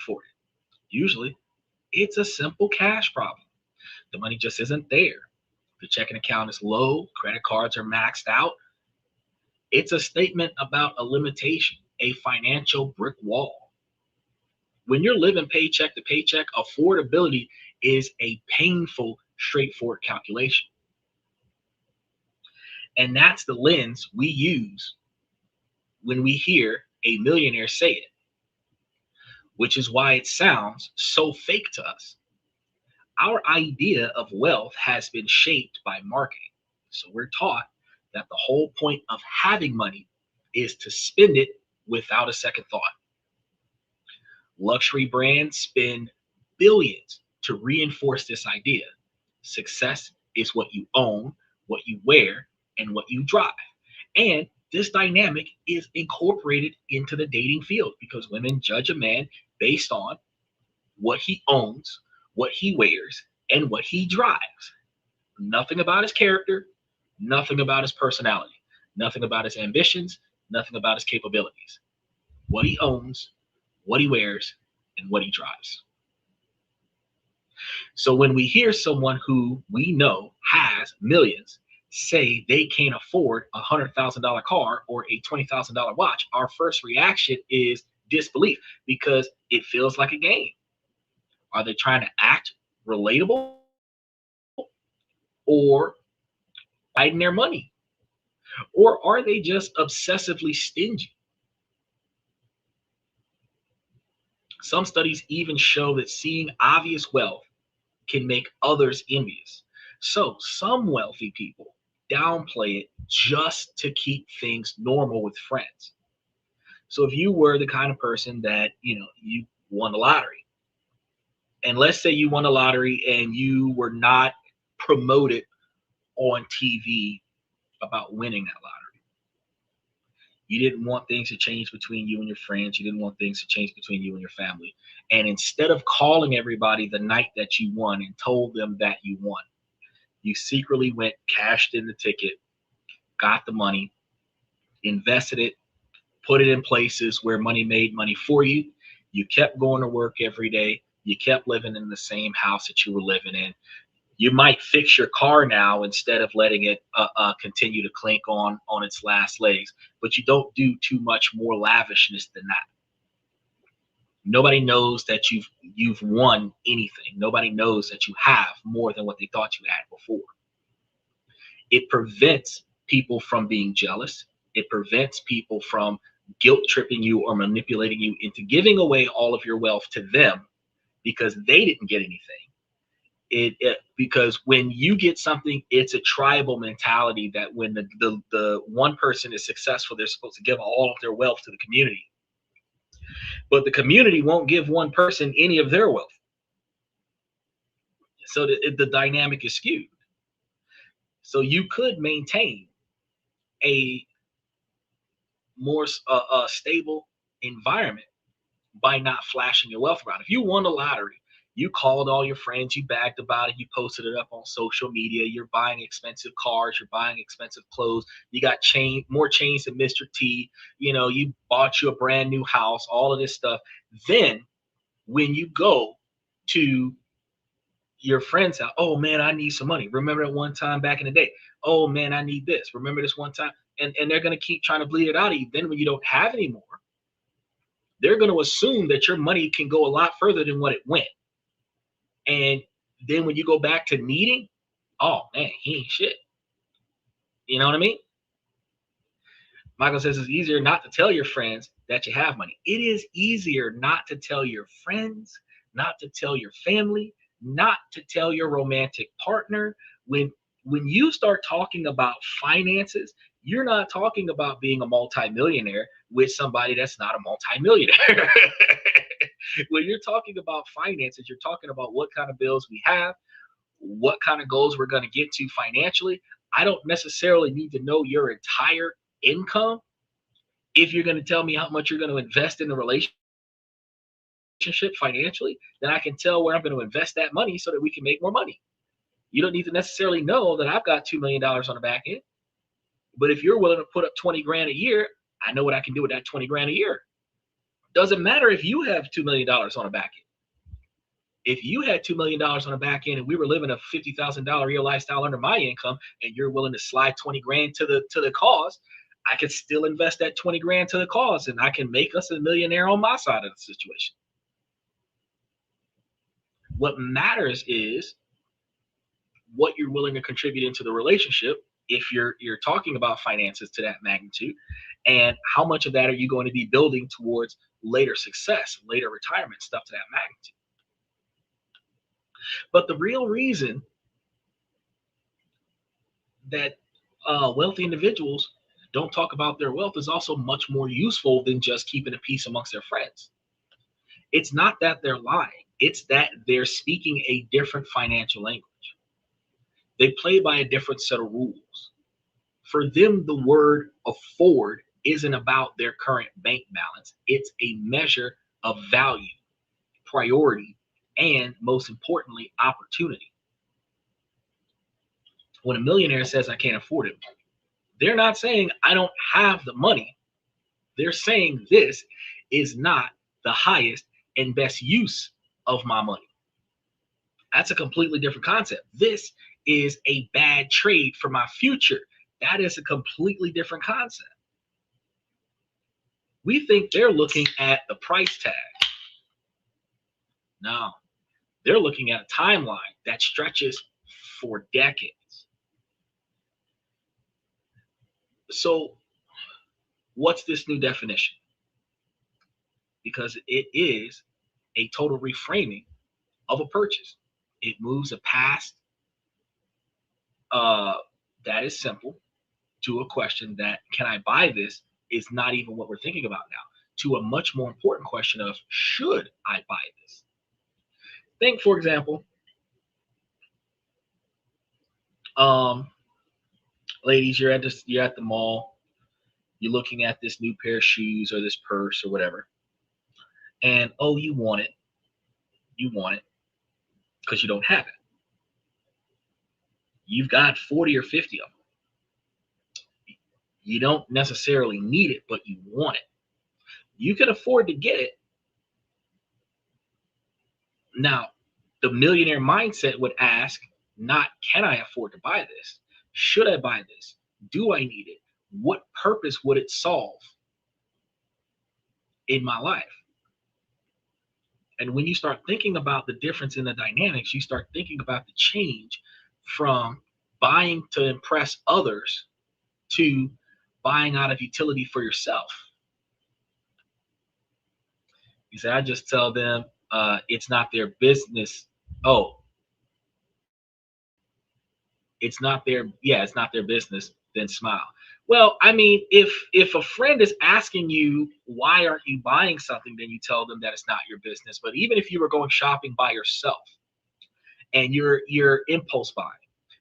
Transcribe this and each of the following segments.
for it. Usually, it's a simple cash problem. The money just isn't there. The checking account is low, credit cards are maxed out. It's a statement about a limitation, a financial brick wall. When you're living paycheck to paycheck, affordability is a painful, straightforward calculation. And that's the lens we use when we hear a millionaire say it, which is why it sounds so fake to us. Our idea of wealth has been shaped by marketing. So we're taught that the whole point of having money is to spend it without a second thought. Luxury brands spend billions to reinforce this idea. Success is what you own, what you wear, and what you drive. And this dynamic is incorporated into the dating field because women judge a man based on what he owns, what he wears, and what he drives. Nothing about his character, nothing about his personality, nothing about his ambitions, nothing about his capabilities. What he owns, what he wears, and what he drives. So when we hear someone who we know has millions say they can't afford a $100,000 car or a $20,000 watch, our first reaction is disbelief because it feels like a game. Are they trying to act relatable or hiding their money? Or are they just obsessively stingy? Some studies even show that seeing obvious wealth can make others envious. So some wealthy people downplay it just to keep things normal with friends. So if you were the kind of person that, you won the lottery, and let's say you won the lottery and you were not promoted on TV about winning that lottery. You didn't want things to change between you and your friends. You didn't want things to change between you and your family. And instead of calling everybody the night that you won and told them that you won, you secretly went, cashed in the ticket, got the money, invested it, put it in places where money made money for you. You kept going to work every day. You kept living in the same house that you were living in. You might fix your car now instead of letting it continue to clink on its last legs, but you don't do too much more lavishness than that. Nobody knows that you've won anything. Nobody knows that you have more than what they thought you had before. It prevents people from being jealous. It prevents people from guilt tripping you or manipulating you into giving away all of your wealth to them because they didn't get anything. Because when you get something, it's a tribal mentality that when the one person is successful, they're supposed to give all of their wealth to the community. But the community won't give one person any of their wealth. So the dynamic is skewed. So you could maintain a more stable environment by not flashing your wealth around. If you won the lottery, you called all your friends, you bagged about it, you posted it up on social media, you're buying expensive cars, you're buying expensive clothes, you got more chains than Mr. T, you bought you a brand new house, all of this stuff. Then when you go to your friend's house, oh man, I need some money. Remember that one time back in the day? Oh man, I need this. Remember this one time? And they're going to keep trying to bleed it out of you. Then when you don't have any more, they're going to assume that your money can go a lot further than what it went. And then when you go back to needing, oh man, he ain't shit. You know what I mean? Michael says it's easier not to tell your friends that you have money. It is easier not to tell your friends, not to tell your family, not to tell your romantic partner. When you start talking about finances, you're not talking about being a multimillionaire with somebody that's not a multimillionaire. When you're talking about finances, you're talking about what kind of bills we have, what kind of goals we're going to get to financially. I don't necessarily need to know your entire income. If you're going to tell me how much you're going to invest in the relationship financially, then I can tell where I'm going to invest that money so that we can make more money. You don't need to necessarily know that I've got $2 million on the back end. But if you're willing to put up 20 grand a year, I know what I can do with that 20 grand a year. Doesn't matter if you have $2 million on a back end. If you had $2 million on the back end and we were living a $50,000 real lifestyle under my income, and you're willing to slide 20 grand to the cause, I could still invest that 20 grand to the cause, and I can make us a millionaire on my side of the situation. What matters is what you're willing to contribute into the relationship if you're talking about finances to that magnitude, and how much of that are you going to be building towards later success, later retirement, stuff to that magnitude. But the real reason that wealthy individuals don't talk about their wealth is also much more useful than just keeping a peace amongst their friends. It's not that they're lying, it's that they're speaking a different financial language. They play by a different set of rules. For them, the word afford isn't about their current bank balance, it's a measure of value, priority, and most importantly, opportunity. When a millionaire says, I can't afford it, they're not saying, I don't have the money. They're saying, this is not the highest and best use of my money. That's a completely different concept. This is a bad trade for my future. That is a completely different concept. We think they're looking at the price tag. No, they're looking at a timeline that stretches for decades. So, what's this new definition? Because it is a total reframing of a purchase. It moves a past that is simple to a question that, can I buy this, is not even what we're thinking about now, to a much more important question of, should I buy this? Think, for example, ladies, you're at the mall, you're looking at this new pair of shoes or this purse or whatever, and oh, you want it because you don't have it. You've got 40 or 50 of them. You don't necessarily need it, but you want it. You can afford to get it. Now, the millionaire mindset would ask, not can I afford to buy this? Should I buy this? Do I need it? What purpose would it solve in my life? And when you start thinking about the difference in the dynamics, you start thinking about the change from buying to impress others to buying out of utility for yourself. You say, I just tell them it's not their business. Oh, it's not their business, then smile. Well, I mean, if a friend is asking you, why aren't you buying something, then you tell them that it's not your business. But even if you were going shopping by yourself and you're impulse buying,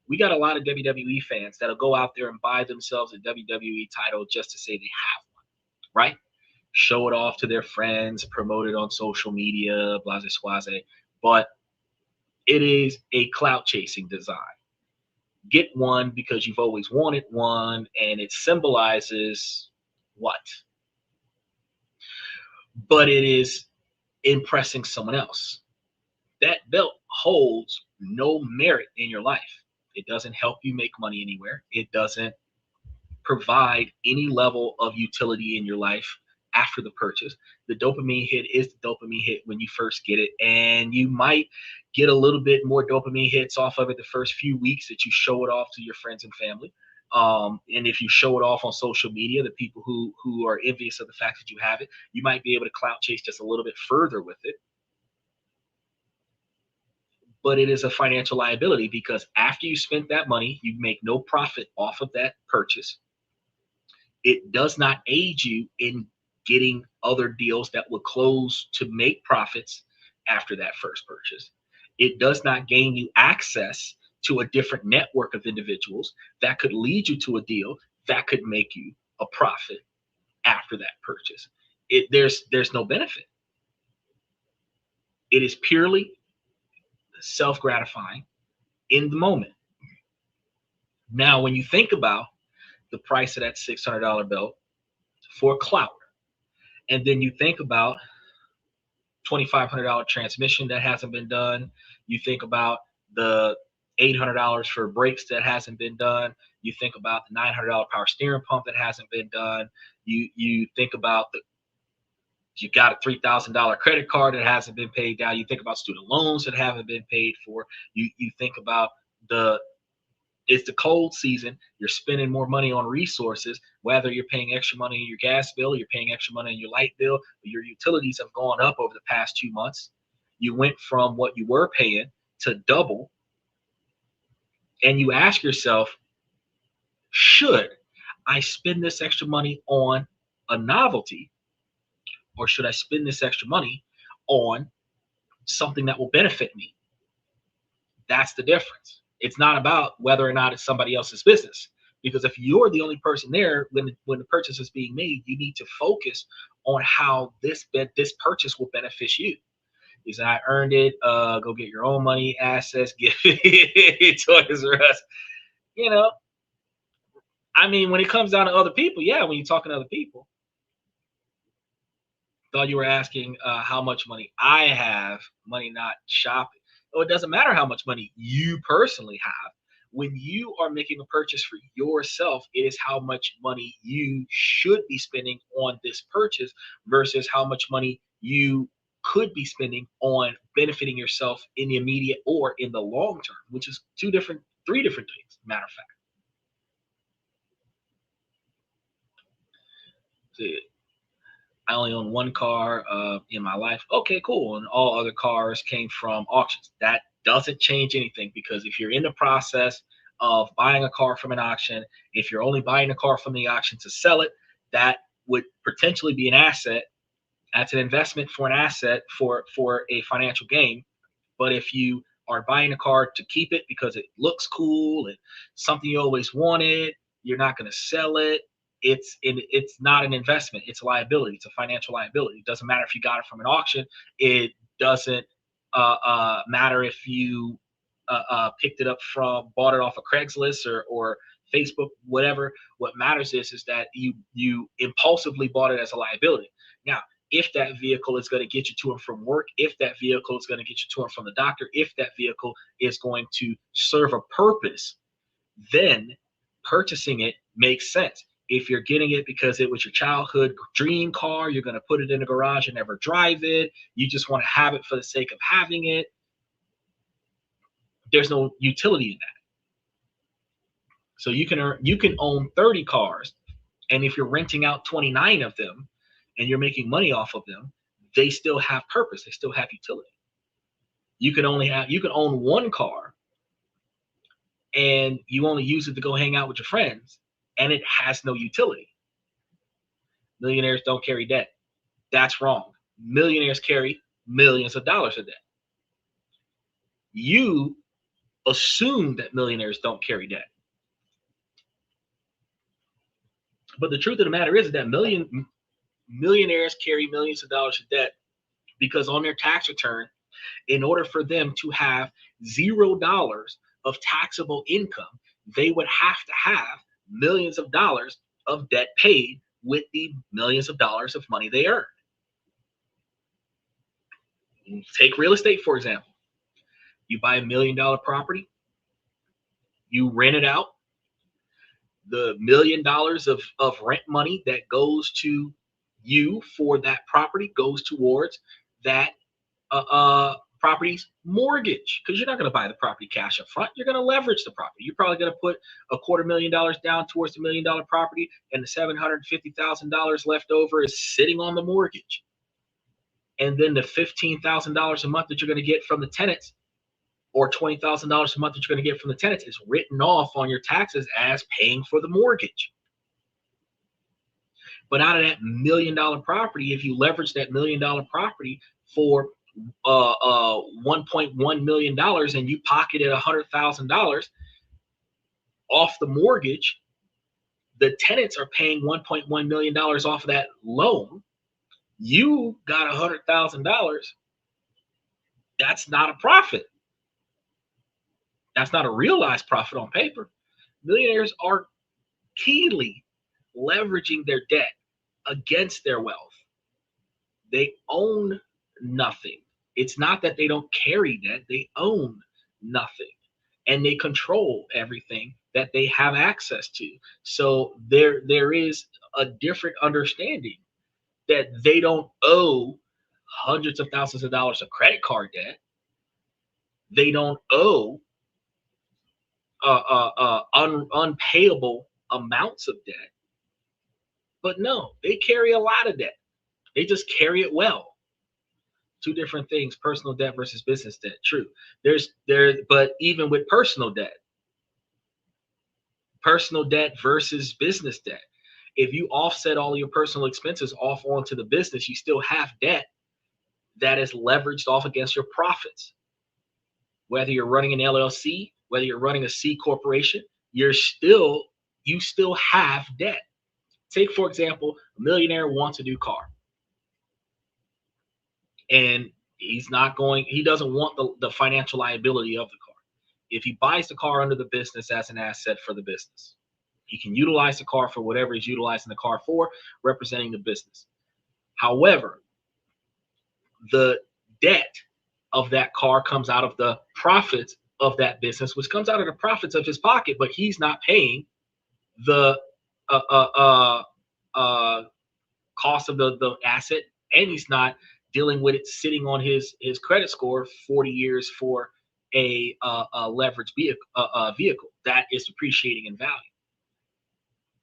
we got a lot of WWE fans that'll go out there and buy themselves a WWE title just to say they have one, right? Show it off to their friends, promote it on social media, blase squaze. But it is a clout chasing design. Get one because you've always wanted one, and it symbolizes what? But it is impressing someone else. That belt holds no merit in your life. It doesn't help you make money anywhere. It doesn't provide any level of utility in your life after the purchase. The dopamine hit is the dopamine hit when you first get it, and you might get a little bit more dopamine hits off of it the first few weeks that you show it off to your friends and family. And if you show it off on social media, the people who are envious of the fact that you have it, you might be able to clout chase just a little bit further with it. But it is a financial liability, because after you spent that money, you make no profit off of that purchase. It does not aid you in getting other deals that will close to make profits after that first purchase. It does not gain you access to a different network of individuals that could lead you to a deal that could make you a profit after that purchase. There's no benefit. It is purely self-gratifying in the moment. Now, when you think about the price of that $600 belt for clout, And then you think about $2,500 transmission that hasn't been done. You think about the $800 for brakes that hasn't been done. You think about the $900 power steering pump that hasn't been done. You think about you got a $3,000 credit card that hasn't been paid down. You think about student loans that haven't been paid for. You think about the it's the cold season. You're spending more money on resources, whether you're paying extra money in your gas bill, you're paying extra money in your light bill, your utilities have gone up over the past 2 months. You went from what you were paying to double. And you ask yourself, should I spend this extra money on a novelty, or should I spend this extra money on something that will benefit me? That's the difference. It's not about whether or not it's somebody else's business. Because if you're the only person there when the purchase is being made, you need to focus on how this purchase will benefit you. He said, I earned it. Go get your own money, assets, get Toys R Us. You know, I mean, when it comes down to other people, yeah, when you're talking to other people, thought you were asking how much money I have, money not shopping. Oh, it doesn't matter how much money you personally have. When you are making a purchase for yourself, it is how much money you should be spending on this purchase versus how much money you could be spending on benefiting yourself in the immediate or in the long term, which is three different things, matter of fact. See, I only own one car in my life. Okay, cool. And all other cars came from auctions. That doesn't change anything, because if you're in the process of buying a car from an auction, if you're only buying a car from the auction to sell it, that would potentially be an asset. That's an investment for an asset for a financial gain. But if you are buying a car to keep it because it looks cool and something you always wanted, you're not going to sell it. It's not an investment. It's a liability. It's a financial liability. It doesn't matter if you got it from an auction. It doesn't matter if you picked it up from, bought it off of Craigslist or Facebook, whatever. What matters is that you impulsively bought it as a liability. Now, if that vehicle is going to get you to and from work, if that vehicle is going to get you to and from the doctor, if that vehicle is going to serve a purpose, then purchasing it makes sense. If you're getting it because it was your childhood dream car, you're going to put it in the garage and never drive it, you just want to have it for the sake of having it, there's no utility in that. So you can own 30 cars, and if you're renting out 29 of them and you're making money off of them, they still have purpose. They still have utility. You can own one car and you only use it to go hang out with your friends, and it has no utility. Millionaires don't carry debt. That's wrong. Millionaires carry millions of dollars of debt. You assume that millionaires don't carry debt. But the truth of the matter is that millionaires carry millions of dollars of debt because on their tax return, in order for them to have $0 of taxable income, they would have to have millions of dollars of debt paid with the millions of dollars of money they earn. Take real estate, for example. You buy $1 million property, you rent it out. The $1 million of rent money that goes to you for that property goes towards that property's mortgage, because you're not going to buy the property cash up front. You're going to leverage the property. You're probably going to put $250,000 down towards the $1 million property, and the $750,000 left over is sitting on the mortgage. And then the $15,000 a month that you're going to get from the tenants, or $20,000 a month that you're going to get from the tenants, is written off on your taxes as paying for the mortgage. But out of that $1 million property, if you leverage that $1 million property for $1.1 million and you pocketed $100,000 off the mortgage, the tenants are paying $1.1 million off of that loan. You got $100,000. That's not a profit. That's not a realized profit on paper. Millionaires are keenly leveraging their debt against their wealth. They own nothing. It's not that they don't carry debt, they own nothing. And they control everything that they have access to. So there is a different understanding that they don't owe hundreds of thousands of dollars of credit card debt. They don't owe unpayable amounts of debt. But no, they carry a lot of debt. They just carry it well. Two different things: personal debt versus business debt. True. But even with personal debt versus business debt. If you offset all your personal expenses off onto the business, you still have debt that is leveraged off against your profits. Whether you're running an LLC, whether you're running a C corporation, you still have debt. Take, for example, a millionaire wants a new car. And he doesn't want the financial liability of the car. If he buys the car under the business as an asset for the business, he can utilize the car for whatever he's utilizing the car for, representing the business. However, the debt of that car comes out of the profits of that business, which comes out of the profits of his pocket, but he's not paying the uh, uh, cost of the asset, and he's not dealing with it sitting on his credit score 40 years for a leveraged vehicle that is depreciating in value.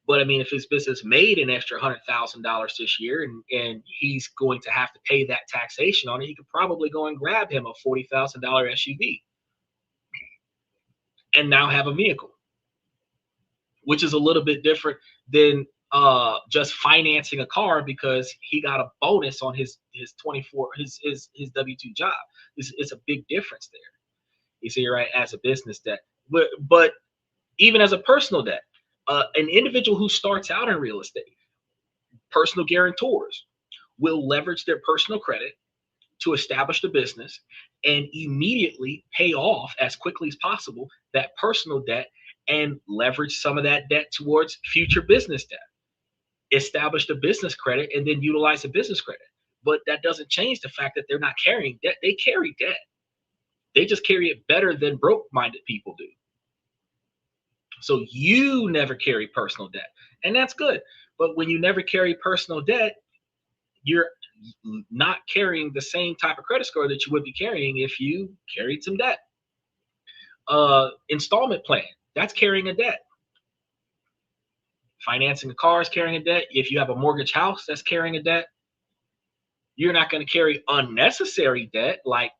But I mean, if his business made an extra $100,000 this year, and he's going to have to pay that taxation on it, he could probably go and grab him a $40,000 SUV and now have a vehicle, which is a little bit different than just financing a car because he got a bonus on his W-2 job. It's a big difference there. You see, right, as a business debt, but even as a personal debt, an individual who starts out in real estate, personal guarantors will leverage their personal credit to establish the business and immediately pay off as quickly as possible that personal debt and leverage some of that debt towards future business debt. Establish the business credit and then utilize the business credit. But that doesn't change the fact that they're not carrying debt. They carry debt. They just carry it better than broke-minded people do. So you never carry personal debt, and that's good. But when you never carry personal debt, you're not carrying the same type of credit score that you would be carrying if you carried some debt. Installment plan, that's carrying a debt. Financing a car is carrying a debt. If you have a mortgage house, that's carrying a debt. You're not going to carry unnecessary debt like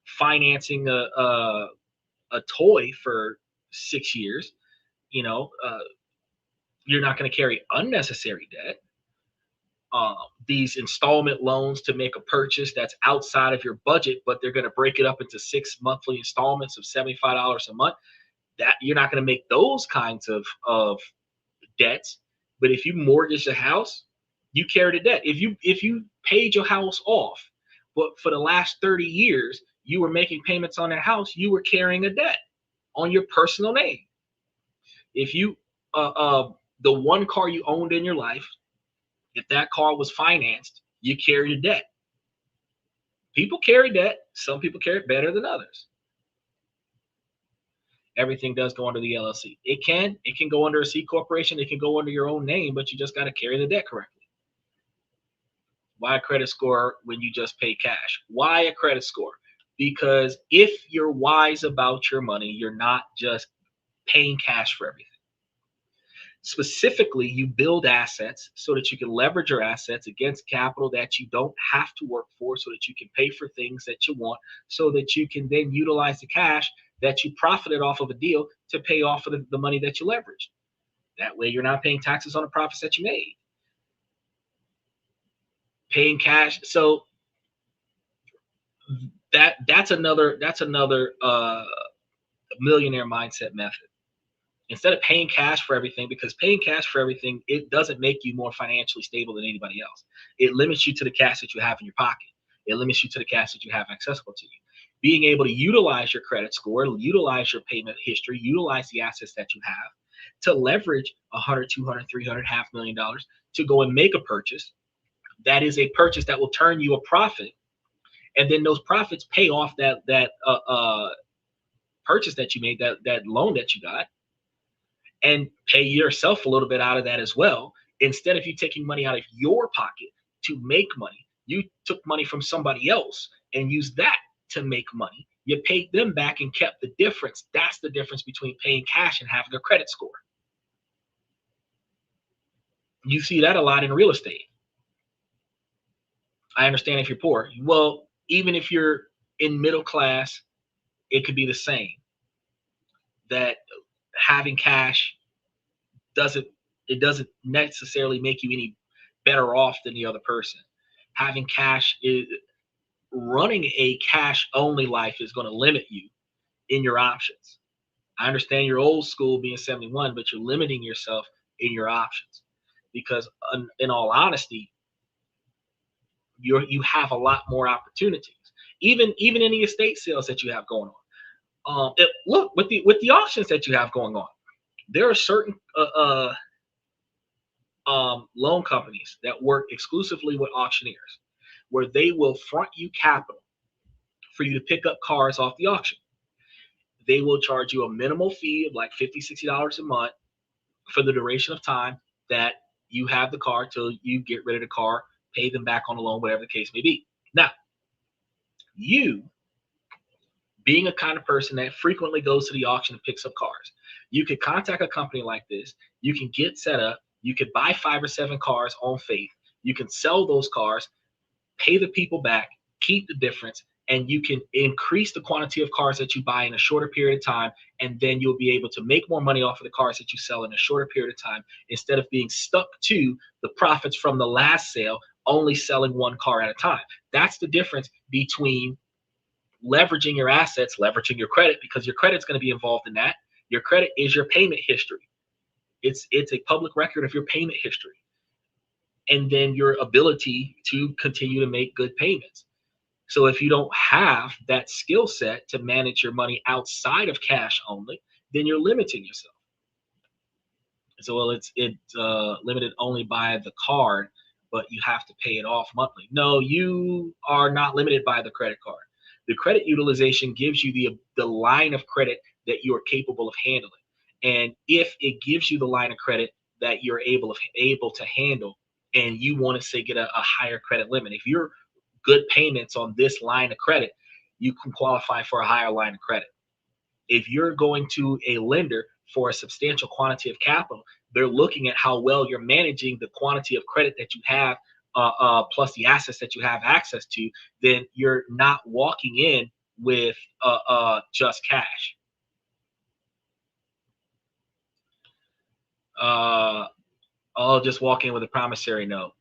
financing a toy for 6 years. You're not going to carry unnecessary debt. These installment loans to make a purchase that's outside of your budget, but they're going to break it up into 6 monthly installments of $75 a month. That you're not going to make those kinds of debts. But if you mortgage a house, you carry the debt. If you paid your house off, but for the last 30 years you were making payments on that house, you were carrying a debt on your personal name. If you the one car you owned in your life, if that car was financed, you carry a debt. People carry debt. Some people carry it better than others. Everything does go under the LLC. It can go under a C corporation. It can go under your own name, but you just got to carry the debt correctly. Why a credit score when you just pay cash? Why a credit score? Because if you're wise about your money, you're not just paying cash for everything. Specifically, you build assets so that you can leverage your assets against capital that you don't have to work for, so that you can pay for things that you want, so that you can then utilize the cash that you profited off of a deal to pay off of the money that you leveraged. That way you're not paying taxes on the profits that you made. Paying cash. So that's another millionaire mindset method. Instead of paying cash for everything, because paying cash for everything, it doesn't make you more financially stable than anybody else. It limits you to the cash that you have in your pocket. It limits you to the cash that you have accessible to you. Being able to utilize your credit score, utilize your payment history, utilize the assets that you have to leverage $100, $200, $300, $500,000 to go and make a purchase, That is a purchase that will turn you a profit, and then those profits pay off that purchase that you made, that loan that you got, and pay yourself a little bit out of that as well. Instead of you taking money out of your pocket to make money, you took money from somebody else and used that to make money. You paid them back and kept the difference. That's the difference between paying cash and having a credit score. You see that a lot in real estate. I understand if you're poor. Well, even if you're in middle class, it could be the same. That having cash doesn't it doesn't necessarily make you any better off than the other person. Having cash is running a cash only life is going to limit you in your options. I understand you're old school being 71, but you're limiting yourself in your options because in all honesty, you have a lot more opportunities. Even in the estate sales that you have going on. Look with the auctions that you have going on. There are certain loan companies that work exclusively with auctioneers, where they will front you capital for you to pick up cars off the auction. They will charge you a minimal fee of like $50, $60 a month for the duration of time that you have the car till you get rid of the car, pay them back on the loan, whatever the case may be. Now, you being a kind of person that frequently goes to the auction and picks up cars, you could contact a company like this. You can get set up. You could buy 5 or 7 cars on faith. You can sell those cars, pay the people back, keep the difference, and you can increase the quantity of cars that you buy in a shorter period of time, and then you'll be able to make more money off of the cars that you sell in a shorter period of time instead of being stuck to the profits from the last sale, only selling 1 car at a time. That's the difference between leveraging your assets, leveraging your credit, because your credit's going to be involved in that. Your credit is your payment history. It's a public record of your payment history. And then your ability to continue to make good payments. So if you don't have that skill set to manage your money outside of cash only, then you're limiting yourself. So, well, it's limited only by the card, but you have to pay it off monthly. No, you are not limited by the credit card. The credit utilization gives you the line of credit that you are capable of handling. And if it gives you the line of credit that you're able to handle, and you want to say get a higher credit limit, if you're good payments on this line of credit, you can qualify for a higher line of credit. If you're going to a lender for a substantial quantity of capital, they're looking at how well you're managing the quantity of credit that you have, plus the assets that you have access to. Then you're not walking in with just cash. I'll just walk in with a promissory note.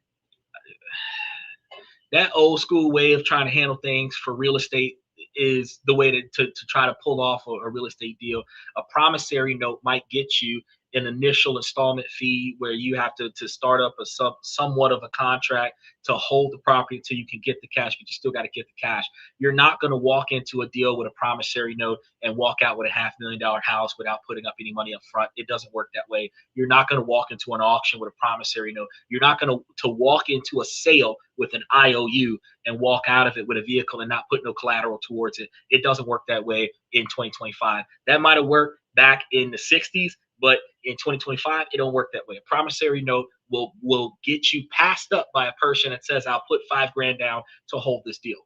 That old school way of trying to handle things for real estate is the way to try to pull off a real estate deal. A promissory note might get you an initial installment fee where you have to start up a somewhat of a contract to hold the property until you can get the cash, but you still got to get the cash. You're not going to walk into a deal with a promissory note and walk out with a $500,000 house without putting up any money up front. It doesn't work that way. You're not going to walk into an auction with a promissory note. You're not going to walk into a sale with an IOU and walk out of it with a vehicle and not put no collateral towards it. It doesn't work that way in 2025. That might have worked back in the 60s, but in 2025, it don't work that way. A promissory note will get you passed up by a person that says, I'll put $5,000 down to hold this deal.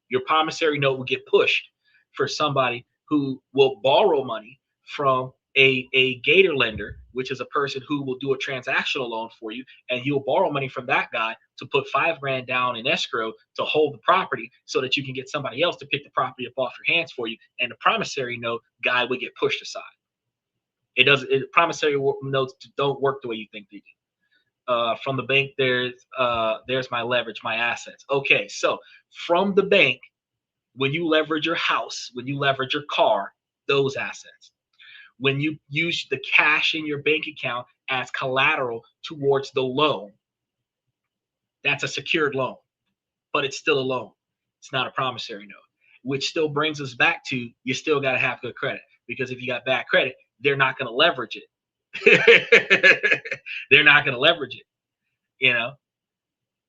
Your promissory note will get pushed for somebody who will borrow money from a gator lender, which is a person who will do a transactional loan for you, and he'll borrow money from that guy to put $5,000 down in escrow to hold the property so that you can get somebody else to pick the property up off your hands for you, and the promissory note guy would get pushed aside. Promissory notes don't work the way you think they do. From the bank, there's my leverage, my assets. Okay, so from the bank, when you leverage your house, when you leverage your car, those assets. When you use the cash in your bank account as collateral towards the loan, that's a secured loan, but it's still a loan. It's not a promissory note, which still brings us back to you still got to have good credit, because if you got bad credit, they're not going to leverage it. They're not going to leverage it, you know?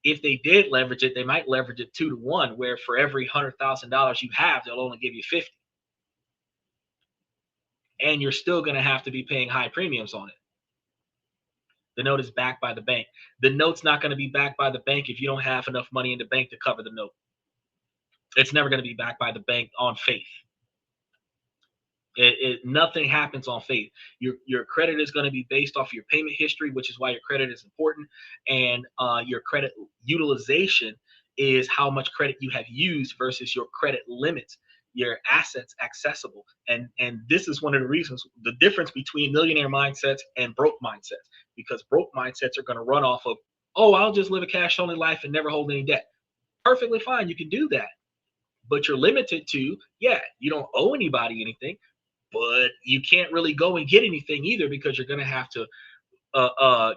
if they did leverage it, they might leverage it 2 to 1, where for every $100,000 you have, they'll only give you 50. And you're still going to have to be paying high premiums on it. The note is backed by the bank. The note's not going to be backed by the bank if you don't have enough money in the bank to cover the note. It's never going to be backed by the bank on faith. Nothing happens on faith. Your credit is going to be based off your payment history, which is why your credit is important. And your credit utilization is how much credit you have used versus your credit limits, your assets accessible. And this is one of the reasons, the difference between millionaire mindsets and broke mindsets, because broke mindsets are going to run off of, oh, I'll just live a cash only life and never hold any debt. Perfectly fine. You can do that. But you're limited to, yeah, you don't owe anybody anything, but you can't really go and get anything either, because you're going to have to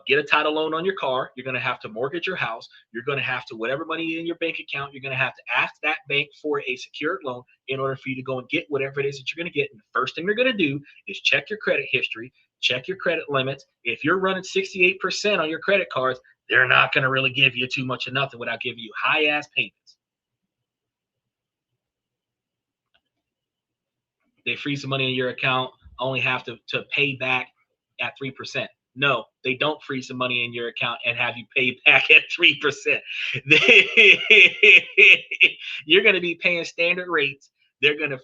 get a title loan on your car. You're going to have to mortgage your house. You're going to have to, whatever money in your bank account, you're going to have to ask that bank for a secured loan in order for you to go and get whatever it is that you're going to get. And the first thing you're going to do is check your credit history, check your credit limits. If you're running 68% on your credit cards, they're not going to really give you too much of nothing without giving you high ass payments. They freeze the money in your account, only have to pay back at 3%. No, they don't freeze the money in your account and have you pay back at 3%. You're going to be paying standard rates. They're going to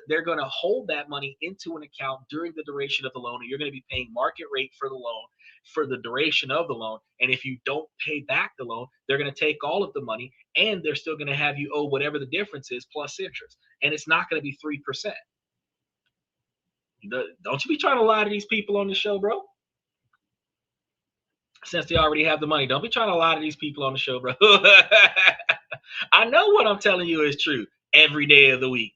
they're going to hold that money into an account during the duration of the loan, and you're going to be paying market rate for the loan for the duration of the loan. And if you don't pay back the loan, they're going to take all of the money, and they're still going to have you owe whatever the difference is plus interest. And it's not going to be 3%. Don't you be trying to lie to these people on the show, bro. Since they already have the money, don't be trying to lie to these people on the show, bro. I know what I'm telling you is true every day of the week.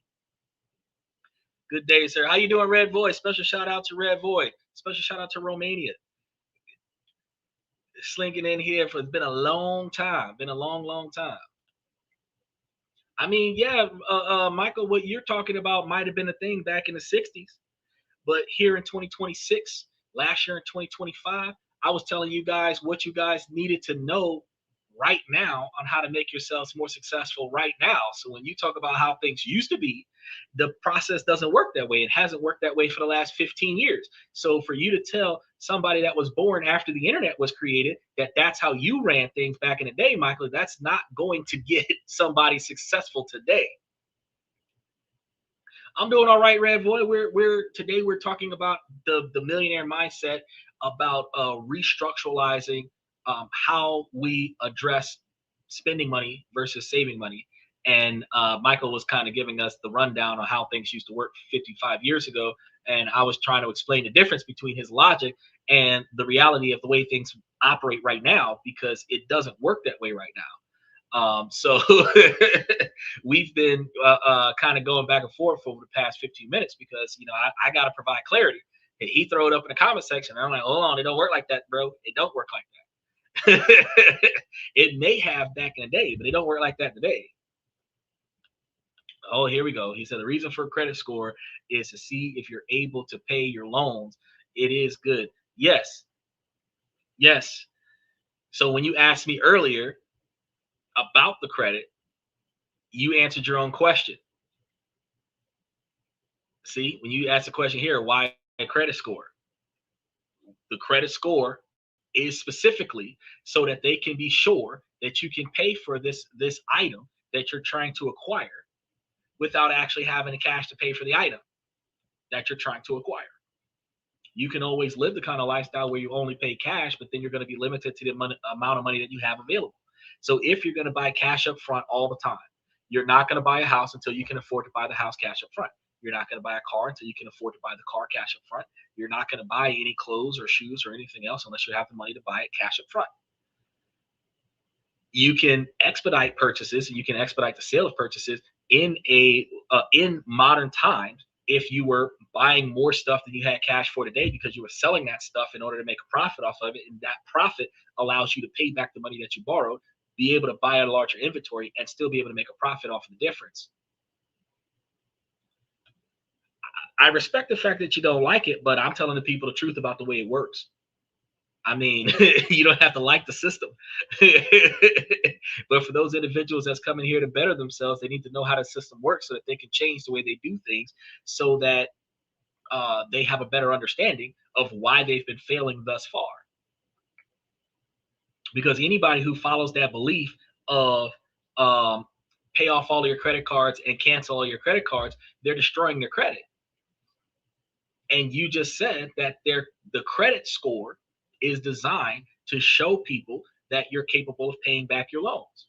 Good day, sir. How you doing, Red Void? Special shout out to Red Void. Special shout out to Romania. Slinking in here for, it's been a long time. Been a long, long time. I mean, yeah, Michael, what you're talking about might have been a thing back in the 60s. But here in 2026, last year in 2025, I was telling you guys what you guys needed to know right now on how to make yourselves more successful right now. So when you talk about how things used to be, the process doesn't work that way. It hasn't worked that way for the last 15 years. So for you to tell somebody that was born after the internet was created that that's how you ran things back in the day, Michael, that's not going to get somebody successful today. I'm doing all right, Red Boy. Today we're talking about the millionaire mindset, about restructuralizing how we address spending money versus saving money. And Michael was kind of giving us the rundown on how things used to work 55 years ago. And I was trying to explain the difference between his logic and the reality of the way things operate right now, because it doesn't work that way right now. So we've been kind of going back and forth over the past 15 minutes, because, you know, I got to provide clarity. And he throw it up in the comment section. And I'm like, hold on, it don't work like that, bro. It don't work like that. It may have back in the day, but it don't work like that today. Oh, here we go. He said the reason for a credit score is to see if you're able to pay your loans. It is good. Yes. Yes. So when you asked me earlier about the credit, you answered your own question. See, when you ask the question here, why a credit score? The credit score is specifically so that they can be sure that you can pay for this item that you're trying to acquire without actually having the cash to pay for the item that you're trying to acquire. You can always live the kind of lifestyle where you only pay cash, but then you're going to be limited to the amount of money that you have available. So if you're going to buy cash up front all the time, you're not going to buy a house until you can afford to buy the house cash up front. You're not going to buy a car until you can afford to buy the car cash up front. You're not going to buy any clothes or shoes or anything else unless you have the money to buy it cash up front. You can expedite purchases, and you can expedite the sale of purchases in modern times if you were buying more stuff than you had cash for today, because you were selling that stuff in order to make a profit off of it. And that profit allows you to pay back the money that you borrowed, be able to buy a larger inventory, and still be able to make a profit off of the difference. I respect the fact that you don't like it, but I'm telling the people the truth about the way it works. I mean, you don't have to like the system. But for those individuals that's coming here to better themselves, they need to know how the system works so that they can change the way they do things so that they have a better understanding of why they've been failing thus far. Because anybody who follows that belief of um, pay off all of your credit cards and cancel all your credit cards, they're destroying their credit. And you just said that the credit score is designed to show people that you're capable of paying back your loans.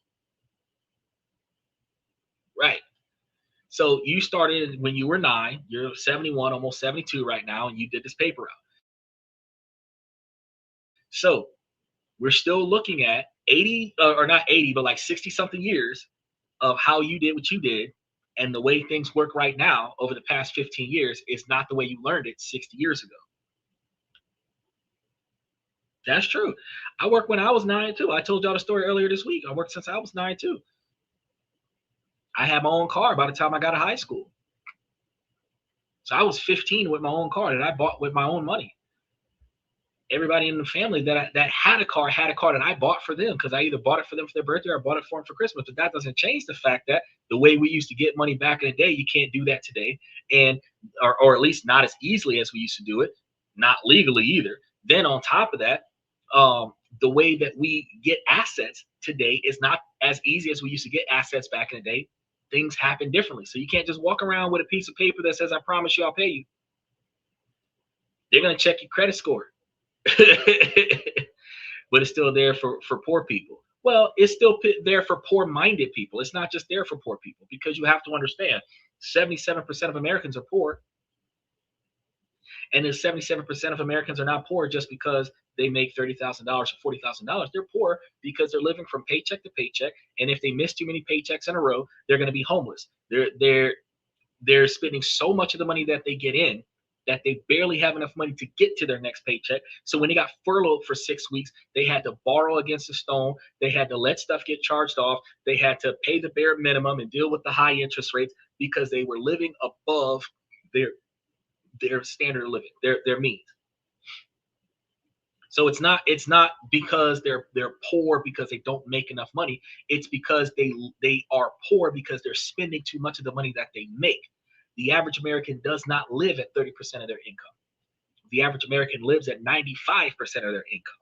Right. So you started when you were 9, you're 71, almost 72 right now, and you did this paper out. So we're still looking at 80, or not 80, but like 60 something years of how you did what you did. And the way things work right now over the past 15 years is not the way you learned it 60 years ago. That's true. I worked when I was 9 too. I told y'all the story earlier this week. I worked since I was 9 too. I had my own car by the time I got to high school. So I was 15 with my own car that I bought with my own money. Everybody in the family that had a car that I bought for them because I either bought it for them for their birthday or I bought it for them for Christmas. But that doesn't change the fact that the way we used to get money back in the day, you can't do that today, and or at least not as easily as we used to do it, not legally either. Then on top of that, the way that we get assets today is not as easy as we used to get assets back in the day. Things happen differently, so you can't just walk around with a piece of paper that says, "I promise you, I'll pay you." They're gonna check your credit score. But it's still there for poor people. Well, it's still there for poor-minded people. It's not just there for poor people because you have to understand 77% of Americans are poor. And the 77% of Americans are not poor just because they make $30,000 or $40,000. They're poor because they're living from paycheck to paycheck. And if they miss too many paychecks in a row, they're going to be homeless. They're spending so much of the money that they get in that they barely have enough money to get to their next paycheck. So when they got furloughed for 6 weeks, they had to borrow against a stone. They had to let stuff get charged off. They had to pay the bare minimum and deal with the high interest rates because they were living above their standard of living, their means. So it's not because they're poor because they don't make enough money. It's because they are poor because they're spending too much of the money that they make. The average American does not live at 30% of their income. The average American lives at 95% of their income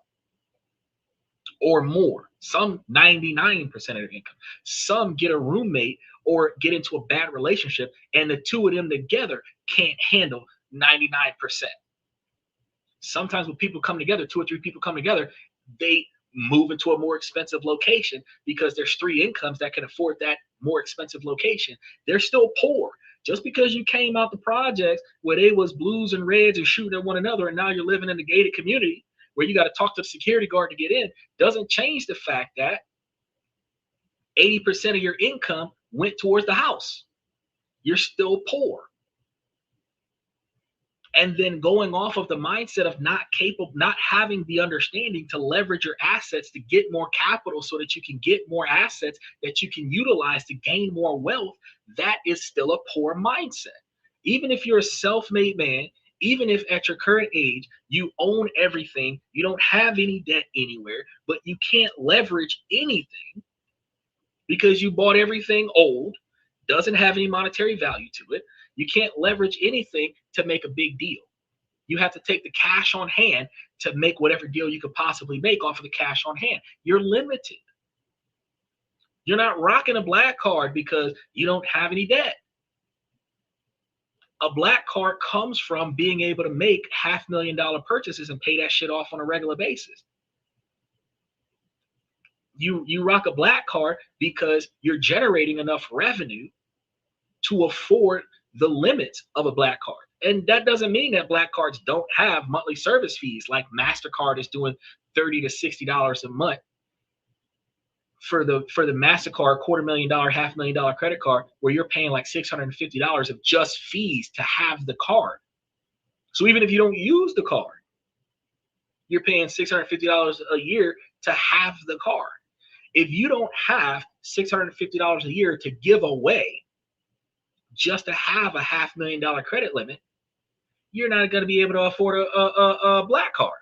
or more. Some 99% of their income. Some get a roommate or get into a bad relationship, and the two of them together can't handle 99%. Sometimes when people come together, 2 or 3 people come together, they move into a more expensive location because there's 3 incomes that can afford that more expensive location. They're still poor. Just because you came out the projects where they was blues and reds and shooting at one another, and now you're living in the gated community where you got to talk to the security guard to get in, doesn't change the fact that 80% of your income went towards the house. You're still poor. And then going off of the mindset of not having the understanding to leverage your assets to get more capital so that you can get more assets that you can utilize to gain more wealth, that is still a poor mindset. Even if you're a self-made man, even if at your current age you own everything, you don't have any debt anywhere, but you can't leverage anything because you bought everything old, doesn't have any monetary value to it. You can't leverage anything to make a big deal. You have to take the cash on hand to make whatever deal you could possibly make off of the cash on hand. You're limited. You're not rocking a black card because you don't have any debt. A black card comes from being able to make $500,000 purchases and pay that shit off on a regular basis. You rock a black card because you're generating enough revenue to afford the limits of a black card. And that doesn't mean that black cards don't have monthly service fees like MasterCard is doing $30 to $60 a month for the MasterCard $250,000, $500,000 credit card where you're paying like $650 of just fees to have the card. So even if you don't use the card, you're paying $650 a year to have the card. If you don't have $650 a year to give away just to have a $500,000 credit limit, you're not going to be able to afford a black card.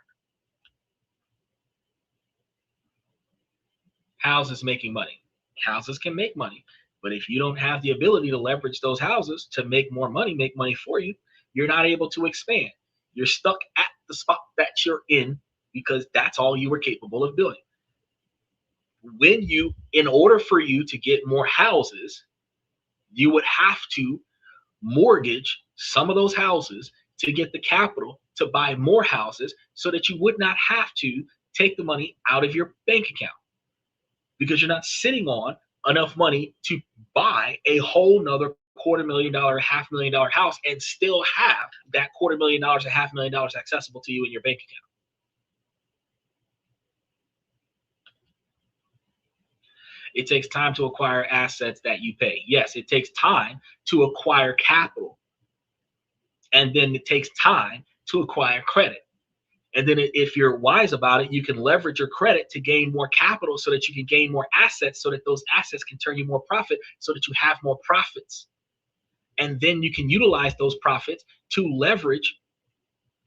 houses making money. Houses can make money, but if you don't have the ability to leverage those houses to make more money, make money for you, you're not able to expand. You're stuck at the spot that you're in because that's all you were capable of doing. In order for you to get more houses, you would have to mortgage some of those houses to get the capital to buy more houses so that you would not have to take the money out of your bank account, because you're not sitting on enough money to buy a whole nother $250,000, $500,000 house and still have that $250,000, $500,000 accessible to you in your bank account. It takes time to acquire assets that you pay. Yes, it takes time to acquire capital. And then it takes time to acquire credit. And then if you're wise about it, you can leverage your credit to gain more capital so that you can gain more assets, so that those assets can turn you more profit, so that you have more profits. And then you can utilize those profits to leverage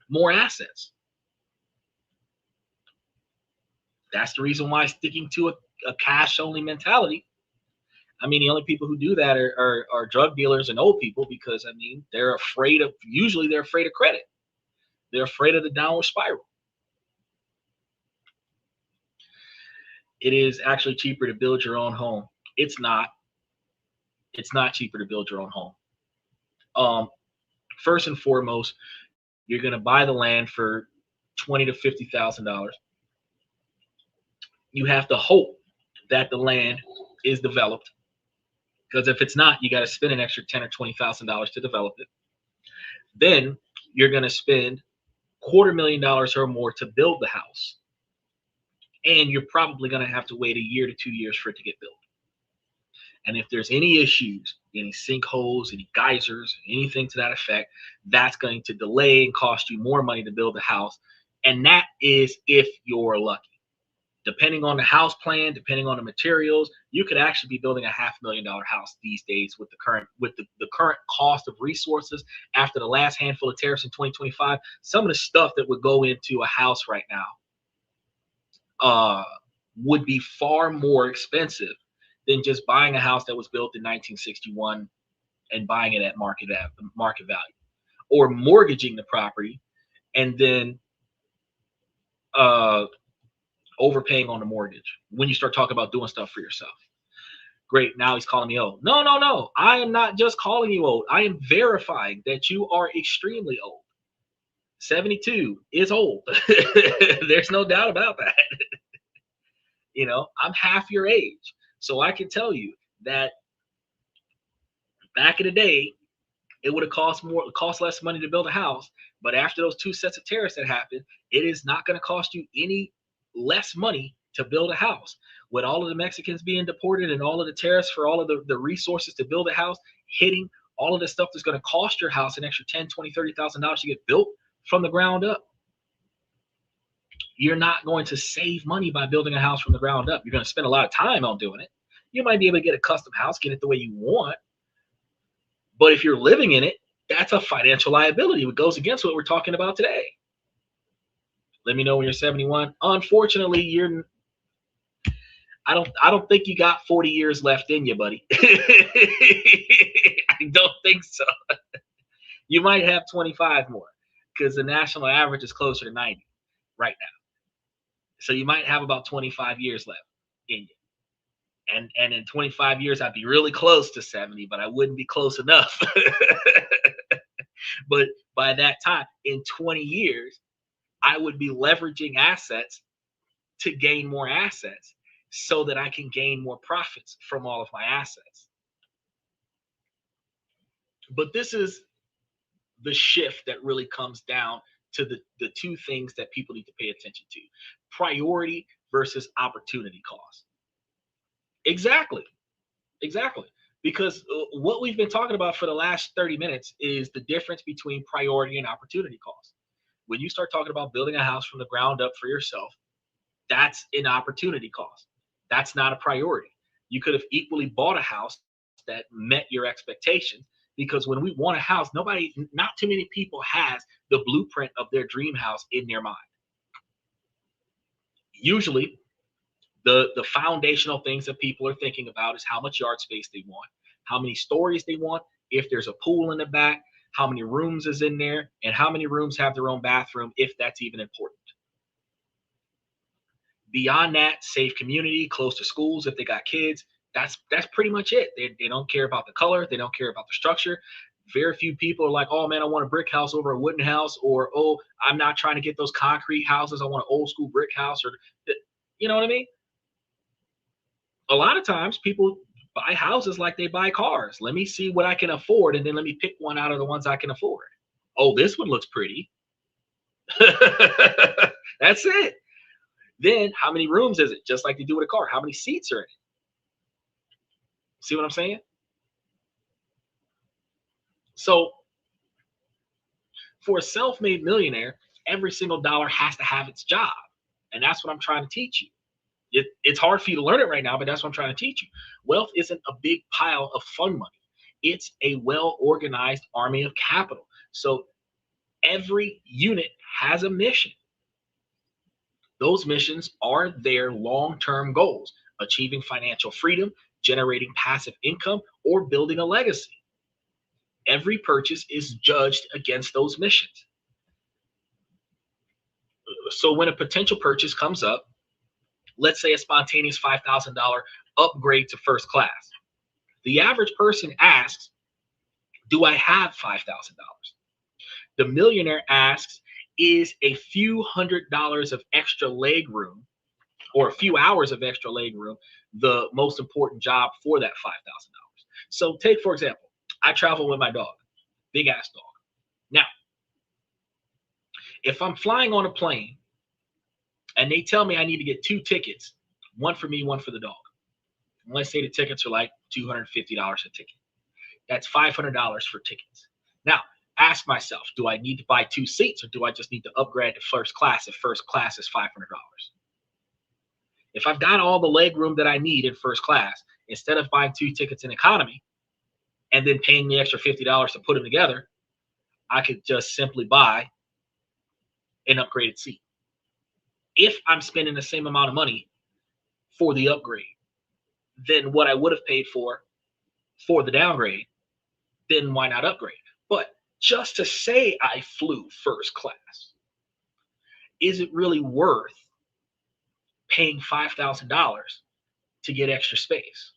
more assets. That's the reason why sticking to a cash-only mentality. I mean, the only people who do that are drug dealers and old people, because, I mean, usually they're afraid of credit. They're afraid of the downward spiral. It is actually cheaper to build your own home. It's not. It's not cheaper to build your own home. First and foremost, you're going to buy the land for $20,000 to $50,000. You have to hope that the land is developed, because if it's not, you got to spend an extra $10,000 or $20,000 to develop it. Then you're going to spend $250,000 or more to build the house, and you're probably going to have to wait a year to 2 years for it to get built. And if there's any issues, any sinkholes, any geysers, anything to that effect, that's going to delay and cost you more money to build the house. And that is if you're lucky. Depending on the house plan, depending on the materials, you could actually be building a $500,000 house these days with the current cost of resources after the last handful of tariffs in 2025. Some of the stuff that would go into a house right now would be far more expensive than just buying a house that was built in 1961 and buying it at market value, or mortgaging the property and then overpaying on the mortgage when you start talking about doing stuff for yourself. Great, now he's calling me old. No. I am not just calling you old. I am verifying that you are extremely old. 72 is old. There's no doubt about that. You know, I'm half your age. So I can tell you that back in the day, it would have cost less money to build a house. But after those 2 sets of tariffs that happened, it is not going to cost you any less money to build a house. With all of the Mexicans being deported and all of the tariffs for all of the resources to build a house hitting, all of this stuff that's going to cost your house an extra $10,000, $20,000, $30,000 to get built from the ground up. You're not going to save money by building a house from the ground up. You're going to spend a lot of time on doing it. You might be able to get a custom house, get it the way you want. But if you're living in it, that's a financial liability. It goes against what we're talking about today. Let me know when you're 71. Unfortunately, I don't think you got 40 years left in you, buddy. I don't think so. You might have 25 more, because the national average is closer to 90 right now. So you might have about 25 years left in you. And in 25 years, I'd be really close to 70, but I wouldn't be close enough. But by that time, in 20 years, I would be leveraging assets to gain more assets so that I can gain more profits from all of my assets. But this is the shift that really comes down to the 2 things that people need to pay attention to: priority versus opportunity cost. Exactly. Because what we've been talking about for the last 30 minutes is the difference between priority and opportunity cost. When you start talking about building a house from the ground up for yourself, that's an opportunity cost. That's not a priority. You could have equally bought a house that met your expectations, because when we want a house, not too many people has the blueprint of their dream house in their mind. Usually The foundational things that people are thinking about is how much yard space they want, how many stories they want, if there's a pool in the back, how many rooms is in there, and how many rooms have their own bathroom, if that's even important. Beyond that, safe community, close to schools if they got kids. That's pretty much it. They don't care about the color. They don't care about the structure. Very few people are like, oh man, I want a brick house over a wooden house, or oh, I'm not trying to get those concrete houses. I want an old school brick house, or you know what I mean? A lot of times people buy houses like they buy cars. Let me see what I can afford, and then let me pick one out of the ones I can afford. Oh, this one looks pretty. That's it. Then how many rooms is it? Just like they do with a car. How many seats are in it? See what I'm saying? So for a self-made millionaire, every single dollar has to have its job. And that's what I'm trying to teach you. It's hard for you to learn it right now, but that's what I'm trying to teach you. Wealth isn't a big pile of fun money. It's a well-organized army of capital. So every unit has a mission. Those missions are their long-term goals: achieving financial freedom, generating passive income, or building a legacy. Every purchase is judged against those missions. So when a potential purchase comes up, let's say a spontaneous $5,000 upgrade to first class, the average person asks, do I have $5,000? The millionaire asks, is a few $100s of extra leg room or a few hours of extra leg room the most important job for that $5,000? So take, for example, I travel with my dog, big ass dog. Now, if I'm flying on a plane and they tell me I need to get 2 tickets, one for me, one for the dog. And let's say the tickets are like $250 a ticket. That's $500 for tickets. Now, ask myself, do I need to buy 2 seats, or do I just need to upgrade to first class if first class is $500? If I've got all the leg room that I need in first class, instead of buying 2 tickets in economy and then paying the extra $50 to put them together, I could just simply buy an upgraded seat. If I'm spending the same amount of money for the upgrade than what I would have paid for the downgrade, then why not upgrade? But just to say I flew first class, is it really worth paying $5,000 to get extra space?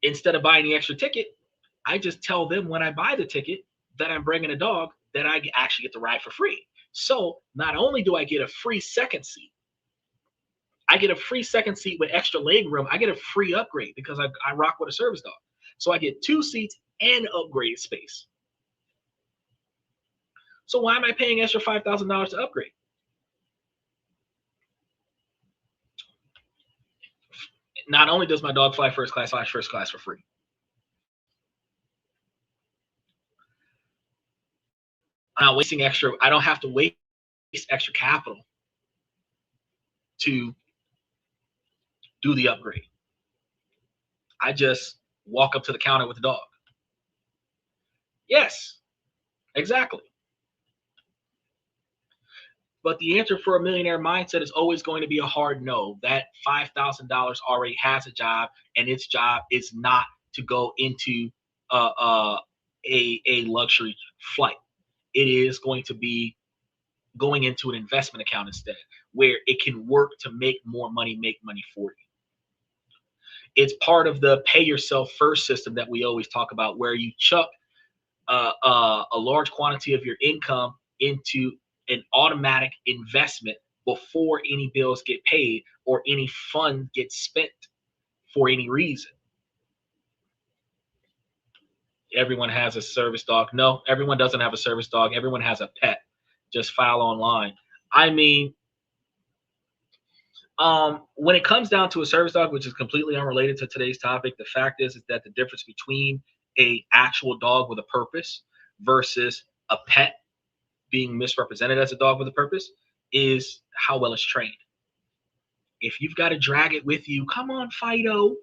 Instead of buying the extra ticket, I just tell them when I buy the ticket that I'm bringing a dog that I actually get to ride for free. So not only do I get a free second seat, I get a free second seat with extra leg room. I get a free upgrade because I rock with a service dog. So I get 2 seats and upgrade space. So why am I paying extra $5,000 to upgrade? Not only does my dog fly first class, flies first class for free. I'm not wasting extra. I don't have to waste extra capital to do the upgrade. I just walk up to the counter with the dog. Yes, exactly. But the answer for a millionaire mindset is always going to be a hard no. That $5,000 already has a job, and its job is not to go into a luxury flight. It is going to be going into an investment account instead, where it can work to make more money, make money for you. It's part of the pay yourself first system that we always talk about, where you chuck a large quantity of your income into an automatic investment before any bills get paid or any fund gets spent for any reason. Everyone has a service dog. No, everyone doesn't have a service dog. Everyone has a pet. Just file online. I mean, when it comes down to a service dog, which is completely unrelated to today's topic, the fact is that the difference between a actual dog with a purpose versus a pet being misrepresented as a dog with a purpose is how well it's trained. If you've got to drag it with you, come on, Fido.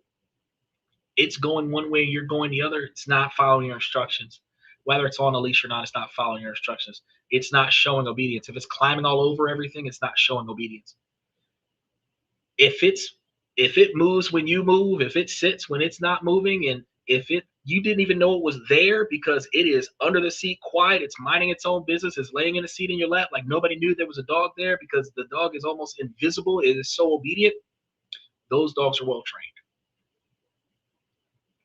It's going one way, you're going the other. It's not following your instructions. Whether it's on a leash or not, it's not following your instructions. It's not showing obedience. If it's climbing all over everything, it's not showing obedience. If it moves when you move, if it sits when it's not moving, and if it you didn't even know it was there because it is under the seat, quiet, it's minding its own business, it's laying in a seat in your lap like nobody knew there was a dog there because the dog is almost invisible, it is so obedient, those dogs are well trained,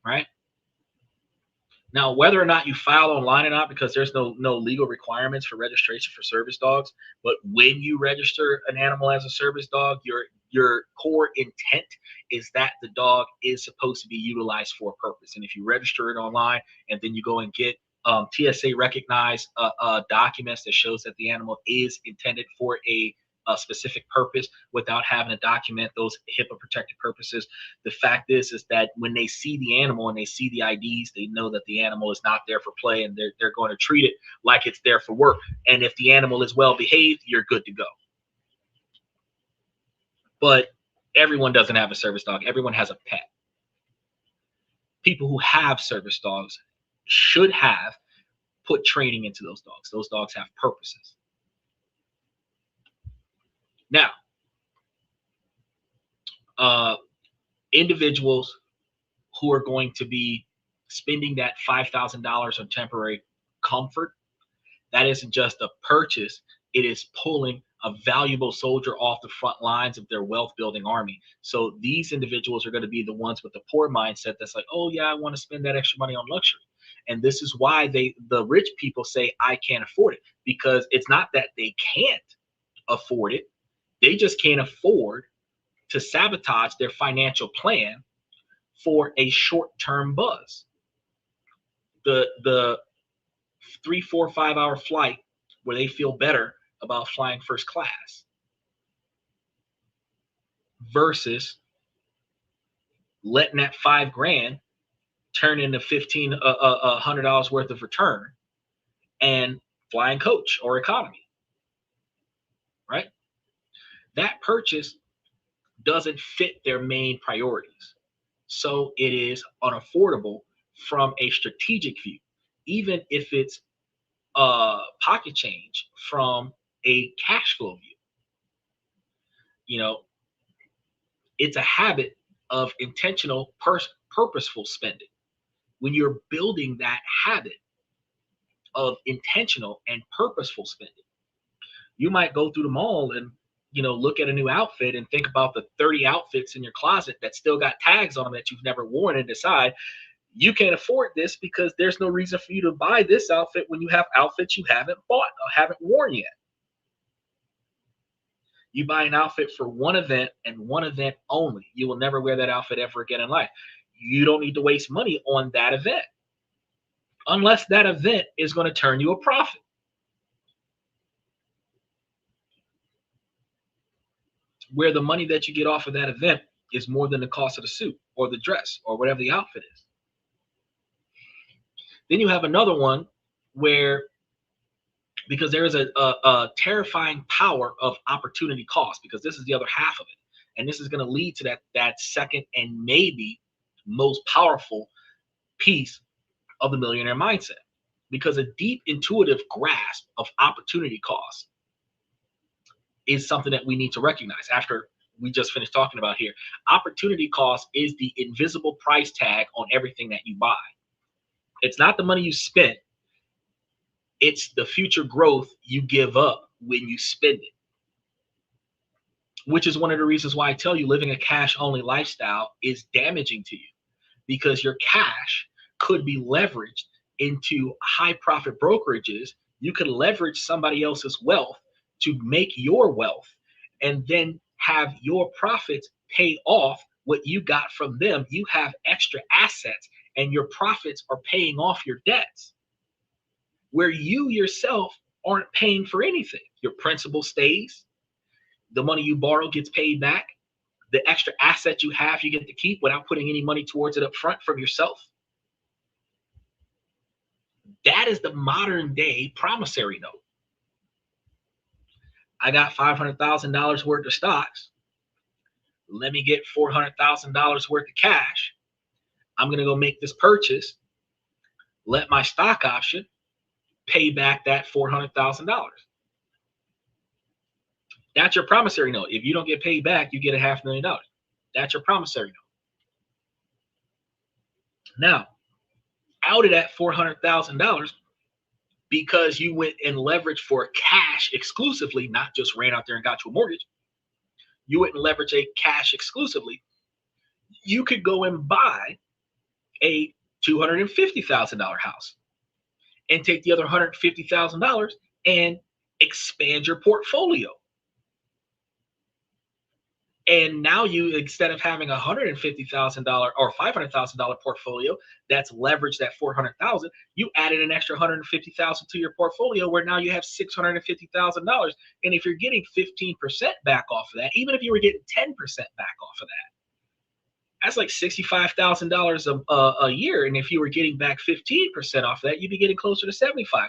right? Now, whether or not you file online or not, because there's no legal requirements for registration for service dogs, but when you register an animal as a service dog, your core intent is that the dog is supposed to be utilized for a purpose. And if you register it online and then you go and get TSA recognized documents that shows that the animal is intended for a specific purpose without having to document those HIPAA protected purposes. The fact is that when they see the animal and they see the IDs, they know that the animal is not there for play, and they're going to treat it like it's there for work. And if the animal is well behaved, you're good to go. But everyone doesn't have a service dog. Everyone has a pet. People who have service dogs should have put training into those dogs. Those dogs have purposes. Now, individuals who are going to be spending that $5,000 on temporary comfort, that isn't just a purchase, it is pulling a valuable soldier off the front lines of their wealth building army. So these individuals are going to be the ones with the poor mindset that's like, oh yeah, I want to spend that extra money on luxury. And this is why the rich people say, I can't afford it, because it's not that they can't afford it. They just can't afford to sabotage their financial plan for a short-term buzz. The 3, 4, 5 hour flight where they feel better about flying first class versus letting that $5,000 turn into $1,500 worth of return and flying coach or economy, right? That purchase doesn't fit their main priorities. So it is unaffordable from a strategic view, even if it's pocket change from a cash flow view. You know, it's a habit of intentional, purposeful spending. When you're building that habit of intentional and purposeful spending, you might go through the mall and look at a new outfit and think about the 30 outfits in your closet that still got tags on them that you've never worn, and decide you can't afford this because there's no reason for you to buy this outfit when you have outfits you haven't bought or haven't worn yet. You buy an outfit for one event and one event only. You will never wear that outfit ever again in life. You don't need to waste money on that event unless that event is going to turn you a profit. Where the money that you get off of that event is more than the cost of the suit or the dress or whatever the outfit is. Then you have another one where, because there is a terrifying power of opportunity cost, because this is the other half of it. And this is going to lead to that second and maybe most powerful piece of the millionaire mindset, because a deep intuitive grasp of opportunity cost is something that we need to recognize after we just finished talking about here. Opportunity cost is the invisible price tag on everything that you buy. It's not the money you spent. It's the future growth you give up when you spend it, which is one of the reasons why I tell you living a cash only lifestyle is damaging to you, because your cash could be leveraged into high profit brokerages. You could leverage somebody else's wealth to make your wealth and then have your profits pay off what you got from them. You have extra assets and your profits are paying off your debts, where you yourself aren't paying for anything. Your principal stays, the money you borrow gets paid back, the extra asset you have you get to keep without putting any money towards it up front from yourself. That is the modern day promissory note. I got $500,000 worth of stocks. Let me get $400,000 worth of cash. I'm going to go make this purchase. Let my stock option pay back that $400,000. That's your promissory note. If you don't get paid back, you get a $500,000. That's your promissory note. Now, out of that $400,000, because you went and leveraged for cash exclusively, not just ran out there and got you a mortgage, you went and leveraged a cash exclusively, you could go and buy a $250,000 house and take the other $150,000 and expand your portfolio. And now you, instead of having a $150,000 or $500,000 portfolio that's leveraged at 400,000, you added an extra 150,000 to your portfolio, where now you have $650,000. And if you're getting 15% back off of that, even if you were getting 10% back off of that, that's like $65,000 a year. And if you were getting back 15% off of that, you'd be getting closer to $75,000.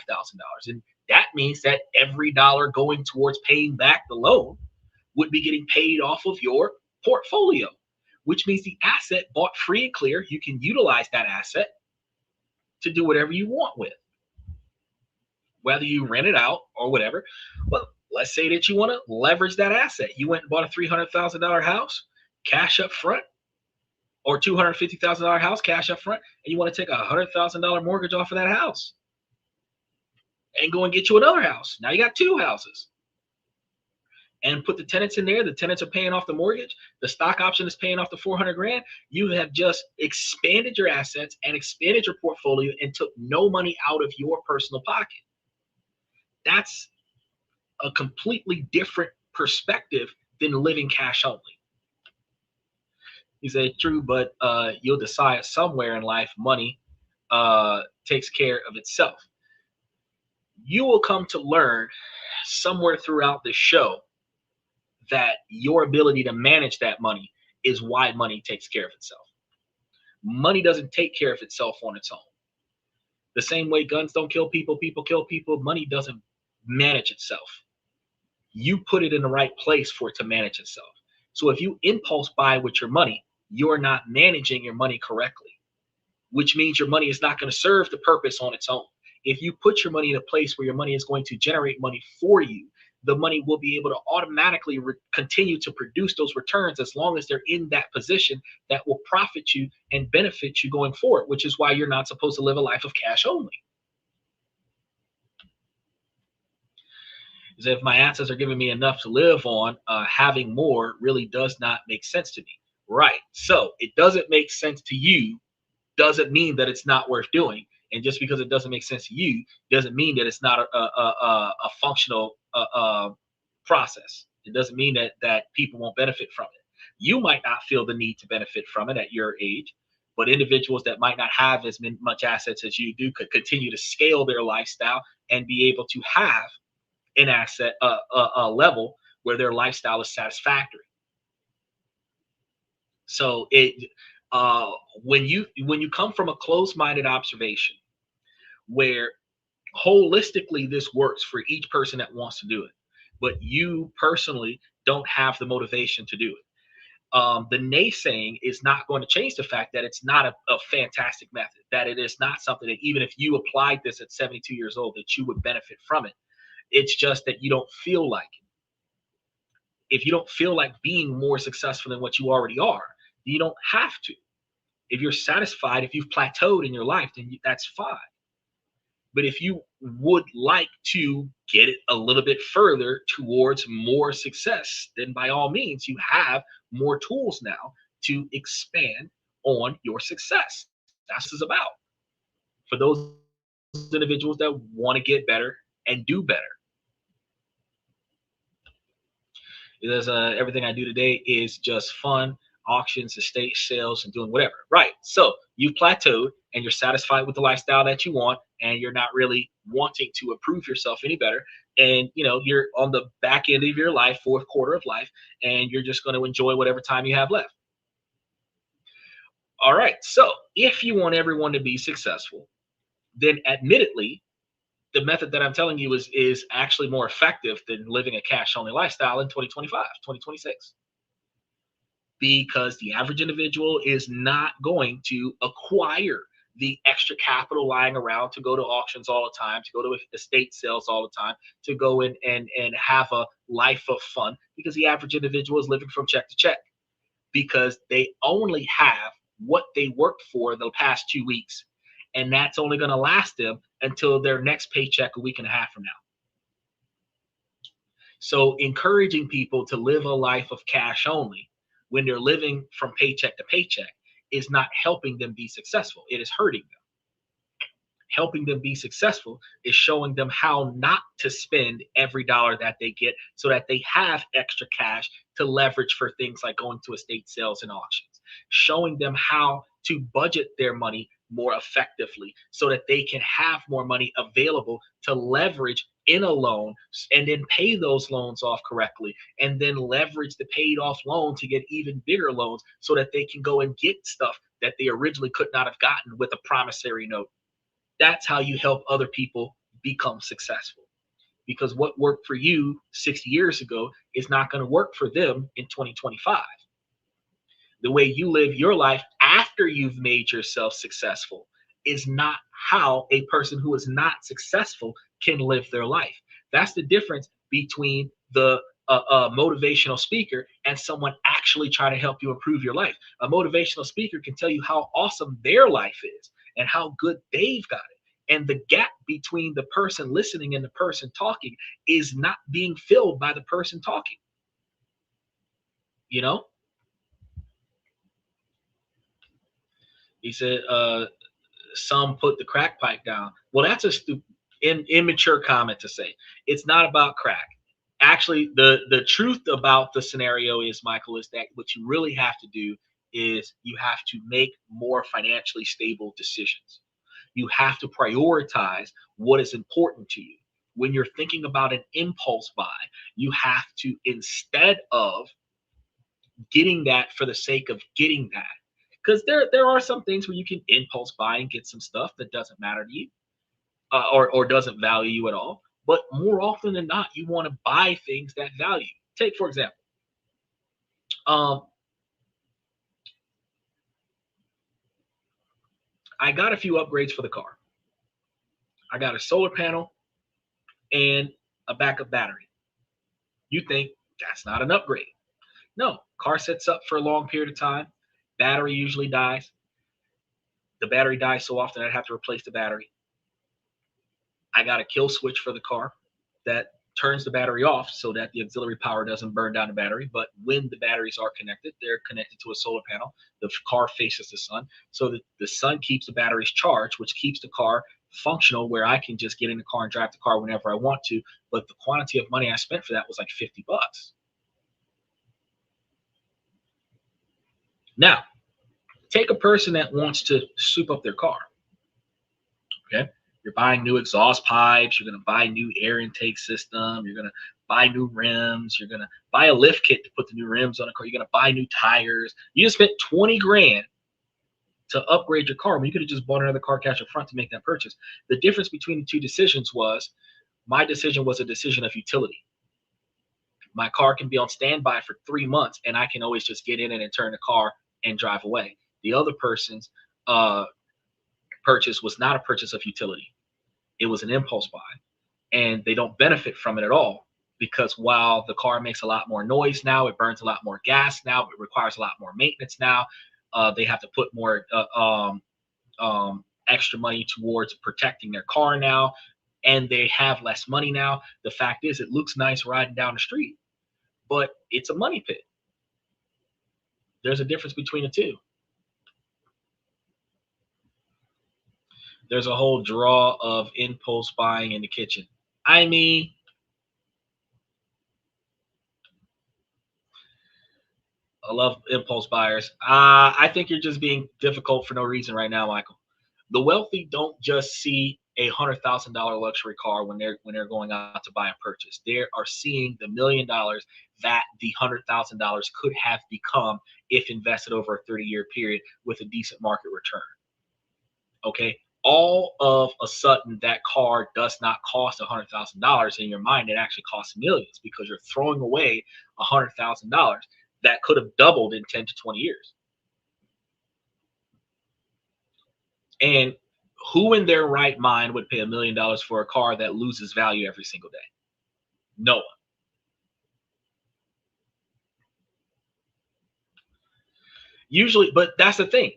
And that means that every dollar going towards paying back the loan would be getting paid off of your portfolio, which means the asset bought free and clear, you can utilize that asset to do whatever you want with, whether you rent it out or whatever. Well, let's say that you want to leverage that asset. You went and bought a $300,000 house, cash up front, or $250,000 house, cash up front, and you want to take a $100,000 mortgage off of that house and go and get you another house. Now you got two houses. And put the tenants in there. The tenants are paying off the mortgage. The stock option is paying off the 400 grand. You have just expanded your assets and expanded your portfolio and took no money out of your personal pocket. That's a completely different perspective than living cash only. He said, true, but you'll decide somewhere in life money takes care of itself. You will come to learn somewhere throughout the show that your ability to manage that money is why money takes care of itself. Money doesn't take care of itself on its own. The same way guns don't kill people, people kill people, money doesn't manage itself. You put it in the right place for it to manage itself. So if you impulse buy with your money, you're not managing your money correctly, which means your money is not going to serve the purpose on its own. If you put your money in a place where your money is going to generate money for you, the money will be able to automatically continue to produce those returns as long as they're in that position that will profit you and benefit you going forward, which is why you're not supposed to live a life of cash only. Is if my assets are giving me enough to live on, having more really does not make sense to me. Right. So it doesn't make sense to you doesn't mean that it's not worth doing. And just because it doesn't make sense to you doesn't mean that it's not a functional process. It doesn't mean that people won't benefit from it. You might not feel the need to benefit from it at your age, but individuals that might not have as much assets as you do could continue to scale their lifestyle and be able to have an asset, a level where their lifestyle is satisfactory. So when you come from a closed-minded observation where holistically this works for each person that wants to do it, but you personally don't have the motivation to do it, the naysaying is not going to change the fact that it's not a fantastic method, that it is not something that even if you applied this at 72 years old that you would benefit from it. It's just that you don't feel like it. If you don't feel like being more successful than what you already are, you don't have to. If you're satisfied, if you've plateaued in your life, then that's fine. But if you would like to get it a little bit further towards more success, then by all means, you have more tools now to expand on your success. That's what this is about. For those individuals that want to get better and do better. Because everything I do today is just fun, auctions, estate sales, and doing whatever. Right. So you've plateaued and you're satisfied with the lifestyle that you want, and you're not really wanting to improve yourself any better. And you're on the back end of your life, fourth quarter of life, and you're just going to enjoy whatever time you have left. All right. So if you want everyone to be successful, then admittedly, the method that I'm telling you is actually more effective than living a cash only lifestyle in 2025, 2026. Because the average individual is not going to acquire the extra capital lying around to go to auctions all the time, to go to estate sales all the time, to go in and have a life of fun, because the average individual is living from check to check because they only have what they worked for the past 2 weeks. And that's only going to last them until their next paycheck a week and a half from now. So encouraging people to live a life of cash only when they're living from paycheck to paycheck is not helping them be successful. It is hurting them. Helping them be successful is showing them how not to spend every dollar that they get so that they have extra cash to leverage for things like going to estate sales and auctions. Showing them how to budget their money more effectively so that they can have more money available to leverage in a loan and then pay those loans off correctly and then leverage the paid off loan to get even bigger loans so that they can go and get stuff that they originally could not have gotten with a promissory note. That's how you help other people become successful. Because what worked for you 60 years ago is not going to work for them in 2025. The way you live your life after you've made yourself successful is not how a person who is not successful can live their life. That's the difference between the motivational speaker and someone actually trying to help you improve your life. A motivational speaker can tell you how awesome their life is and how good they've got it. And the gap between the person listening and the person talking is not being filled by the person talking. You know, he said, some put the crack pipe down. Well, that's a immature comment to say. It's not about crack. Actually, the truth about the scenario is, Michael, is that what you really have to do is you have to make more financially stable decisions. You have to prioritize what is important to you. When you're thinking about an impulse buy, you have to, instead of getting that for the sake of getting that, because there are some things where you can impulse buy and get some stuff that doesn't matter to you, or doesn't value you at all. But more often than not, you want to buy things that value. Take, for example, um, I got a few upgrades for the car. I got a solar panel and a backup battery. You think that's not an upgrade? No, car sets up for a long period of time. Battery usually dies. The battery dies so often I'd have to replace the battery. I got a kill switch for the car that turns the battery off so that the auxiliary power doesn't burn down the battery. But when the batteries are connected, they're connected to a solar panel. The car faces the sun, so that the sun keeps the batteries charged, which keeps the car functional where I can just get in the car and drive the car whenever I want to. But the quantity of money I spent for that was like $50. Now, take a person that wants to soup up their car. Okay. You're buying new exhaust pipes. You're going to buy new air intake system. You're going to buy new rims. You're going to buy a lift kit to put the new rims on a car. You're going to buy new tires. You just spent 20 grand to upgrade your car when you could have just bought another car cash up front to make that purchase. The difference between the two decisions was my decision was a decision of utility. My car can be on standby for 3 months and I can always just get in it and turn the car and drive away. The other person's purchase was not a purchase of utility. It was an impulse buy, and they don't benefit from it at all, because while the car makes a lot more noise now, it burns a lot more gas now, it requires a lot more maintenance now. They have to put more extra money towards protecting their car now, and they have less money now. The fact is, it looks nice riding down the street, but it's a money pit. There's a difference between the two. There's a whole draw of impulse buying in the kitchen. I mean, I love impulse buyers. I think you're just being difficult for no reason right now, Michael. The wealthy don't just see $100,000 luxury car when they're going out to buy a purchase. They are seeing the $1,000,000 that the $100,000 could have become if invested over a 30-year period with a decent market return. Okay. All of a sudden, that car does not cost $100,000. In your mind, it actually costs millions, because you're throwing away $100,000 that could have doubled in 10 to 20 years. And who in their right mind would pay $1 million for a car that loses value every single day? No one. Usually, but that's the thing.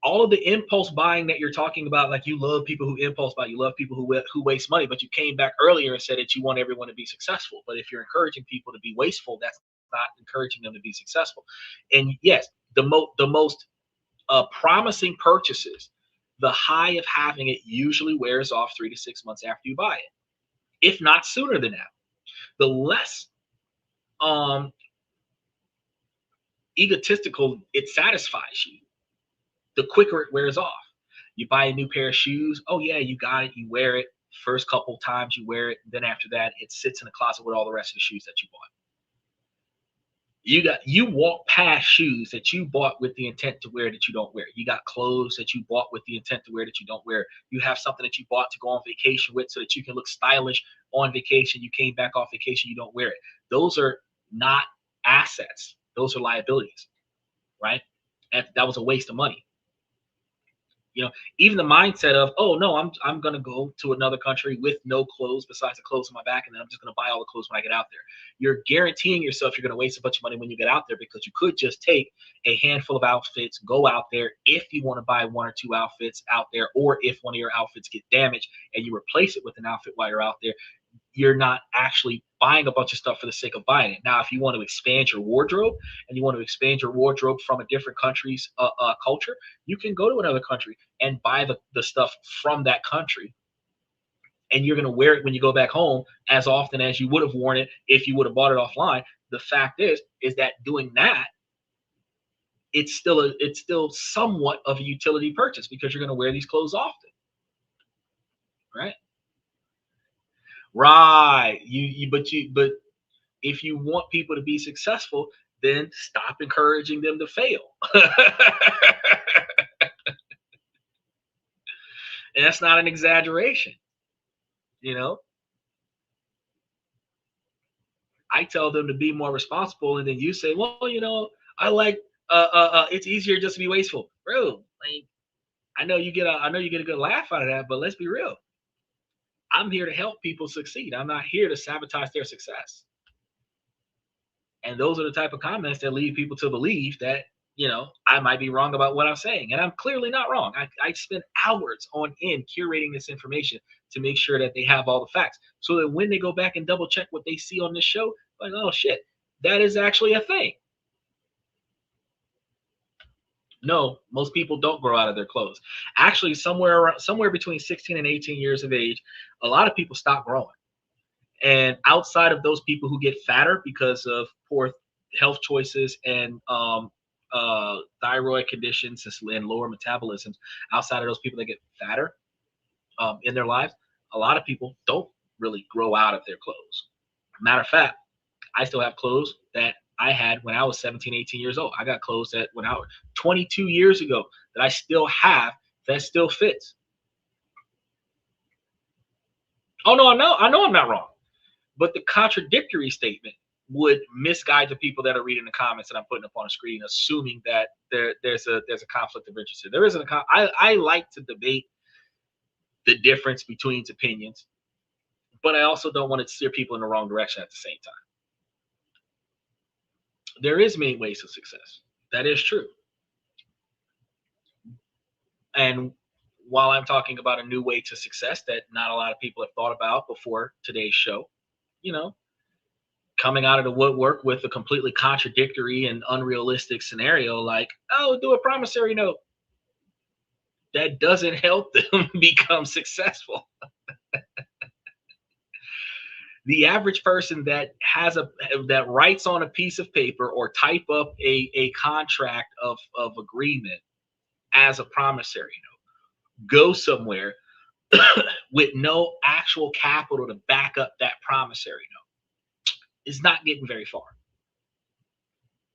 All of the impulse buying that you're talking about, like you love people who impulse buy, you love people who waste money, but you came back earlier and said that you want everyone to be successful. But if you're encouraging people to be wasteful, that's not encouraging them to be successful. And yes, the most promising purchases, the high of having it usually wears off 3 to 6 months after you buy it, if not sooner than that. The less um, egotistical it satisfies you, the quicker it wears off. You buy a new pair of shoes. Oh yeah, you got it. You wear it. First couple times you wear it. Then after that, it sits in the closet with all the rest of the shoes that you bought. You walk past shoes that you bought with the intent to wear that you don't wear. You got clothes that you bought with the intent to wear that you don't wear. You have something that you bought to go on vacation with so that you can look stylish on vacation. You came back off vacation, you don't wear it. Those are not assets. Those are liabilities, right? That was a waste of money. You know, even the mindset of, oh no, I'm gonna go to another country with no clothes besides the clothes on my back, and then I'm just gonna buy all the clothes when I get out there. You're guaranteeing yourself you're gonna waste a bunch of money when you get out there, because you could just take a handful of outfits, go out there if you want to buy 1 or 2 outfits out there, or if one of your outfits get damaged and you replace it with an outfit while you're out there. You're not actually buying a bunch of stuff for the sake of buying it. Now, if you want to expand your wardrobe and you want to expand your wardrobe from a different country's culture, you can go to another country and buy the stuff from that country. And you're going to wear it when you go back home as often as you would have worn it if you would have bought it offline. The fact is that doing that, it's still somewhat of a utility purchase, because you're going to wear these clothes often, right? Right. But if you want people to be successful, then stop encouraging them to fail. And that's not an exaggeration. You know, I tell them to be more responsible, and then you say, well, I like it's easier just to be wasteful. Bro, like, I know you get a good laugh out of that, but let's be real. I'm here to help people succeed. I'm not here to sabotage their success. And those are the type of comments that lead people to believe that, I might be wrong about what I'm saying. And I'm clearly not wrong. I spend hours on end curating this information to make sure that they have all the facts, so that when they go back and double check what they see on this show, like, oh shit, that is actually a thing. No, most people don't grow out of their clothes. Actually, somewhere between 16 and 18 years of age, a lot of people stop growing. And outside of those people who get fatter because of poor health choices and thyroid conditions and lower metabolisms, outside of those people that get fatter in their lives, a lot of people don't really grow out of their clothes. Matter of fact, I still have clothes that I had when I was 17, 18 years old. I got clothes that when I was 22 years ago that I still have, that still fits. Oh no, I know I'm not wrong. But the contradictory statement would misguide the people that are reading the comments that I'm putting up on the screen, assuming that there's a conflict of interest. There isn't I like to debate the difference between opinions, but I also don't want to steer people in the wrong direction at the same time. There is many ways to success. That is true. And while I'm talking about a new way to success that not a lot of people have thought about before today's show, you know, coming out of the woodwork with a completely contradictory and unrealistic scenario, like, oh, do a promissory note, that doesn't help them become successful. The average person that writes on a piece of paper or type up a contract of agreement as a promissory note, go somewhere with no actual capital to back up that promissory note, is not getting very far.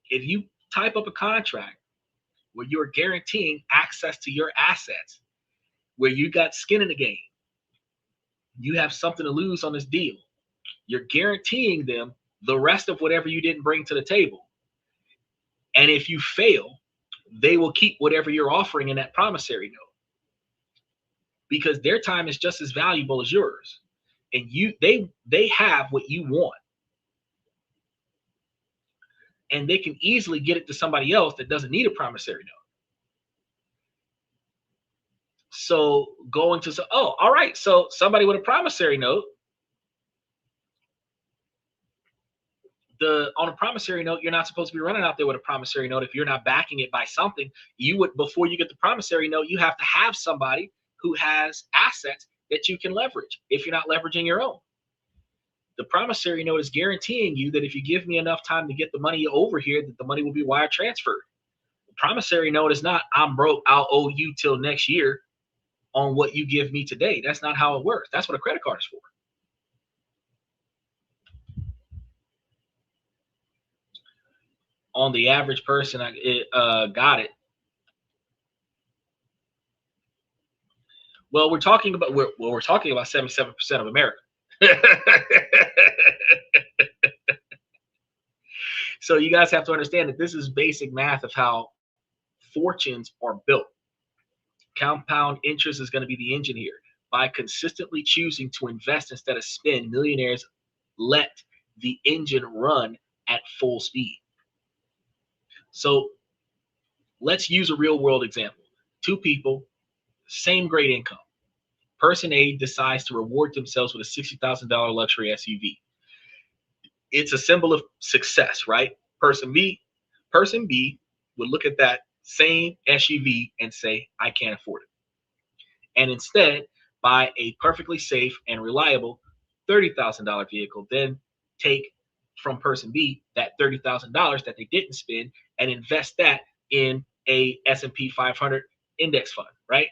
If you type up a contract where you're guaranteeing access to your assets, where you got skin in the game, you have something to lose on this deal, you're guaranteeing them the rest of whatever you didn't bring to the table. And if you fail, they will keep whatever you're offering in that promissory note. because their time is just as valuable as yours. And they have what you want. And they can easily get it to somebody else that doesn't need a promissory note. So going to say, oh, all right, so somebody with a promissory note, on a promissory note, you're not supposed to be running out there with a promissory note if you're not backing it by something. You would, before you get the promissory note, you have to have somebody who has assets that you can leverage if you're not leveraging your own. The promissory note is guaranteeing you that if you give me enough time to get the money over here, that the money will be wire transferred. The promissory note is not, I'm broke, I'll owe you till next year on what you give me today. That's not how it works. That's what a credit card is for. On the average person, got it. Well, we're talking about 77% of America. So you guys have to understand that this is basic math of how fortunes are built. Compound interest is going to be the engine here. By consistently choosing to invest instead of spend, millionaires let the engine run at full speed. So let's use a real world example. Two people, same great income. Person A decides to reward themselves with a $60,000 luxury SUV. It's a symbol of success, right? Person B would look at that same SUV and say, I can't afford it. And instead buy a perfectly safe and reliable $30,000 vehicle, then take from person B that $30,000 that they didn't spend and invest that in a S&P 500 index fund, right?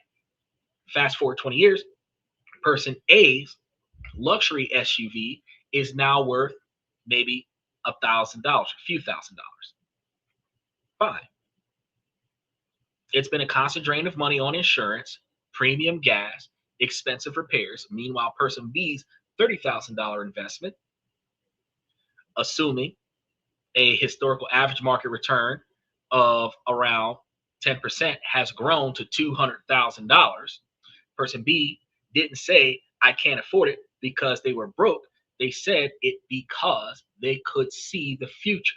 Fast forward 20 years, person A's luxury SUV is now worth maybe $1,000, a few $1,000s. Fine. It's been a constant drain of money on insurance, premium gas, expensive repairs. Meanwhile, person B's $30,000 investment, assuming a historical average market return of around 10%, has grown to $200,000. Person B didn't say, I can't afford it because they were broke. They said it because they could see the future.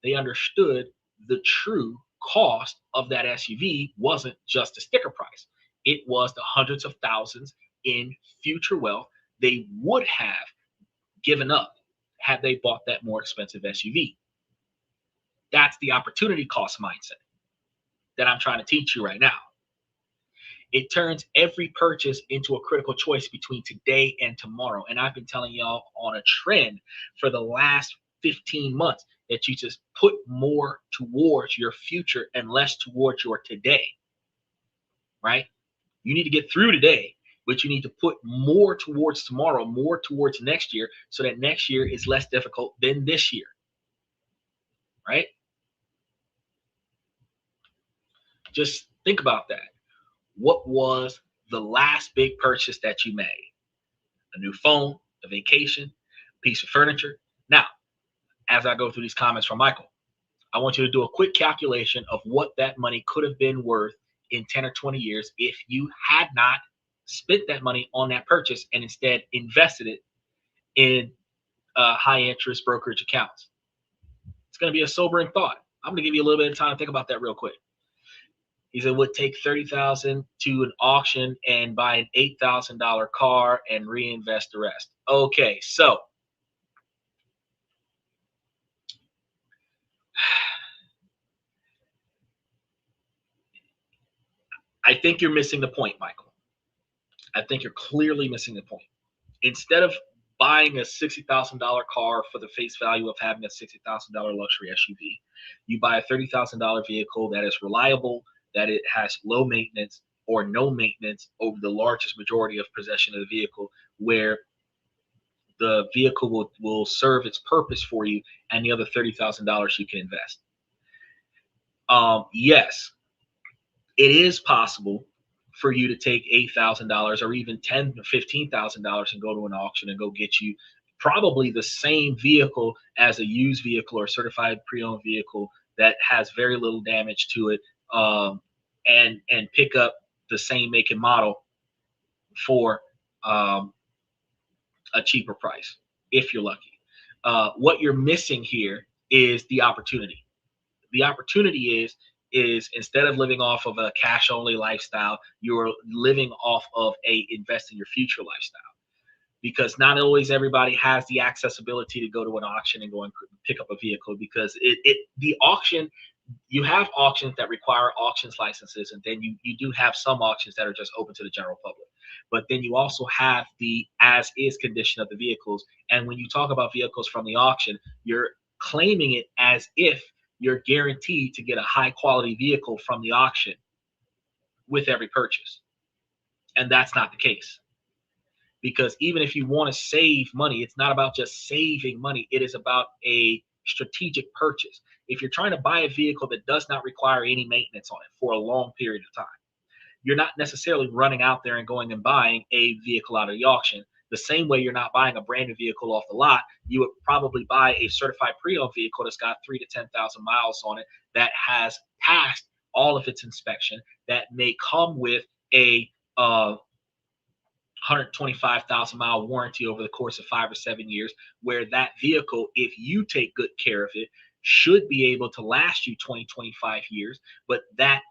They understood the true cost of that SUV wasn't just a sticker price. It was the hundreds of thousands in future wealth they would have given up had they bought that more expensive SUV. That's the opportunity cost mindset that I'm trying to teach you right now. It turns every purchase into a critical choice between today and tomorrow. And I've been telling y'all on a trend for the last 15 months that you just put more towards your future and less towards your today, right? You need to get through today, but you need to put more towards tomorrow, more towards next year, so that next year is less difficult than this year, right? Just think about that. What was the last big purchase that you made? A new phone, a vacation, a piece of furniture? Now, as I go through these comments from Michael, I want you to do a quick calculation of what that money could have been worth in 10 or 20 years if you had not spent that money on that purchase and instead invested it in high interest brokerage accounts. It's going to be a sobering thought. I'm going to give you a little bit of time to think about that real quick. He said, would take $30,000 to an auction and buy an $8,000 car and reinvest the rest. Okay, so I think you're missing the point, Michael. I think you're clearly missing the point. Instead of buying a $60,000 car for the face value of having a $60,000 luxury SUV, you buy a $30,000 vehicle that is reliable, that it has low maintenance or no maintenance over the largest majority of possession of the vehicle, where the vehicle will serve its purpose for you, and the other $30,000 you can invest. Yes, it is possible for you to take $8,000 or even $10,000 to $15,000 and go to an auction and go get you probably the same vehicle as a used vehicle or certified pre-owned vehicle that has very little damage to it, and pick up the same make and model for um, a cheaper price if you're lucky. What you're missing here is the opportunity. The opportunity is instead of living off of a cash only lifestyle, you're living off of a invest in your future lifestyle, because not always everybody has the accessibility to go to an auction and go and pick up a vehicle, because the auction, you have auctions that require auctions licenses, and then you do have some auctions that are just open to the general public. But then you also have the as is condition of the vehicles. And when you talk about vehicles from the auction, you're claiming it as if you're guaranteed to get a high quality vehicle from the auction with every purchase. And that's not the case. Because even if you want to save money, it's not about just saving money, it is about a strategic purchase. If you're trying to buy a vehicle that does not require any maintenance on it for a long period of time, you're not necessarily running out there and going and buying a vehicle out of the auction. The same way you're not buying a brand new vehicle off the lot, you would probably buy a certified pre-owned vehicle that's got 3 to 10,000 miles on it, that has passed all of its inspection, that may come with a 125,000 mile warranty over the course of 5 or 7 years, where that vehicle, if you take good care of it, should be able to last you 20, 25 years. But that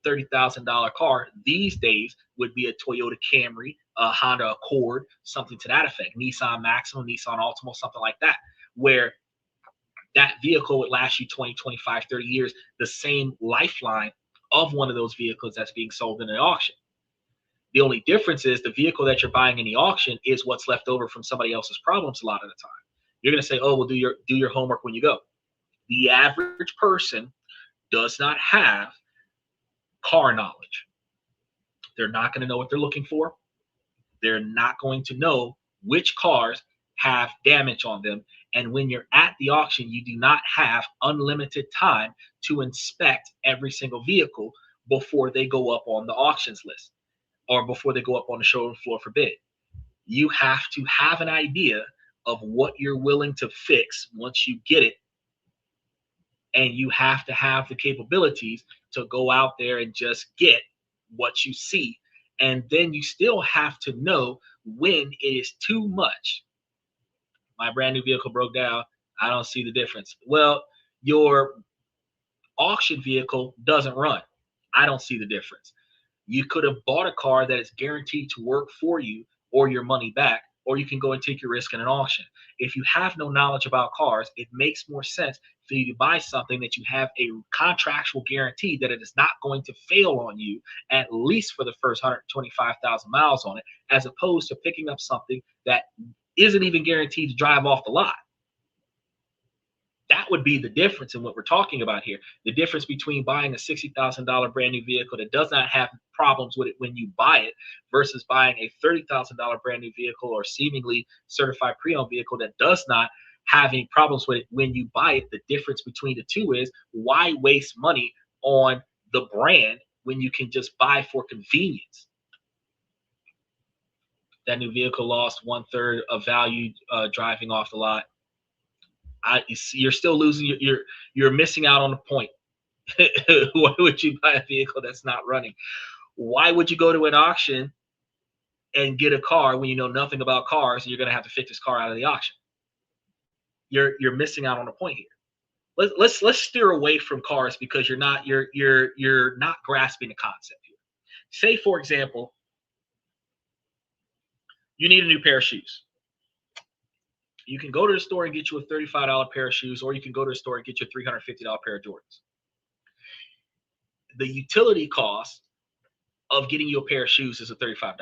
$30,000 car these days would be a Toyota Camry, a Honda Accord, something to that effect, Nissan Maxima, Nissan Altima, something like that, where that vehicle would last you 20, 25, 30 years, the same lifeline of one of those vehicles that's being sold in an auction. The only difference is the vehicle that you're buying in the auction is what's left over from somebody else's problems a lot of the time. You're going to say, "Oh, well, do your homework when you go." The average person does not have car knowledge. They're not going to know what they're looking for. They're not going to know which cars have damage on them. And when you're at the auction, you do not have unlimited time to inspect every single vehicle before they go up on the auctions list or before they go up on the showroom floor for bid. You have to have an idea of what you're willing to fix once you get it. And you have to have the capabilities to go out there and just get what you see. And then you still have to know when it is too much. My brand new vehicle broke down. I don't see the difference. Well, your auction vehicle doesn't run. I don't see the difference. You could have bought a car that is guaranteed to work for you or your money back, or you can go and take your risk in an auction. If you have no knowledge about cars, it makes more sense for you to buy something that you have a contractual guarantee that it is not going to fail on you, at least for the first 125,000 miles on it, as opposed to picking up something that isn't even guaranteed to drive off the lot. That would be the difference in what we're talking about here. The difference between buying a $60,000 brand new vehicle that does not have problems with it when you buy it versus buying a $30,000 brand new vehicle or seemingly certified pre-owned vehicle that does not have any problems with it when you buy it. The difference between the two is, why waste money on the brand when you can just buy for convenience? That new vehicle lost 1/3 of value driving off the lot. You're still losing. You're missing out on the point. Why would you buy a vehicle that's not running? Why would you go to an auction and get a car when you know nothing about cars and you're going to have to fix this car out of the auction? You're missing out on the point here. Let's steer away from cars, because you're not grasping the concept here. Say, for example, you need a new pair of shoes. You can go to the store and get you a $35 pair of shoes, or you can go to the store and get you a $350 pair of Jordans. The utility cost of getting you a pair of shoes is a $35.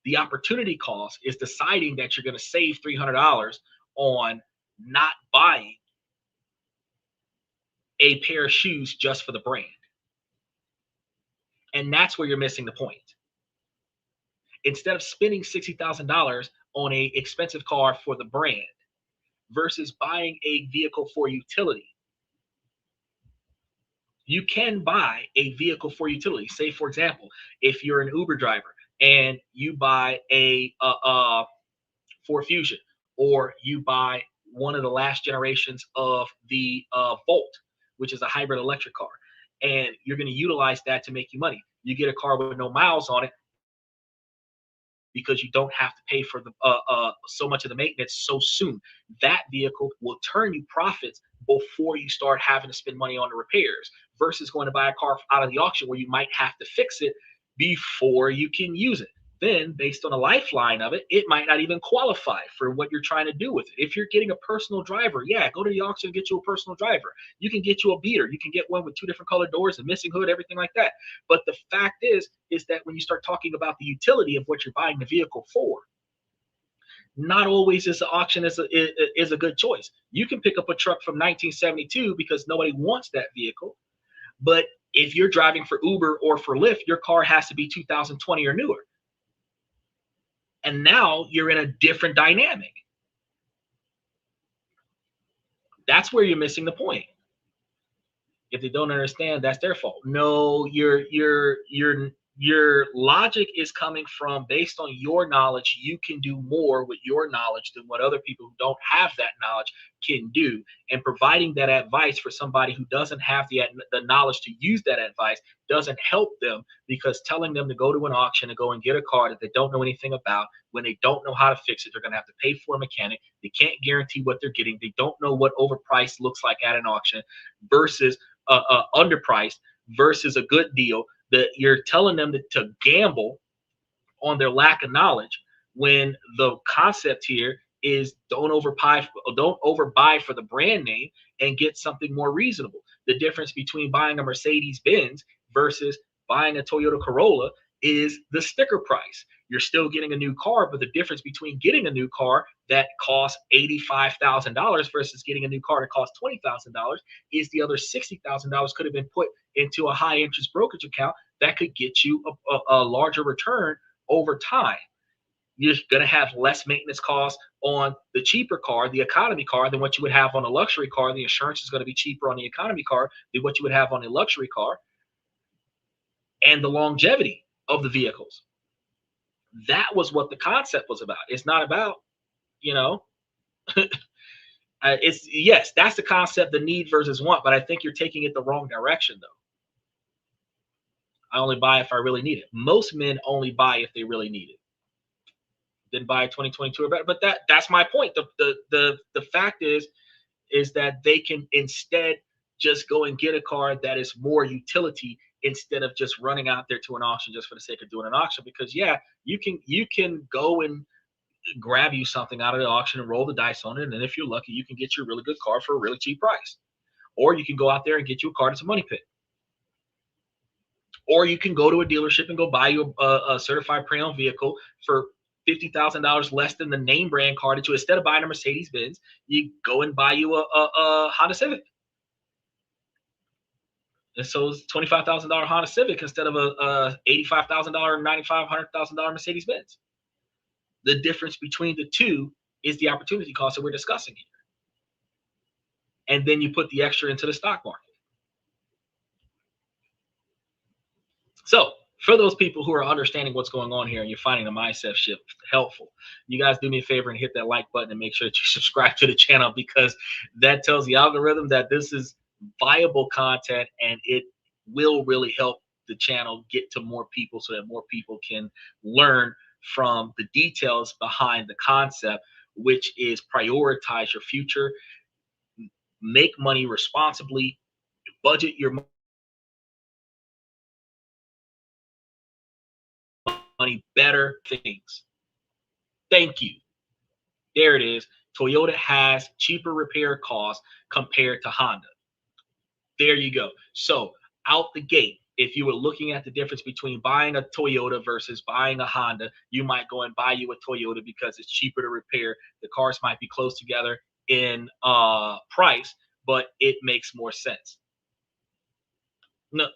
The opportunity cost is deciding that you're going to save $300 on not buying a pair of shoes just for the brand. And that's where you're missing the point. Instead of spending $60,000 on an expensive car for the brand versus buying a vehicle for utility, you can buy a vehicle for utility. Say, for example, if you're an Uber driver and you buy a Ford Fusion, or you buy one of the last generations of the Volt, which is a hybrid electric car, and you're going to utilize that to make you money. You get a car with no miles on it, because you don't have to pay for the so much of the maintenance so soon. That vehicle will turn you profits before you start having to spend money on the repairs, versus going to buy a car out of the auction where you might have to fix it before you can use it. Then, based on a lifeline of it, it might not even qualify for what you're trying to do with it. If you're getting a personal driver, yeah, go to the auction and get you a personal driver. You can get you a beater. You can get one with 2 different colored doors and missing hood, everything like that. But the fact is that when you start talking about the utility of what you're buying the vehicle for, not always is the auction is a good choice. You can pick up a truck from 1972 because nobody wants that vehicle. But if you're driving for Uber or for Lyft, your car has to be 2020 or newer. And now you're in a different dynamic. That's where you're missing the point. If they don't understand, that's their fault. No, your logic is coming from, based on your knowledge, you can do more with your knowledge than what other people who don't have that knowledge can do. And providing that advice for somebody who doesn't have the knowledge to use that advice doesn't help them, because telling them to go to an auction and go and get a car that they don't know anything about, when they don't know how to fix it, they're going to have to pay for a mechanic. They can't guarantee what they're getting. They don't know what overpriced looks like at an auction versus underpriced versus a good deal. That you're telling them to gamble on their lack of knowledge, when the concept here is don't overbuy for the brand name and get something more reasonable. The difference between buying a Mercedes Benz versus buying a Toyota Corolla is the sticker price. You're still getting a new car, but the difference between getting a new car that costs $85,000 versus getting a new car that costs $20,000 is the other $60,000 could have been put into a high interest brokerage account that could get you a larger return over time. You're going to have less maintenance costs on the cheaper car, the economy car, than what you would have on a luxury car. The insurance is going to be cheaper on the economy car than what you would have on a luxury car. And the longevity of the vehicles. That was what the concept was about. It's not about, it's, yes, that's the concept, the need versus want, but I think you're taking it the wrong direction, though. I only buy if I really need it. Most men only buy if they really need it. Then buy a 2022 or better. But that's my point. The fact is that they can instead just go and get a car that is more utility, instead of just running out there to an auction just for the sake of doing an auction. Because yeah, you can go and grab you something out of the auction and roll the dice on it, and if you're lucky, you can get you a really good car for a really cheap price. Or you can go out there and get you a car that's a money pit. Or you can go to a dealership and go buy you a certified pre-owned vehicle for $50,000 less than the name brand car that you, instead of buying a Mercedes Benz, you go and buy you a Honda Civic. And so it's $25,000 Honda Civic instead of a $85,000, $95,000 Mercedes Benz. The difference between the two is the opportunity cost that we're discussing here. And then you put the extra into the stock market. So for those people who are understanding what's going on here and you're finding the mindset shift helpful, you guys do me a favor and hit that like button and make sure that you subscribe to the channel, because that tells the algorithm that this is viable content, and it will really help the channel get to more people so that more people can learn from the details behind the concept, which is prioritize your future, make money responsibly, budget your money better things. Thank you. There it is. Toyota has cheaper repair costs compared to Honda. There you go. So out the gate, if you were looking at the difference between buying a Toyota versus buying a Honda, you might go and buy you a Toyota because it's cheaper to repair. The cars might be close together in price, but it makes more sense. No,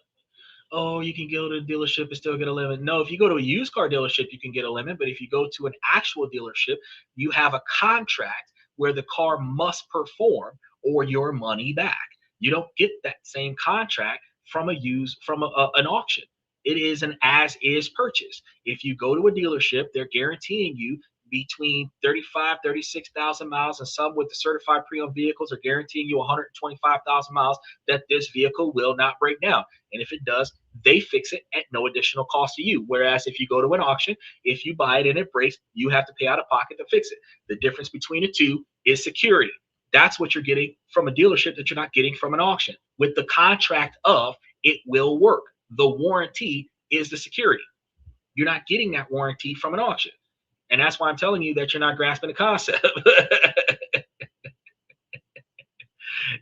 oh, you can go to a dealership and still get a limit. No, if you go to a used car dealership, you can get a limit. But if you go to an actual dealership, you have a contract where the car must perform or your money back. You don't get that same contract from an auction. It is an as-is purchase. If you go to a dealership, they're guaranteeing you between 35, 36,000 miles, and some with the certified pre-owned vehicles are guaranteeing you 125,000 miles that this vehicle will not break down. And if it does, they fix it at no additional cost to you. Whereas if you go to an auction, if you buy it and it breaks, you have to pay out of pocket to fix it. The difference between the two is security. That's what you're getting from a dealership that you're not getting from an auction. With the contract of it will work. The warranty is the security. You're not getting that warranty from an auction. And that's why I'm telling you that you're not grasping the concept.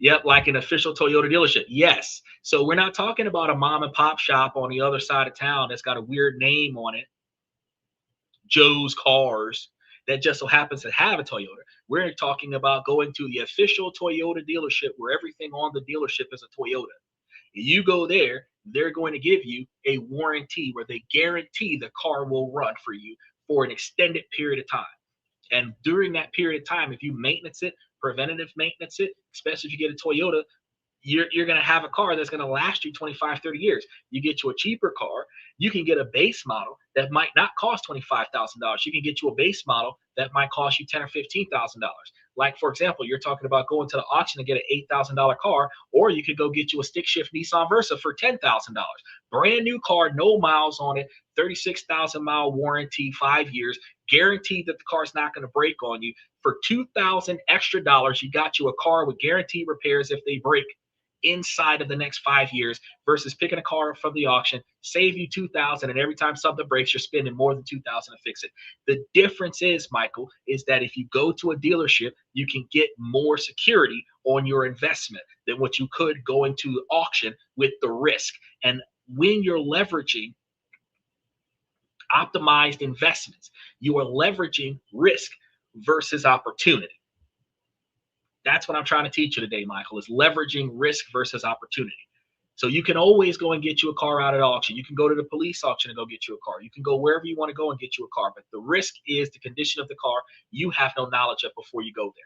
Yep, like an official Toyota dealership. Yes. So we're not talking about a mom and pop shop on the other side of town that's got a weird name on it, Joe's Cars, that just so happens to have a Toyota. We're talking about going to the official Toyota dealership where everything on the dealership is a Toyota. You go there, they're going to give you a warranty where they guarantee the car will run for you for an extended period of time. And during that period of time, if you maintenance it, preventative maintenance it, especially if you get a Toyota, you're going to have a car that's going to last you 25, 30 years. You get you a cheaper car, you can get a base model that might not cost $25,000. You can get you a base model that might cost you $10,000 or $15,000. Like, for example, you're talking about going to the auction and get an $8,000 car, or you could go get you a stick shift Nissan Versa for $10,000. Brand new car, no miles on it, 36,000 mile warranty, 5 years, guaranteed that the car's not going to break on you. For $2,000 extra dollars, you got you a car with guaranteed repairs if they break inside of the next 5 years, versus picking a car from the auction, save you $2,000, and every time something breaks, you're spending more than $2,000 to fix it. The difference is, Michael, is that if you go to a dealership, you can get more security on your investment than what you could going to auction with the risk. And when you're leveraging optimized investments, you are leveraging risk versus opportunity. That's what I'm trying to teach you today, Michael, is leveraging risk versus opportunity. So you can always go and get you a car out at auction. You can go to the police auction and go get you a car. You can go wherever you want to go and get you a car. But the risk is the condition of the car you have no knowledge of before you go there.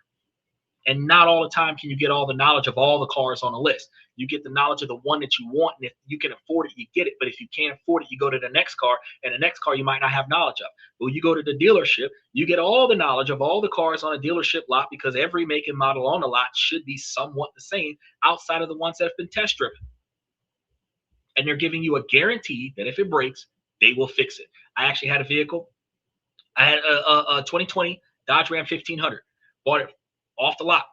And not all the time can you get all the knowledge of all the cars on the list. You get the knowledge of the one that you want, and if you can afford it, you get it. But if you can't afford it, you go to the next car, and the next car you might not have knowledge of. When you go to the dealership, you get all the knowledge of all the cars on a dealership lot, because every make and model on the lot should be somewhat the same outside of the ones that have been test driven. And they're giving you a guarantee that if it breaks, they will fix it. I actually had a vehicle. I had a 2020 Dodge Ram 1500. Bought it off the lot,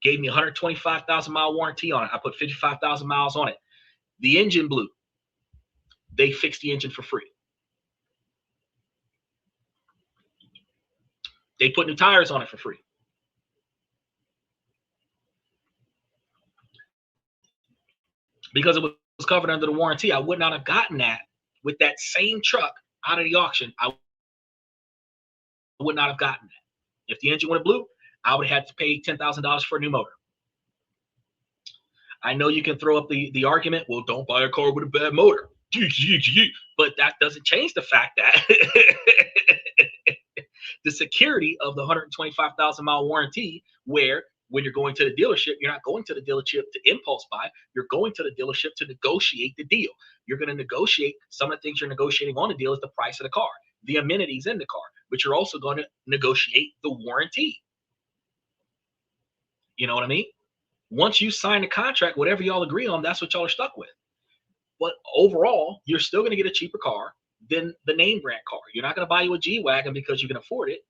gave me 125,000 mile warranty on it. I put 55,000 miles on it. The engine blew. They fixed the engine for free. They put new tires on it for free. Because it was covered under the warranty. I would not have gotten that with that same truck out of the auction. I would not have gotten that. If the engine would have blew, I would have had to pay $10,000 for a new motor. I know you can throw up the argument, well, don't buy a car with a bad motor. But that doesn't change the fact that the security of the 125,000 mile warranty, where when you're going to the dealership, you're not going to the dealership to impulse buy. You're going to the dealership to negotiate the deal. You're going to negotiate. Some of the things you're negotiating on the deal is the price of the car, the amenities in the car, but you're also going to negotiate the warranty. You know what I mean? Once you sign the contract, whatever y'all agree on, that's what y'all are stuck with. But overall, you're still going to get a cheaper car than the name brand car. You're not going to buy you a G-Wagon because you can afford it.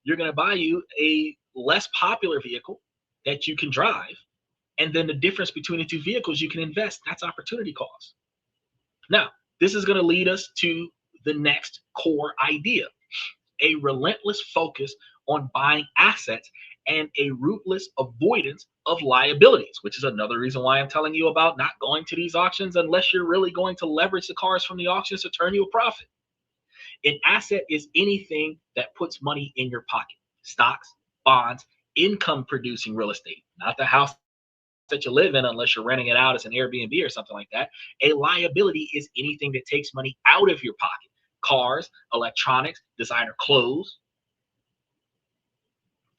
You're going to buy you a less popular vehicle that you can drive. And then the difference between the two vehicles you can invest, that's opportunity cost. Now, this is going to lead us to the next core idea, a relentless focus on buying assets and a ruthless avoidance of liabilities, which is another reason why I'm telling you about not going to these auctions unless you're really going to leverage the cars from the auctions to turn you a profit. An asset is anything that puts money in your pocket: stocks, bonds, income producing real estate, not the house that you live in unless you're renting it out as an Airbnb or something like that. A liability is anything that takes money out of your pocket: cars, electronics, designer clothes.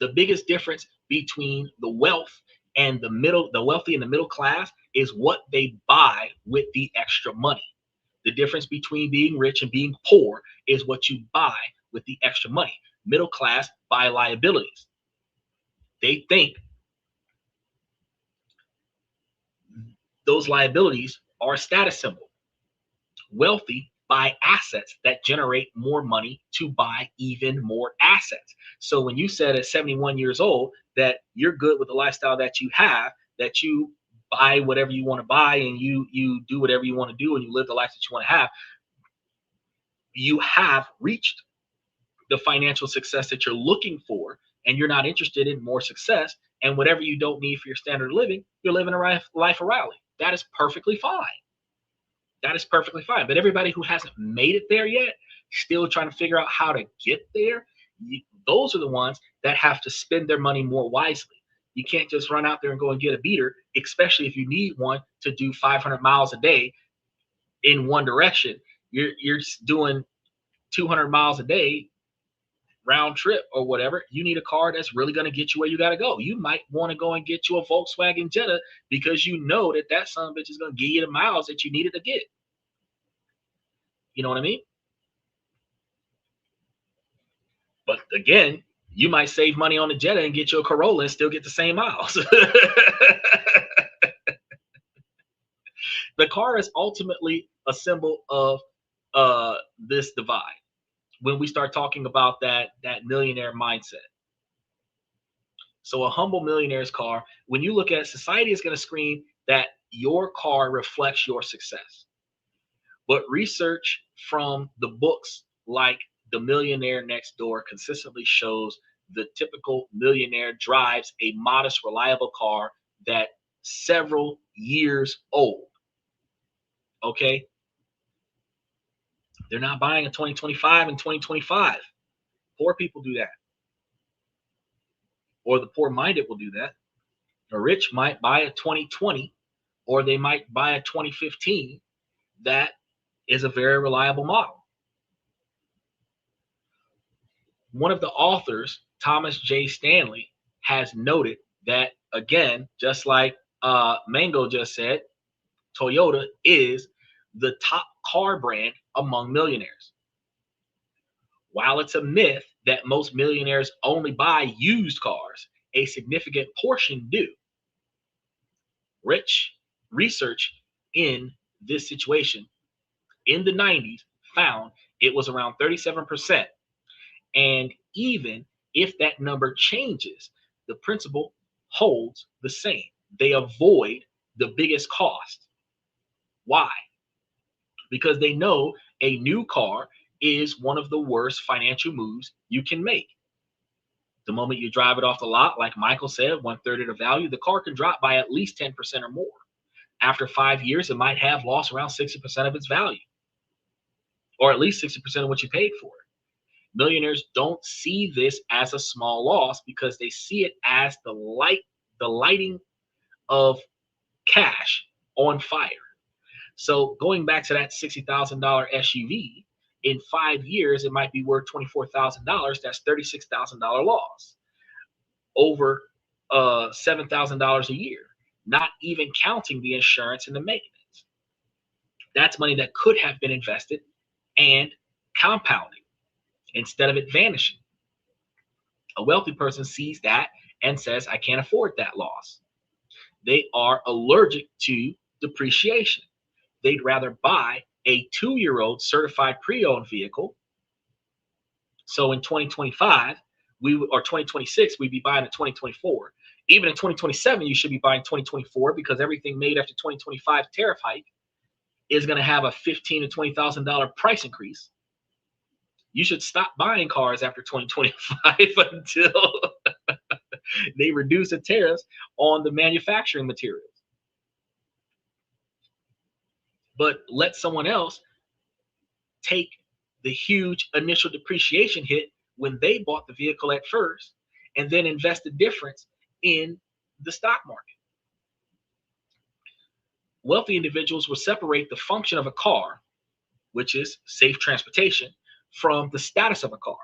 The biggest difference between the wealth and the wealthy and the middle class is what they buy with the extra money. The difference between being rich and being poor is what you buy with the extra money. Middle class buy liabilities. They think those liabilities are a status symbol. Wealthy buy assets that generate more money to buy even more assets. So when you said at 71 years old that you're good with the lifestyle that you have, that you buy whatever you want to buy and you do whatever you want to do and you live the life that you want to have, you have reached the financial success that you're looking for, and you're not interested in more success, and whatever you don't need for your standard of living, you're living a life of rally. That is perfectly fine. That is perfectly fine. But everybody who hasn't made it there yet, still trying to figure out how to get there, those are the ones that have to spend their money more wisely. You can't just run out there and go and get a beater, especially if you need one to do 500 miles a day in one direction. You're doing 200 miles a day round trip or whatever. You need a car that's really going to get you where you got to go. You might want to go and get you a Volkswagen Jetta because you know that that son of a bitch is going to give you the miles that you needed to get. You know what I mean? But again, you might save money on the Jetta and get you a Corolla and still get the same miles. The car is ultimately a symbol of this divide. When we start talking about that millionaire mindset. So a humble millionaire's car, when you look at it, society is going to scream that your car reflects your success. But research from the books like The Millionaire Next Door consistently shows the typical millionaire drives a modest, reliable car that several years old. Okay? They're not buying a 2025 and 2025. Poor people do that. Or the poor-minded will do that. The rich might buy a 2020, or they might buy a 2015. That is a very reliable model. One of the authors, Thomas J. Stanley, has noted that, again, just like Mango just said, Toyota is the top car brand among millionaires. While it's a myth that most millionaires only buy used cars, a significant portion do. Rich research in this situation in the 90s found it was around 37%. And even if that number changes, the principle holds the same. They avoid the biggest cost. Why? Because they know a new car is one of the worst financial moves you can make. The moment you drive it off the lot, like Michael said, 1/3 of the value, the car can drop by at least 10% or more. After 5 years, it might have lost around 60% of its value, or at least 60% of what you paid for it. Millionaires don't see this as a small loss because they see it as the lighting of cash on fire. So going back to that $60,000 SUV, in 5 years, it might be worth $24,000. That's $36,000 loss, over $7,000 a year, not even counting the insurance and the maintenance. That's money that could have been invested and compounding instead of it vanishing. A wealthy person sees that and says, I can't afford that loss. They are allergic to depreciation. They'd rather buy a 2-year-old certified pre-owned vehicle. So in 2025, or 2026, we'd be buying a 2024. Even in 2027, you should be buying 2024 because everything made after 2025 tariff hike is going to have a $15,000 to $20,000 price increase. You should stop buying cars after 2025 until they reduce the tariffs on the manufacturing materials. But let someone else take the huge initial depreciation hit when they bought the vehicle at first and then invest the difference in the stock market. Wealthy individuals will separate the function of a car, which is safe transportation, from the status of a car.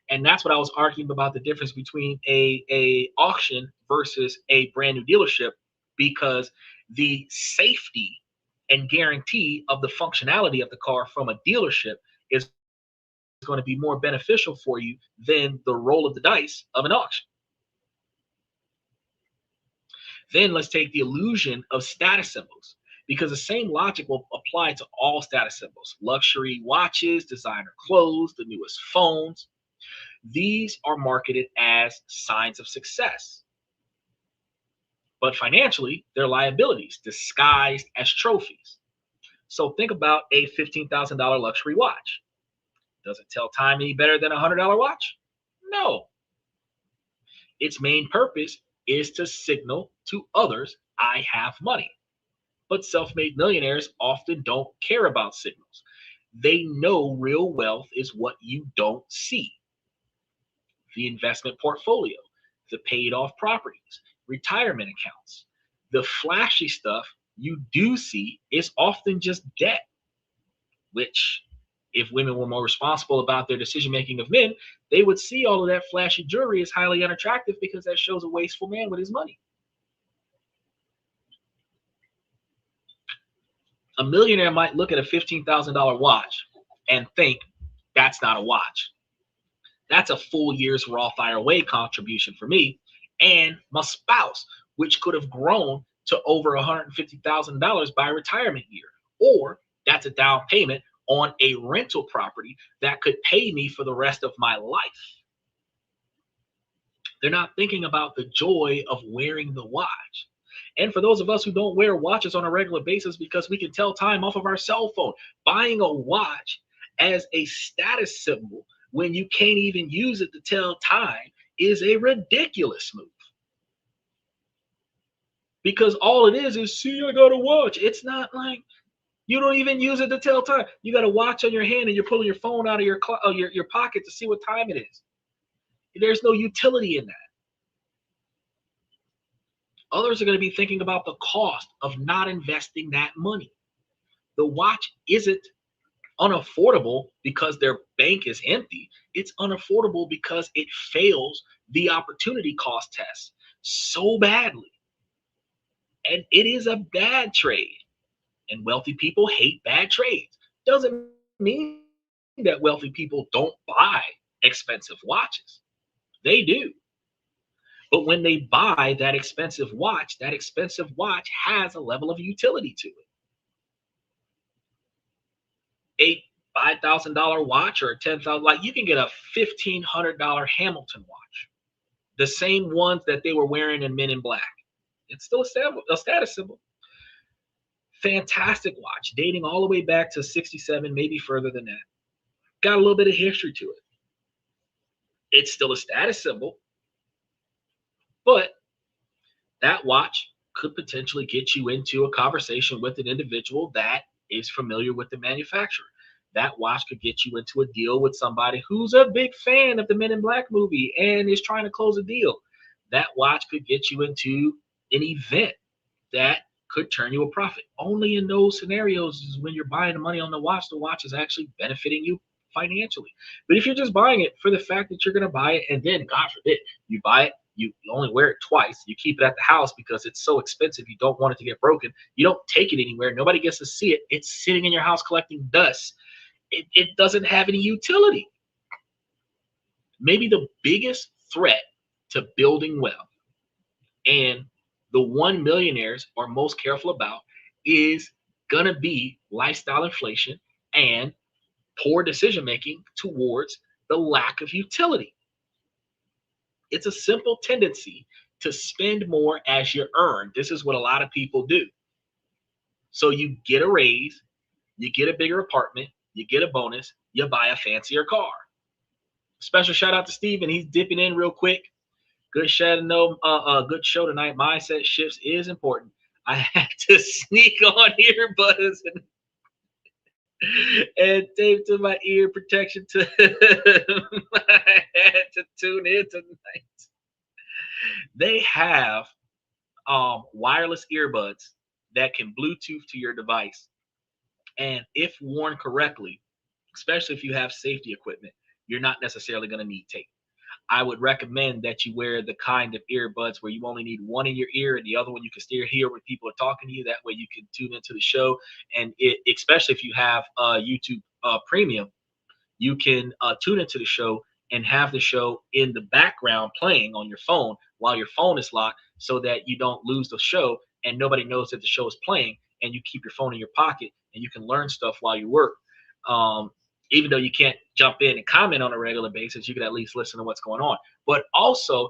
And that's what I was arguing about, the difference between a auction versus a brand new dealership, because the safety and guarantee of the functionality of the car from a dealership is going to be more beneficial for you than the roll of the dice of an auction. Then let's take the illusion of status symbols. because the same logic will apply to all status symbols: luxury watches, designer clothes, the newest phones. These are marketed as signs of success, but financially, they're liabilities disguised as trophies. So think about a $15,000 luxury watch. Does it tell time any better than a $100 watch? No. Its main purpose is to signal to others, I have money. But self made millionaires often don't care about signals. They know real wealth is what you don't see: the investment portfolio, the paid off properties, retirement accounts. The flashy stuff you do see is often just debt, which, if women were more responsible about their decision making of men, they would see all of that flashy jewelry as highly unattractive because that shows a wasteful man with his money. A millionaire might look at a $15,000 watch and think, that's not a watch. That's a full year's Roth IRA contribution for me and my spouse, which could have grown to over $150,000 by retirement year. Or that's a down payment on a rental property that could pay me for the rest of my life. They're not thinking about the joy of wearing the watch. And for those of us who don't wear watches on a regular basis because we can tell time off of our cell phone, buying a watch as a status symbol when you can't even use it to tell time is a ridiculous move. Because all it is, see, I got a watch. It's not like you don't even use it to tell time. You got a watch on your hand and you're pulling your phone out of your pocket to see what time it is. There's no utility in that. Others are going to be thinking about the cost of not investing that money. The watch isn't unaffordable because their bank is empty. It's unaffordable because it fails the opportunity cost test so badly. And it is a bad trade. And wealthy people hate bad trades. Doesn't mean that wealthy people don't buy expensive watches. They do. But when they buy that expensive watch has a level of utility to it. A $5,000 watch or a $10,000, like you can get a $1,500 Hamilton watch, the same ones that they were wearing in Men in Black. It's still a status symbol. Fantastic watch, dating all the way back to 67, maybe further than that. Got a little bit of history to it. It's still a status symbol, but that watch could potentially get you into a conversation with an individual that is familiar with the manufacturer. That watch could get you into a deal with somebody who's a big fan of the Men in Black movie and is trying to close a deal. That watch could get you into an event that could turn you a profit. Only in those scenarios is when you're buying the money on the watch is actually benefiting you financially. But if you're just buying it for the fact that you're going to buy it and then, God forbid, you buy it, you only wear it twice, you keep it at the house because it's so expensive, you don't want it to get broken, you don't take it anywhere, nobody gets to see it, it's sitting in your house collecting dust, it doesn't have any utility. Maybe the biggest threat to building wealth, and the one millionaires are most careful about, is gonna be lifestyle inflation and poor decision making towards the lack of utility. It's a simple tendency to spend more as you earn. This is what a lot of people do. So you get a raise, you get a bigger apartment, you get a bonus, you buy a fancier car. Special shout out to Steven. He's dipping in real quick. Good good show tonight. Mindset shifts is important. I had to sneak on earbuds and tape to my ear protection to I had to tune in tonight. They have wireless earbuds that can Bluetooth to your device. And if worn correctly, especially if you have safety equipment, you're not necessarily going to need tape. I would recommend that you wear the kind of earbuds where you only need one in your ear and the other one you can still hear when people are talking to you. That way you can tune into the show. And especially if you have YouTube Premium, you can tune into the show and have the show in the background playing on your phone while your phone is locked so that you don't lose the show and nobody knows that the show is playing and you keep your phone in your pocket and you can learn stuff while you work. Even though you can't jump in and comment on a regular basis, you can at least listen to what's going on. But also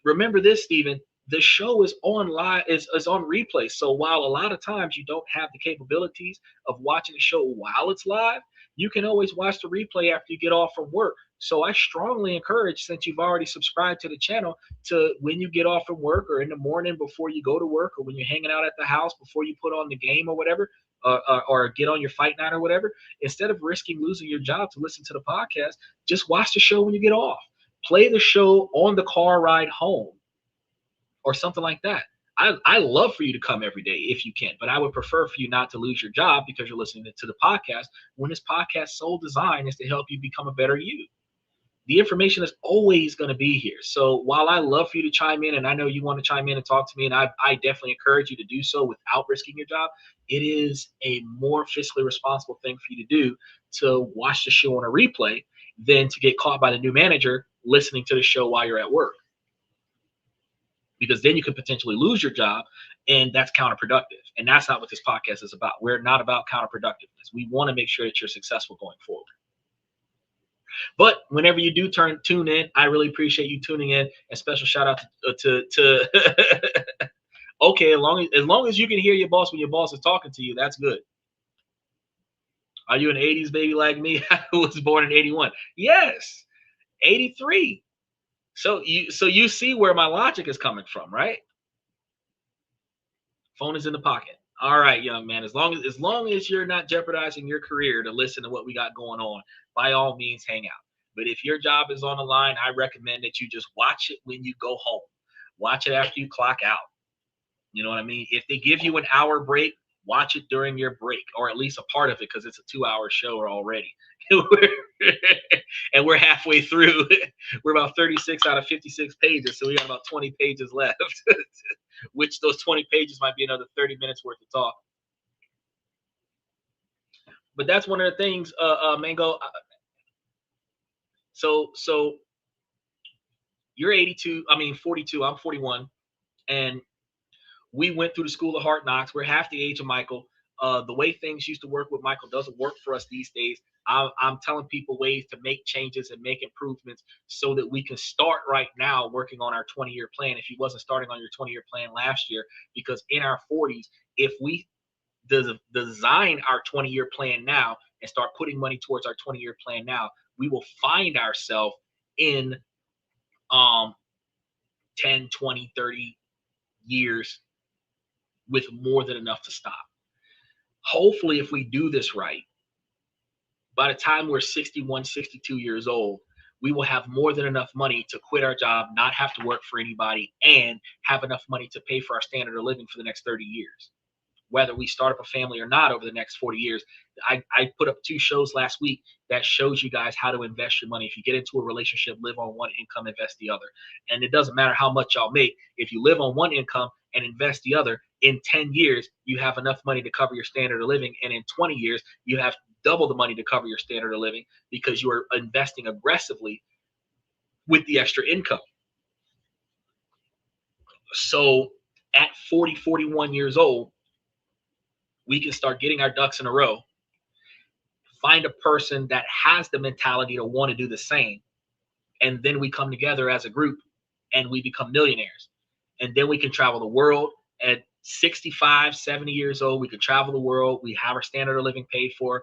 remember this, Stephen, the show is on live, is on replay. So while a lot of times you don't have the capabilities of watching the show while it's live, you can always watch the replay after you get off from work. So I strongly encourage, since you've already subscribed to the channel, to when you get off from work or in the morning before you go to work, or when you're hanging out at the house before you put on the game or whatever, or get on your fight night or whatever, instead of risking losing your job to listen to the podcast, just watch the show when you get off. Play the show on the car ride home or something like that. I love for you to come every day if you can, but I would prefer for you not to lose your job because you're listening to the podcast, when this podcast's sole design is to help you become a better you. The information is always going to be here. So while I love for you to chime in, and I know you want to chime in and talk to me, and I definitely encourage you to do so without risking your job, it is a more fiscally responsible thing for you to do to watch the show on a replay than to get caught by the new manager listening to the show while you're at work. Because then you could potentially lose your job, and that's counterproductive. And that's not what this podcast is about. We're not about counterproductiveness. We want to make sure that you're successful going forward. But whenever you do tune in, I really appreciate you tuning in. A special shout out to okay, as long as you can hear your boss when your boss is talking to you, that's good. Are you an 80s baby like me? I was born in 81. Yes, 83. So you see where my logic is coming from, right? Phone is in the pocket. All right, young man. As long as you're not jeopardizing your career to listen to what we got going on, by all means, hang out. But if your job is on the line, I recommend that you just watch it when you go home. Watch it after you clock out. You know what I mean? If they give you an hour break, watch it during your break, or at least a part of it, because it's a 2-hour show already. And we're halfway through. We're about 36 out of 56 pages, so we got about 20 pages left. Which those 20 pages might be another 30 minutes worth of talk. But that's one of the things, Mango. So you're 82. I mean 42. I'm 41, and we went through the school of hard knocks. We're half the age of Michael. The way things used to work with Michael doesn't work for us these days. I'm telling people ways to make changes and make improvements so that we can start right now working on our 20-year plan. If you wasn't starting on your 20-year plan last year, because in our 40s, if we design our 20-year plan now and start putting money towards our 20-year plan now, we will find ourselves in 10, 20, 30 years with more than enough to stop. Hopefully, if we do this right, by the time we're 61, 62 years old, we will have more than enough money to quit our job, not have to work for anybody, and have enough money to pay for our standard of living for the next 30 years. Whether we start up a family or not over the next 40 years. I put up 2 shows last week that shows you guys how to invest your money. If you get into a relationship, live on one income, invest the other. And it doesn't matter how much y'all make. If you live on one income and invest the other, in 10 years, you have enough money to cover your standard of living. And in 20 years, you have double the money to cover your standard of living because you are investing aggressively with the extra income. So at 40, 41 years old, we can start getting our ducks in a row, find a person that has the mentality to want to do the same, and then we come together as a group and we become millionaires. And then we can travel the world. At 65, 70 years old, we can travel the world. We have our standard of living paid for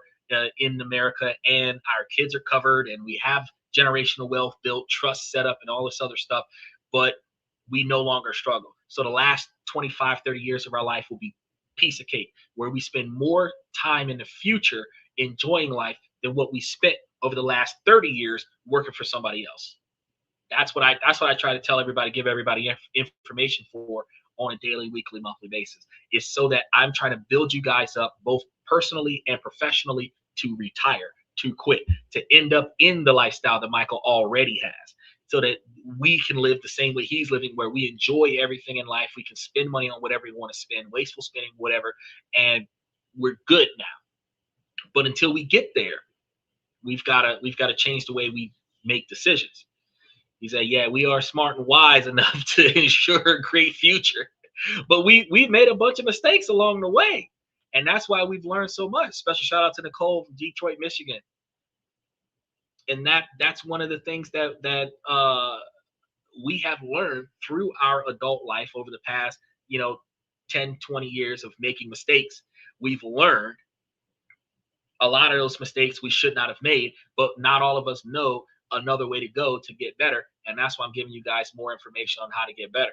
in America, and our kids are covered, and we have generational wealth built, trust set up, and all this other stuff. But we no longer struggle. So the last 25, 30 years of our life will be piece of cake, where we spend more time in the future enjoying life than what we spent over the last 30 years working for somebody else. That's what I try to tell everybody, give everybody information for on a daily, weekly, monthly basis, is so that I'm trying to build you guys up both personally and professionally to retire, to quit, to end up in the lifestyle that Michael already has, so that we can live the same way he's living, where we enjoy everything in life. We can spend money on whatever we want to spend, wasteful spending, whatever, and we're good now. But until we get there, we've got to change the way we make decisions. He said, yeah, we are smart and wise enough to ensure a great future. But we've made a bunch of mistakes along the way. And that's why we've learned so much. Special shout out to Nicole from Detroit, Michigan. And that's one of the things that we have learned through our adult life over the past, 10, 20 years of making mistakes. We've learned a lot of those mistakes we should not have made, but not all of us know another way to go to get better. And that's why I'm giving you guys more information on how to get better.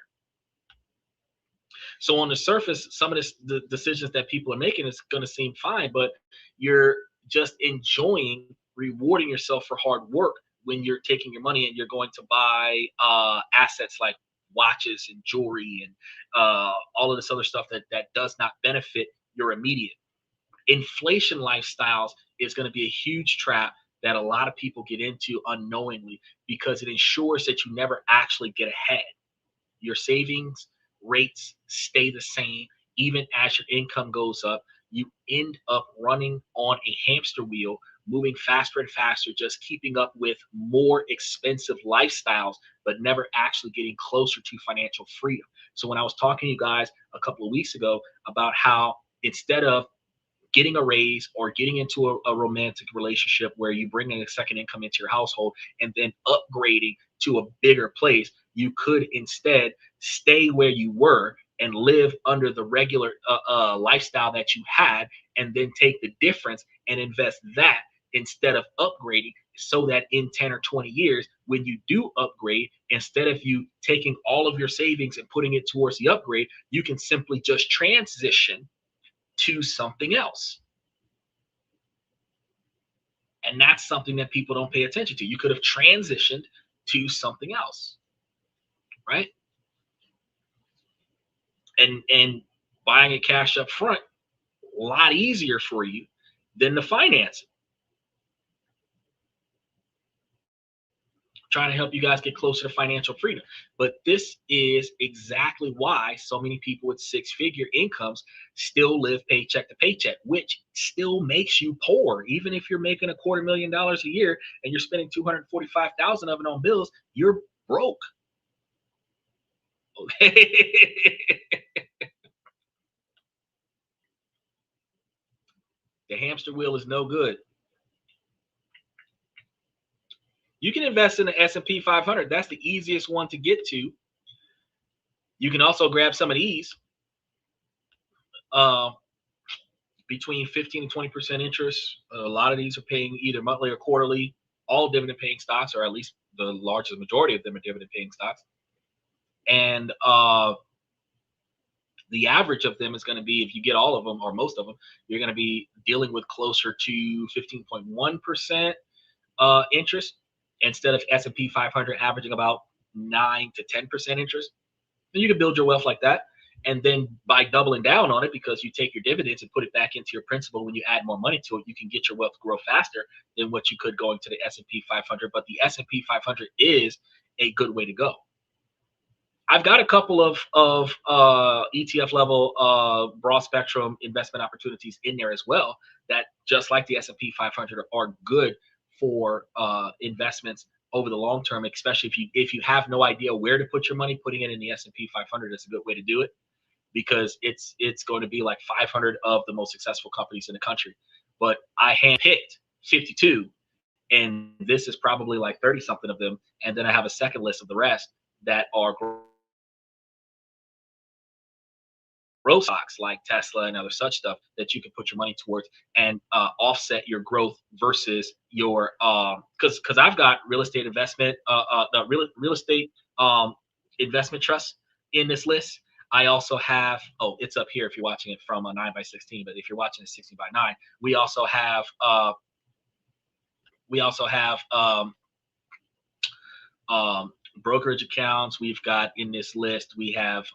So on the surface, some of the decisions that people are making is going to seem fine, but you're just enjoying rewarding yourself for hard work when you're taking your money and you're going to buy assets like watches and jewelry and all of this other stuff that does not benefit your immediate. Inflation lifestyles is going to be a huge trap that a lot of people get into unknowingly because it ensures that you never actually get ahead. Your savings rates stay the same even as your income goes up. You end up running on a hamster wheel, moving faster and faster, just keeping up with more expensive lifestyles, but never actually getting closer to financial freedom. So when I was talking to you guys a couple of weeks ago about how instead of getting a raise or getting into a romantic relationship where you bring in a second income into your household and then upgrading to a bigger place, you could instead stay where you were and live under the regular lifestyle that you had, and then take the difference and invest that instead of upgrading, so that in 10 or 20 years, when you do upgrade, instead of you taking all of your savings and putting it towards the upgrade, you can simply just transition to something else. And that's something that people don't pay attention to. You could have transitioned to something else, right? And buying it cash up front, a lot easier for you than the financing. Trying to help you guys get closer to financial freedom. But this is exactly why so many people with six-figure incomes still live paycheck to paycheck, which still makes you poor. Even if you're making $250,000 a year and you're spending 245,000 of it on bills, you're broke. Okay. The hamster wheel is no good. You can invest in the S&P 500. That's the easiest one to get to. You can also grab some of these. Between 15 and 20% interest. A lot of these are paying either monthly or quarterly. All dividend paying stocks, or at least the largest majority of them are dividend paying stocks. And the average of them is going to be, if you get all of them or most of them, you're going to be dealing with closer to 15.1% interest instead of S&P 500 averaging about 9 to 10% interest. And you can build your wealth like that. And then by doubling down on it, because you take your dividends and put it back into your principal, when you add more money to it, you can get your wealth to grow faster than what you could going to the S&P 500. But the S&P 500 is a good way to go. I've got a couple of ETF level broad spectrum investment opportunities in there as well that, just like the S&P 500, are good for investments over the long term, especially if you have no idea where to put your money. Putting it in the S&P 500 is a good way to do it, because it's going to be like 500 of the most successful companies in the country. But I handpicked 52, and this is probably like 30 something of them. And then I have a second list of the rest that are growth stocks like Tesla and other such stuff that you can put your money towards and offset your growth versus your because I've got real estate investment the real estate investment trust in this list. I also have, oh, it's up here if you're watching it from a 9x16, but if you're watching a 16:9, we also have brokerage accounts. We've got in this list, we have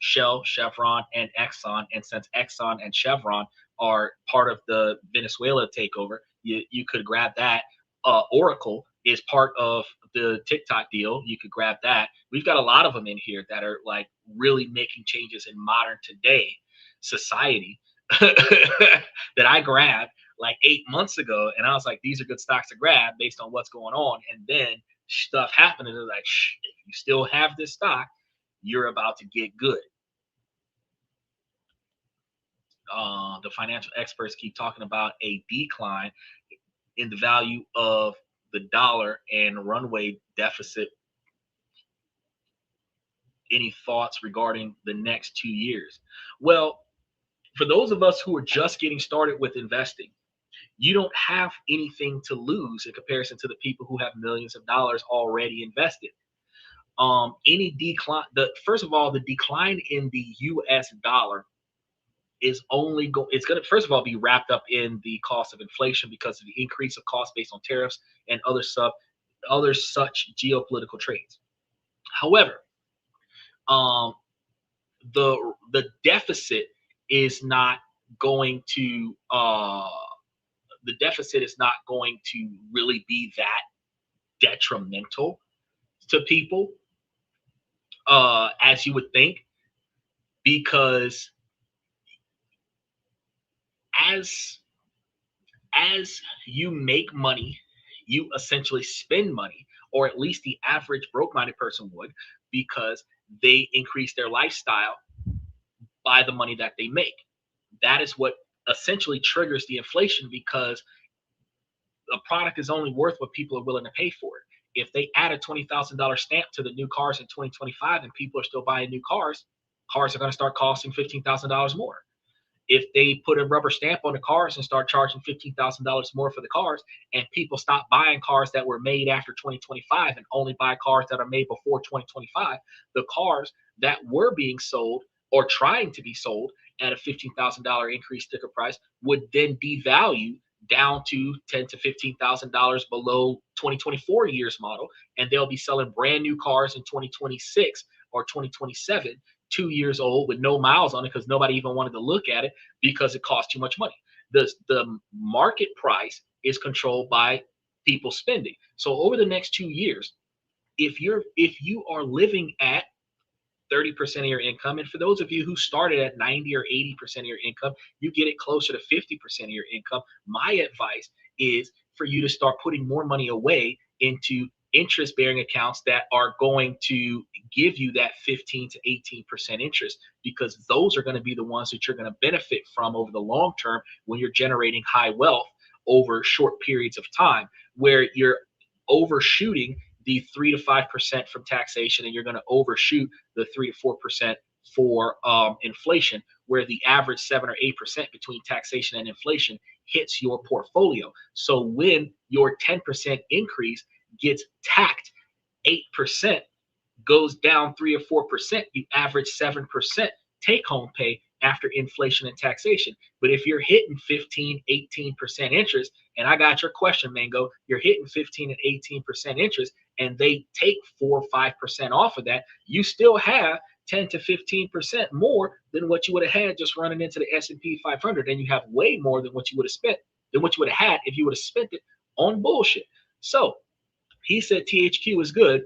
Shell, Chevron, and Exxon. And since Exxon and Chevron are part of the Venezuela takeover, you could grab that. Oracle is part of the TikTok deal. You could grab that. We've got a lot of them in here that are like really making changes in modern today society that I grabbed like 8 months ago. And I was like, these are good stocks to grab based on what's going on. And then stuff happened, and they're like, shh, if you still have this stock, you're about to get good. The financial experts keep talking about a decline in the value of the dollar and runway deficit. Any thoughts regarding the next 2 years? Well, for those of us who are just getting started with investing, you don't have anything to lose in comparison to the people who have millions of dollars already invested. Any decline, first of all, the decline in the US dollar is it's going to first of all be wrapped up in the cost of inflation because of the increase of cost based on tariffs and other such geopolitical trades. However, um, the deficit is not going to really be that detrimental to people as you would think, because as you make money, you essentially spend money, or at least the average broke-minded person would, because they increase their lifestyle by the money that they make. That is what essentially triggers the inflation, because a product is only worth what people are willing to pay for it. If they add a $20,000 stamp to the new cars in 2025 and people are still buying new cars, cars are going to start costing $15,000 more. If they put a rubber stamp on the cars and start charging $15,000 more for the cars, and people stop buying cars that were made after 2025 and only buy cars that are made before 2025, the cars that were being sold or trying to be sold at a $15,000 increased sticker price would then devalue down to $10,000 to $15,000 below 2024 year's model, and they'll be selling brand new cars in 2026 or 2027, 2 years old with no miles on it, because nobody even wanted to look at it because it costs too much money. The market price is controlled by people spending. So over the next 2 years, if you are living at 30% of your income, and for those of you who started at 90 or 80% of your income, you get it closer to 50% of your income. My advice is for you to start putting more money away into interest bearing accounts that are going to give you that 15 to 18% interest, because those are going to be the ones that you're going to benefit from over the long term when you're generating high wealth over short periods of time, where you're overshooting the 3 to 5% from taxation, and you're going to overshoot the 3 to 4% for inflation, where the average 7 or 8% between taxation and inflation hits your portfolio. So when your 10% increase gets tacked 8%, goes down 3 or 4%, you average 7% take home pay after inflation and taxation. But if you're hitting 15, 18% interest, and I got your question, Mango, you're hitting 15 and 18% interest, and they take 4 or 5% off of that, you still have 10 to 15% more than what you would have had just running into the S&P 500, and you have way more than what you would have spent, than what you would have had if you would have spent it on bullshit. So he said THQ is good.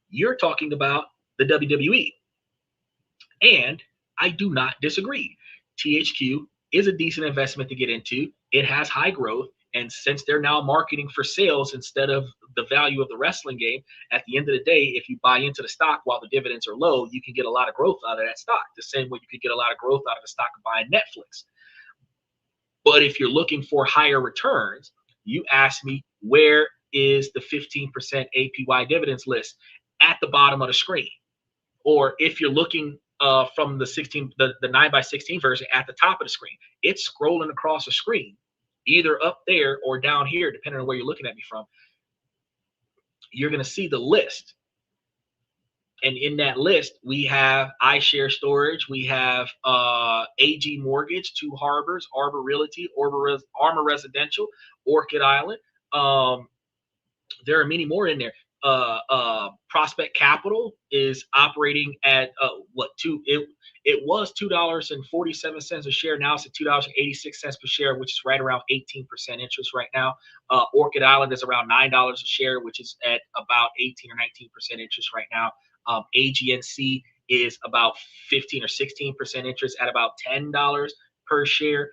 You're talking about the WWE. And I do not disagree. THQ is a decent investment to get into. It has high growth. And since they're now marketing for sales instead of the value of the wrestling game, at the end of the day, if you buy into the stock while the dividends are low, you can get a lot of growth out of that stock, the same way you could get a lot of growth out of the stock of buying Netflix. But if you're looking for higher returns, you ask me, where is the 15% APY dividends list? At the bottom of the screen. Or if you're looking from the 9x16 version, at the top of the screen, it's scrolling across the screen, either up there or down here, depending on where you're looking at me from. You're going to see the list. And in that list, we have iShare Storage, we have AG Mortgage, Two Harbors, Arbor Realty, Armor Residential, Orchid Island. There are many more in there. Prospect Capital is operating at it was $2.47 a share. Now it's at $2.86 per share, which is right around 18% interest right now. Orchid Island is around $9 a share, which is at about 18 or 19% interest right now. AGNC is about 15 or 16% interest at about $10 per share.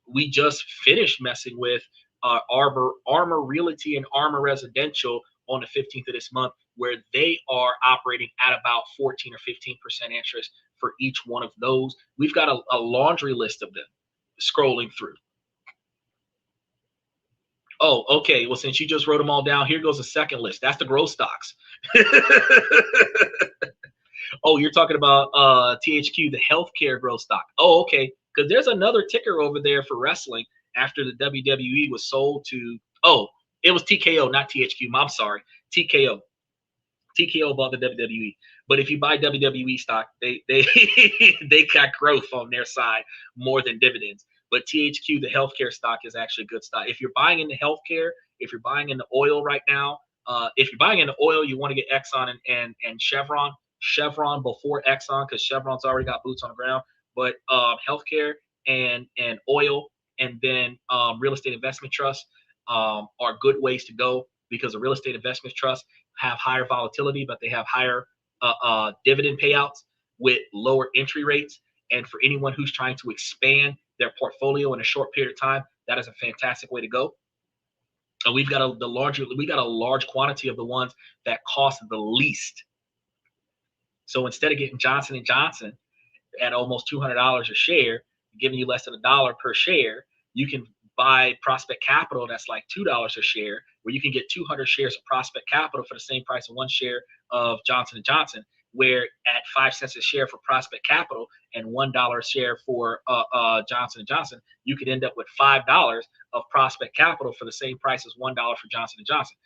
We just finished messing with Armor Realty and Armor Residential on the 15th of this month, where they are operating at about 14 or 15% interest for each one of those. We've got a laundry list of them scrolling through. Oh, okay. Well, since you just wrote them all down, here goes a second list. That's the growth stocks. Oh, you're talking about THQ, the healthcare growth stock. Oh, okay. Because there's another ticker over there for wrestling after the WWE was sold to, oh, it was TKO, not THQ. I'm sorry. TKO. TKO bought the WWE. But if you buy WWE stock, they they got growth on their side more than dividends. But THQ, the healthcare stock, is actually good stock. If you're buying into healthcare, if you're buying into oil right now, if you're buying into oil, you want to get Exxon and Chevron. Chevron before Exxon, because Chevron's already got boots on the ground. But healthcare and oil, and then real estate investment trusts are good ways to go, because the real estate investment trusts have higher volatility, but they have higher dividend payouts with lower entry rates. And for anyone who's trying to expand their portfolio in a short period of time, that is a fantastic way to go. And we've got a large quantity of the ones that cost the least. So instead of getting Johnson & Johnson at almost $200 a share, giving you less than $1 per share, you can buy Prospect Capital that's like $2 a share, where you can get 200 shares of Prospect Capital for the same price of one share of Johnson & Johnson, where at 5 cents a share for Prospect Capital and $1 a share for Johnson & Johnson, you could end up with $5 of Prospect Capital for the same price as $1 for Johnson & Johnson.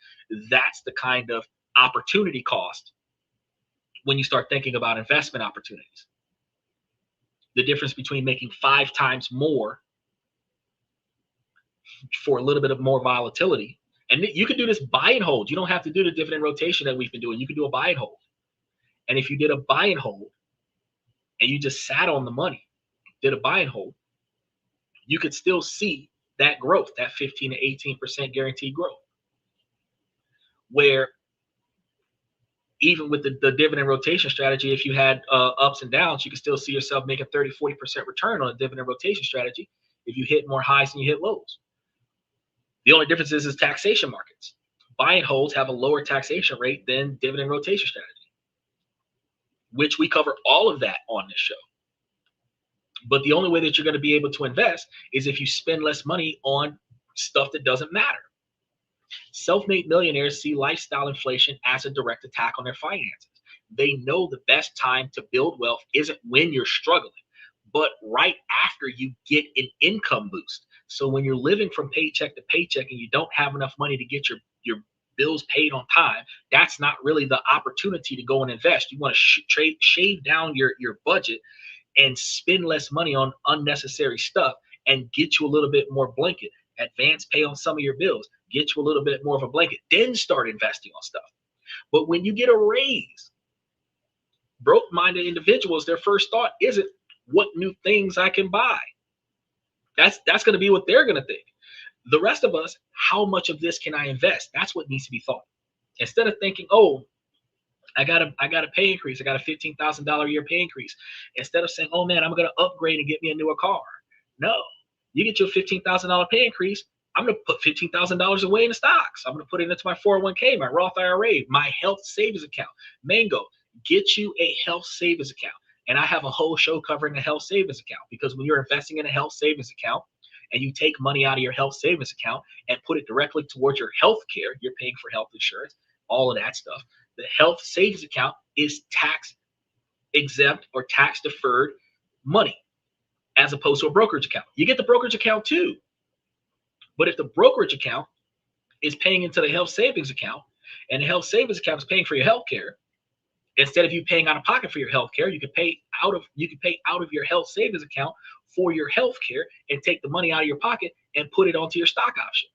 That's the kind of opportunity cost when you start thinking about investment opportunities. The difference between making 5 times more for a little bit of more volatility. And you can do this buy and hold. You don't have to do the dividend rotation that we've been doing. You can do a buy and hold. And if you did a buy and hold and you just sat on the money, did a buy and hold, you could still see that growth, that 15 to 18% guaranteed growth. Where even with the dividend rotation strategy, if you had ups and downs, you can still see yourself making 30, 40% return on a dividend rotation strategy if you hit more highs than you hit lows. The only difference is taxation markets. Buy and holds have a lower taxation rate than dividend rotation strategy, which we cover all of that on this show. But the only way that you're going to be able to invest is if you spend less money on stuff that doesn't matter. Self-made millionaires see lifestyle inflation as a direct attack on their finances. They know the best time to build wealth isn't when you're struggling, but right after you get an income boost. So when you're living from paycheck to paycheck and you don't have enough money to get your bills paid on time, that's not really the opportunity to go and invest. You want to shave down your budget and spend less money on unnecessary stuff and get you a little bit more blanket. Advance pay on some of your bills, get you a little bit more of a blanket, then start investing on stuff. But when you get a raise, broke-minded individuals, their first thought isn't what new things I can buy. That's going to be what they're going to think. The rest of us, how much of this can I invest? That's what needs to be thought. Instead of thinking, oh, I got a pay increase. I got a $15,000 a year pay increase. Instead of saying, oh man, I'm going to upgrade and get me a newer car. No, you get your $15,000 pay increase. I'm going to put $15,000 away in the stocks. I'm going to put it into my 401k, my Roth IRA, my health savings account. Mango, get you a health savings account. And I have a whole show covering the health savings account, because when you're investing in a health savings account and you take money out of your health savings account and put it directly towards your health care, you're paying for health insurance, all of that stuff. The health savings account is tax exempt or tax deferred money, as opposed to a brokerage account. You get the brokerage account too. But if the brokerage account is paying into the health savings account and the health savings account is paying for your health care, instead of you paying out of pocket for your health care, you can pay out of your health savings account for your health care and take the money out of your pocket and put it onto your stock option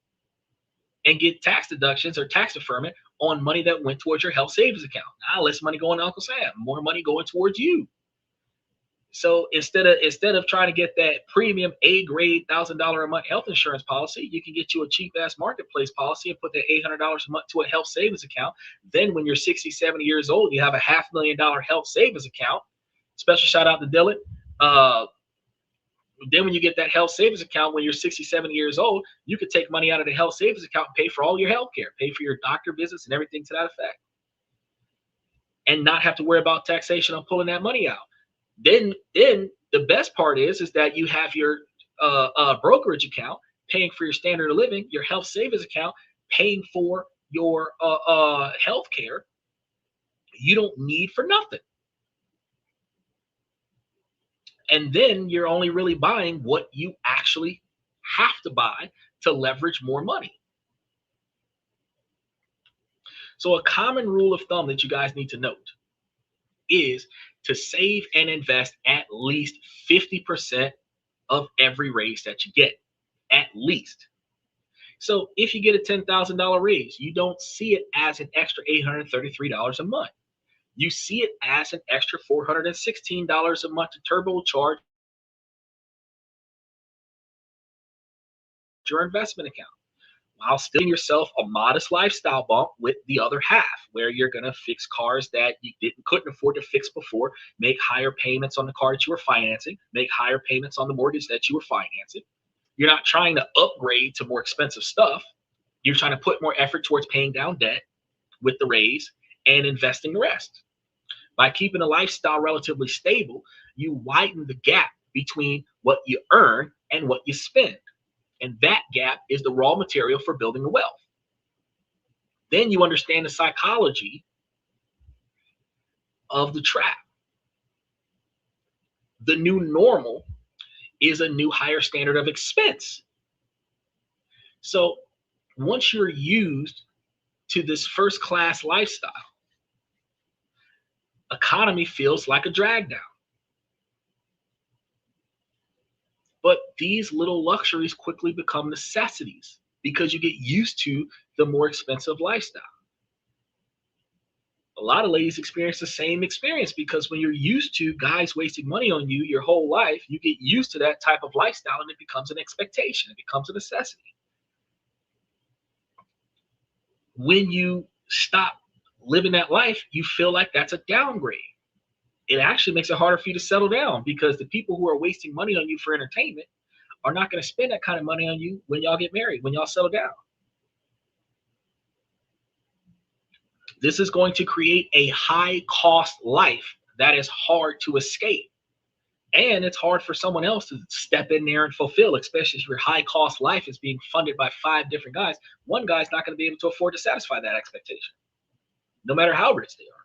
and get tax deductions or tax deferment on money that went towards your health savings account. Now less money going to Uncle Sam, more money going towards you. So instead of trying to get that premium A-grade $1,000 a month health insurance policy, you can get you a cheap ass marketplace policy and put that $800 a month to a health savings account. Then when you're 60, 70 years old, you have a $500,000 health savings account. Special shout out to Dylan. Then when you get that health savings account when you're 67 years old, you could take money out of the health savings account and pay for all your health care, pay for your doctor visits and everything to that effect, and not have to worry about taxation on pulling that money out. Then the best part is that you have your brokerage account paying for your standard of living, your health savings account paying for your health care. You don't need for nothing. And then you're only really buying what you actually have to buy to leverage more money. So a common rule of thumb that you guys need to note is to save and invest at least 50% of every raise that you get, at least. So if you get a $10,000 raise, you don't see it as an extra $833 a month. You see it as an extra $416 a month to turbocharge your investment account, while still giving yourself a modest lifestyle bump with the other half, where you're going to fix cars that you couldn't afford to fix before, make higher payments on the car that you were financing, make higher payments on the mortgage that you were financing. You're not trying to upgrade to more expensive stuff. You're trying to put more effort towards paying down debt with the raise and investing the rest. By keeping a lifestyle relatively stable, you widen the gap between what you earn and what you spend. And that gap is the raw material for building the wealth. Then you understand the psychology of the trap. The new normal is a new higher standard of expense. So once you're used to this first class lifestyle, economy feels like a drag down. But these little luxuries quickly become necessities because you get used to the more expensive lifestyle. A lot of ladies experience the same experience because when you're used to guys wasting money on you your whole life, you get used to that type of lifestyle and it becomes an expectation. It becomes a necessity. When you stop living that life, you feel like that's a downgrade. It actually makes it harder for you to settle down because the people who are wasting money on you for entertainment are not going to spend that kind of money on you when y'all get married, when y'all settle down. This is going to create a high cost life that is hard to escape. And it's hard for someone else to step in there and fulfill, especially if your high cost life is being funded by 5 different guys. One guy's not going to be able to afford to satisfy that expectation, no matter how rich they are.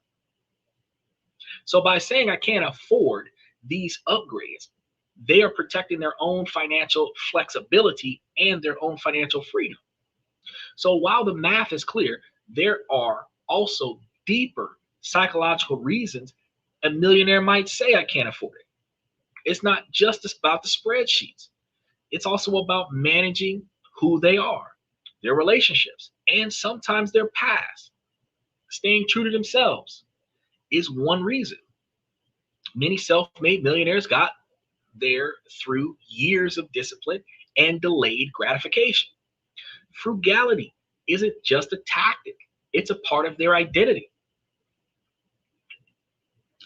So by saying I can't afford these upgrades, they are protecting their own financial flexibility and their own financial freedom. So while the math is clear, there are also deeper psychological reasons a millionaire might say I can't afford it. It's not just about the spreadsheets. It's also about managing who they are, their relationships, and sometimes their past. Staying true to themselves is one reason. Many self-made millionaires got there through years of discipline and delayed gratification. Frugality isn't just a tactic, it's a part of their identity.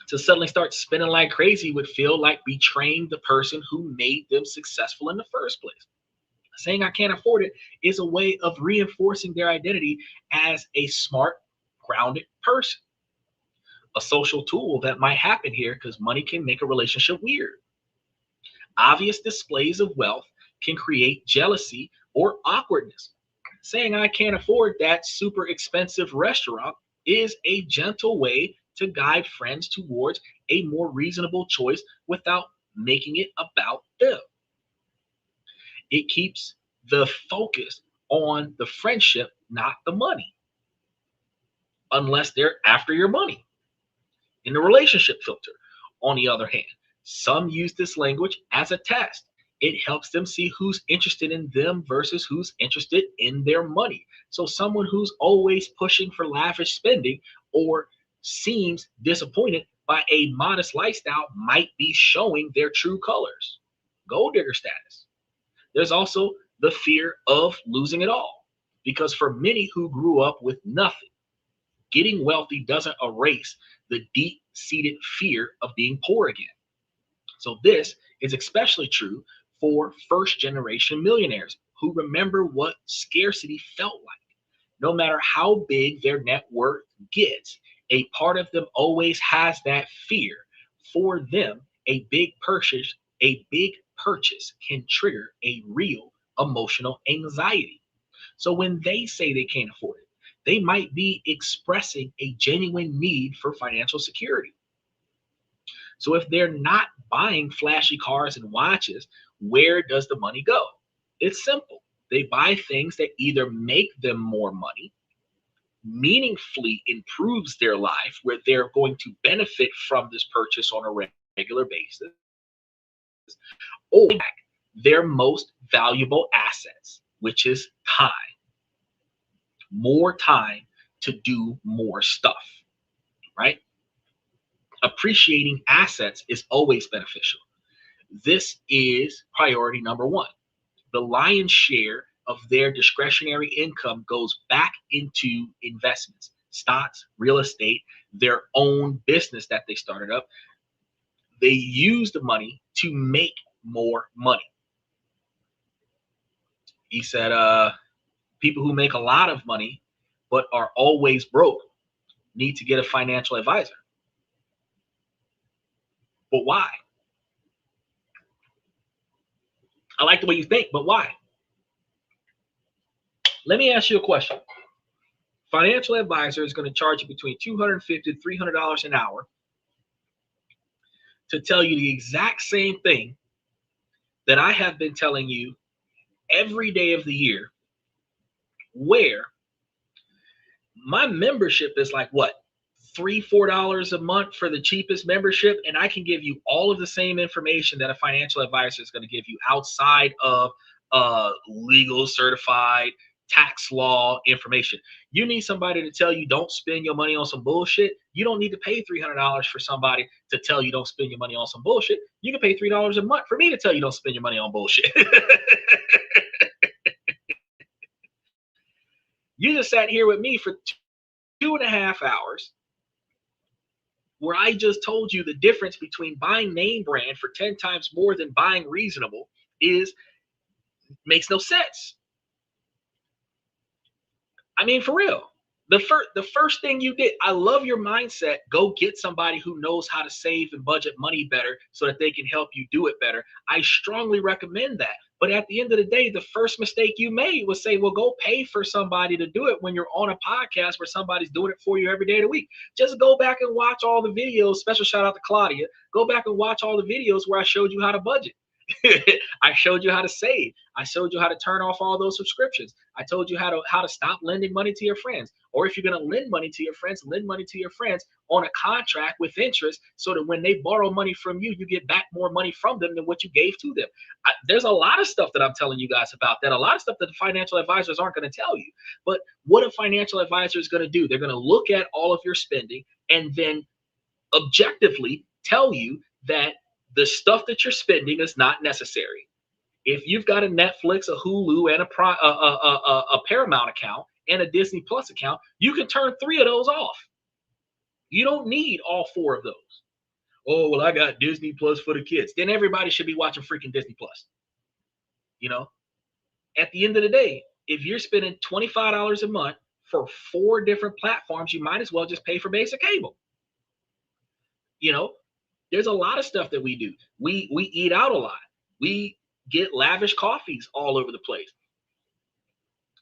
To suddenly start spending like crazy would feel like betraying the person who made them successful in the first place. Saying I can't afford it is a way of reinforcing their identity as a smart, grounded person. A social tool that might happen here because money can make a relationship weird. Obvious displays of wealth can create jealousy or awkwardness. Saying I can't afford that super expensive restaurant is a gentle way to guide friends towards a more reasonable choice without making it about them. It keeps the focus on the friendship, not the money, unless they're after your money. In the relationship filter, on the other hand, some use this language as a test. It helps them see who's interested in them versus who's interested in their money. So someone who's always pushing for lavish spending or seems disappointed by a modest lifestyle might be showing their true colors. Gold digger status. There's also the fear of losing it all, because for many who grew up with nothing, getting wealthy doesn't erase the deep-seated fear of being poor again. So this is especially true for first generation millionaires who remember what scarcity felt like. No matter how big their net worth gets, a part of them always has that fear. For them, a big purchase can trigger a real emotional anxiety. So when they say they can't afford it, they might be expressing a genuine need for financial security. So if they're not buying flashy cars and watches, where does the money go? It's simple. They buy things that either make them more money, meaningfully improves their life, where they're going to benefit from this purchase on a regular basis, or their most valuable assets, which is time, more time to do more stuff, right? Appreciating assets is always beneficial. This is priority number one. The lion's share of their discretionary income goes back into investments, stocks, real estate, their own business that they started up. They use the money to make more money. He said, people who make a lot of money but are always broke need to get a financial advisor. But why? I like the way you think, but why? Let me ask you a question. Financial advisor is going to charge you between $250 to $300 an hour to tell you the exact same thing that I have been telling you every day of the year, where my membership is like what, $3 or $4 a month for the cheapest membership, and I can give you all of the same information that a financial advisor is going to give you outside of legal certified tax law information. You need somebody to tell you don't spend your money on some bullshit. You don't need to pay $300 for somebody to tell you don't spend your money on some bullshit. You can pay $3 a month for me to tell you don't spend your money on bullshit. You just sat here with me for 2.5 hours where I just told you the difference between buying name brand for 10 times more than buying reasonable is makes no sense. I mean, for real. The first thing you did, I love your mindset. Go get somebody who knows how to save and budget money better so that they can help you do it better. I strongly recommend that. But at the end of the day, the first mistake you made was say, well, go pay for somebody to do it when you're on a podcast where somebody's doing it for you every day of the week. Just go back and watch all the videos. Special shout out to Claudia. Go back and watch all the videos where I showed you how to budget. I showed you how to save. I showed you how to turn off all those subscriptions. I told you how to stop lending money to your friends. Or if you're going to lend money to your friends, lend money to your friends on a contract with interest so that when they borrow money from you, you get back more money from them than what you gave to them. There's a lot of stuff that I'm telling you guys about that, a lot of stuff that the financial advisors aren't going to tell you. But what a financial advisor is going to do, they're going to look at all of your spending and then objectively tell you that the stuff that you're spending is not necessary. If you've got a Netflix, a Hulu, and a Paramount account and a Disney Plus account, you can turn 3 of those off. You don't need all 4 of those. Oh, well, I got Disney Plus for the kids. Then everybody should be watching freaking Disney Plus. You know, at the end of the day, if you're spending $25 a month for 4 different platforms, you might as well just pay for basic cable. You know, there's a lot of stuff that we do. We eat out a lot. We get lavish coffees all over the place.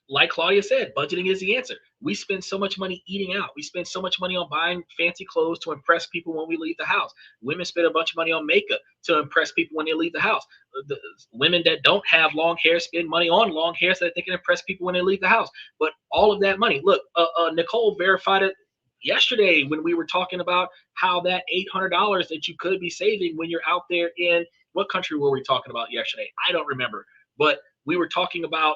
Like Claudia said, budgeting is the answer. We spend so much money eating out. We spend so much money on buying fancy clothes to impress people when we leave the house. Women spend a bunch of money on makeup to impress people when they leave the house. The women that don't have long hair spend money on long hair so that they can impress people when they leave the house. But all of that money, look, Nicole verified it yesterday when we were talking about how that $800 that you could be saving when you're out there in, what country were we talking about yesterday? I don't remember, but we were talking about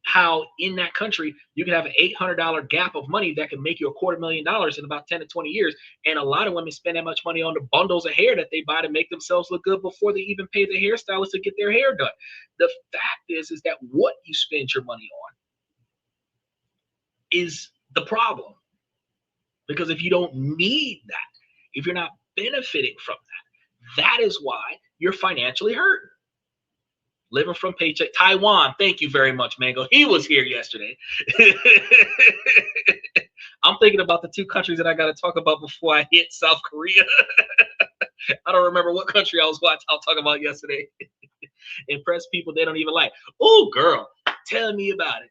how in that country you can have an $800 gap of money that can make you $250,000 in about 10 to 20 years. And a lot of women spend that much money on the bundles of hair that they buy to make themselves look good before they even pay the hairstylist to get their hair done. The fact is that what you spend your money on is the problem. Because if you don't need that, if you're not benefiting from that, that is why you're financially hurt. living from paycheck. Taiwan, thank you very much, Mango. He was here yesterday. I'm thinking about the two countries that I got to talk about before I hit South Korea. I don't remember what country I was talking about yesterday. Impress people they don't even like. Oh, girl, tell me about it.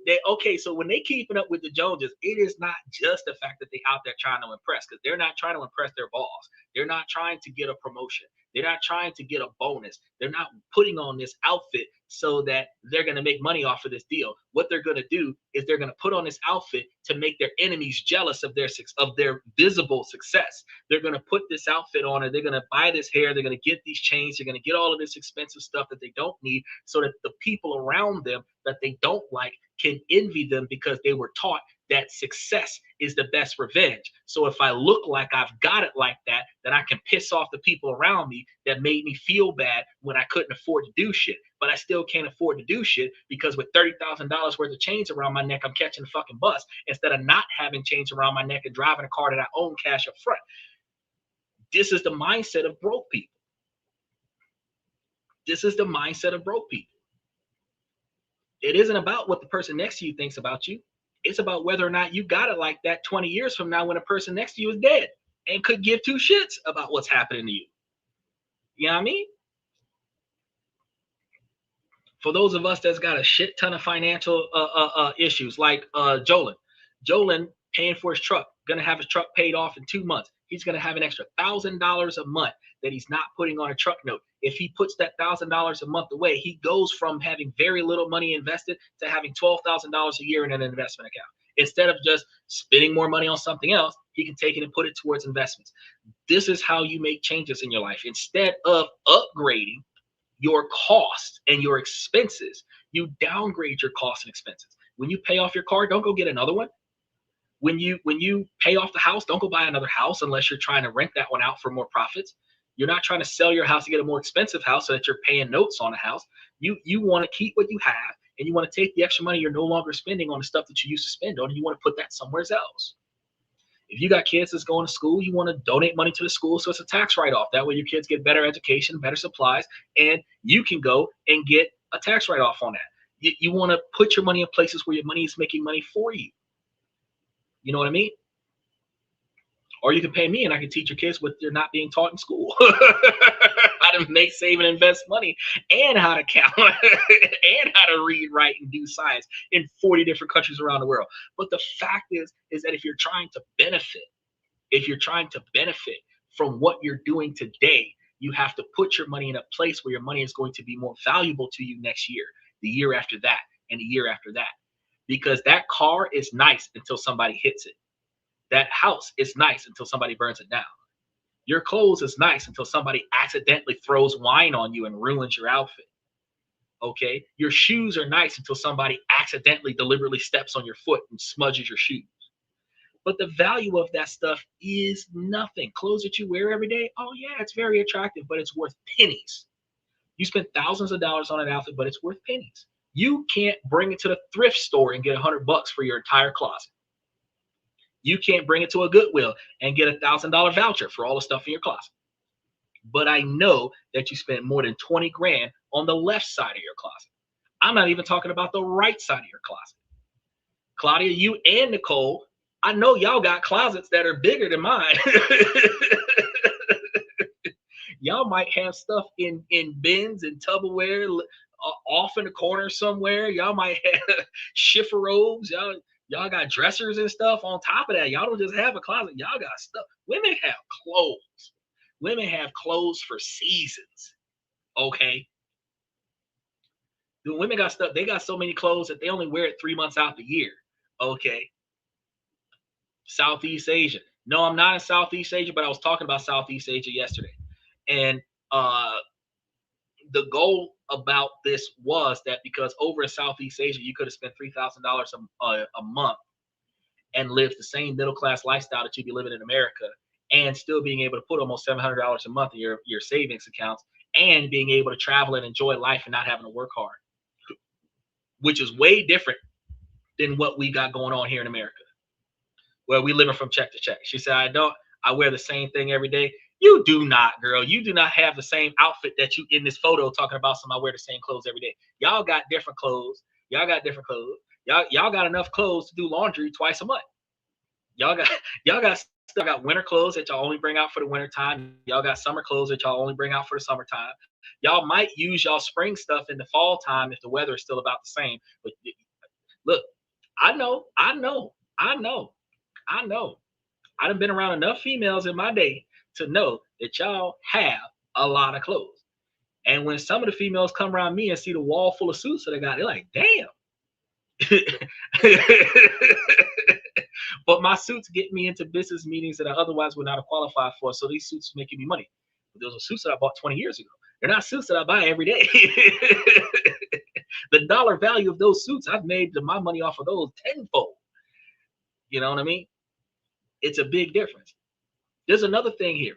They okay. So when they keeping up with the Joneses, it is not just the fact that they out there trying to impress, because they're not trying to impress their boss. They're not trying to get a promotion. They're not trying to get a bonus. They're not putting on this outfit so that they're going to make money off of this deal. What they're going to do is they're going to put on this outfit to make their enemies jealous of their visible success. They're going to put this outfit on, and they're going to buy this hair. They're going to get these chains. They're going to get all of this expensive stuff that they don't need, so that the people around them that they don't like can envy them, because they were taught that success is the best revenge. So if I look like I've got it like that, then I can piss off the people around me that made me feel bad when I couldn't afford to do shit. But I still can't afford to do shit, because with $30,000 worth of chains around my neck, I'm catching the fucking bus instead of not having chains around my neck and driving a car that I own cash up front. This is the mindset of broke people. This is the mindset of broke people. It isn't about what the person next to you thinks about you. It's about whether or not you got it like that 20 years from now when a person next to you is dead and could give two shits about what's happening to you. You know what I mean? For those of us that's got a shit ton of financial issues, like Jolin paying for his truck, gonna have his truck paid off in 2 months. He's gonna have an extra $1,000 a month that he's not putting on a truck note. If he puts that $1,000 a month away, he goes from having very little money invested to having $12,000 a year in an investment account. Instead of just spending more money on something else, he can take it and put it towards investments. This is how you make changes in your life. Instead of upgrading your cost and your expenses, you downgrade your costs and expenses. When you pay off your car, don't go get another one. When you pay off the house, don't go buy another house unless you're trying to rent that one out for more profits. You're not trying to sell your house to get a more expensive house so that you're paying notes on a house. You want to keep what you have, and you want to take the extra money you're no longer spending on the stuff that you used to spend on, and you want to put that somewhere else. If you got kids that's going to school, you want to donate money to the school so it's a tax write-off. That way your kids get better education, better supplies, and you can go and get a tax write-off on that. You want to put your money in places where your money is making money for you. You know what I mean? Or you can pay me and I can teach your kids what they're not being taught in school. How to make, save, and invest money, and how to count, and how to read, write, and do science in 40 different countries around the world. But the fact is that if you're trying to benefit from what you're doing today, you have to put your money in a place where your money is going to be more valuable to you next year, the year after that, and the year after that. Because that car is nice until somebody hits it. That house is nice until somebody burns it down. Your clothes is nice until somebody accidentally throws wine on you and ruins your outfit. Okay? Your shoes are nice until somebody accidentally, deliberately steps on your foot and smudges your shoes. But the value of that stuff is nothing. Clothes that you wear every day, oh yeah, it's very attractive, but it's worth pennies. You spend thousands of dollars on an outfit, but it's worth pennies. You can't bring it to the thrift store and get $100 for your entire closet. You can't bring it to a Goodwill and get $1,000 voucher for all the stuff in your closet. But I know that you spent more than 20 grand on the left side of your closet. I'm not even talking about the right side of your closet. Claudia, you and Nicole, I know y'all got closets that are bigger than mine. Y'all might have stuff in bins and Tupperware off in the corner somewhere. Y'all might have shiffer robes. Y'all got dressers and stuff on top of that. Y'all don't just have a closet. Y'all got stuff. Women have clothes. Women have clothes for seasons. Okay? The women got stuff. They got so many clothes that they only wear it 3 months out the year. Okay? Southeast Asia. No, I'm not in Southeast Asia, but I was talking about Southeast Asia yesterday. And the goal about this was that because over in Southeast Asia, you could have spent $3,000 a month and lived the same middle-class lifestyle that you'd be living in America, and still being able to put almost $700 a month in your savings accounts, and being able to travel and enjoy life and not having to work hard, which is way different than what we got going on here in America, where we living from check to check. She said, I wear the same thing every day. You do not, girl. You do not have the same outfit that you in this photo talking about somebody wear the same clothes every day. Y'all got different clothes. Y'all got different clothes. Y'all got enough clothes to do laundry twice a month. Y'all got still got winter clothes that y'all only bring out for the winter time. Y'all got summer clothes that y'all only bring out for the summertime. Y'all might use y'all spring stuff in the fall time if the weather is still about the same. But look, I know, I know, I know, I know. I done been around enough females in my day to know that y'all have a lot of clothes. And when some of the females come around me and see the wall full of suits that I got, they're like, damn. But my suits get me into business meetings that I otherwise would not have qualified for. So these suits are making me money. But those are suits that I bought 20 years ago. They're not suits that I buy every day. The dollar value of those suits, I've made my money off of those tenfold. You know what I mean? It's a big difference. There's another thing here.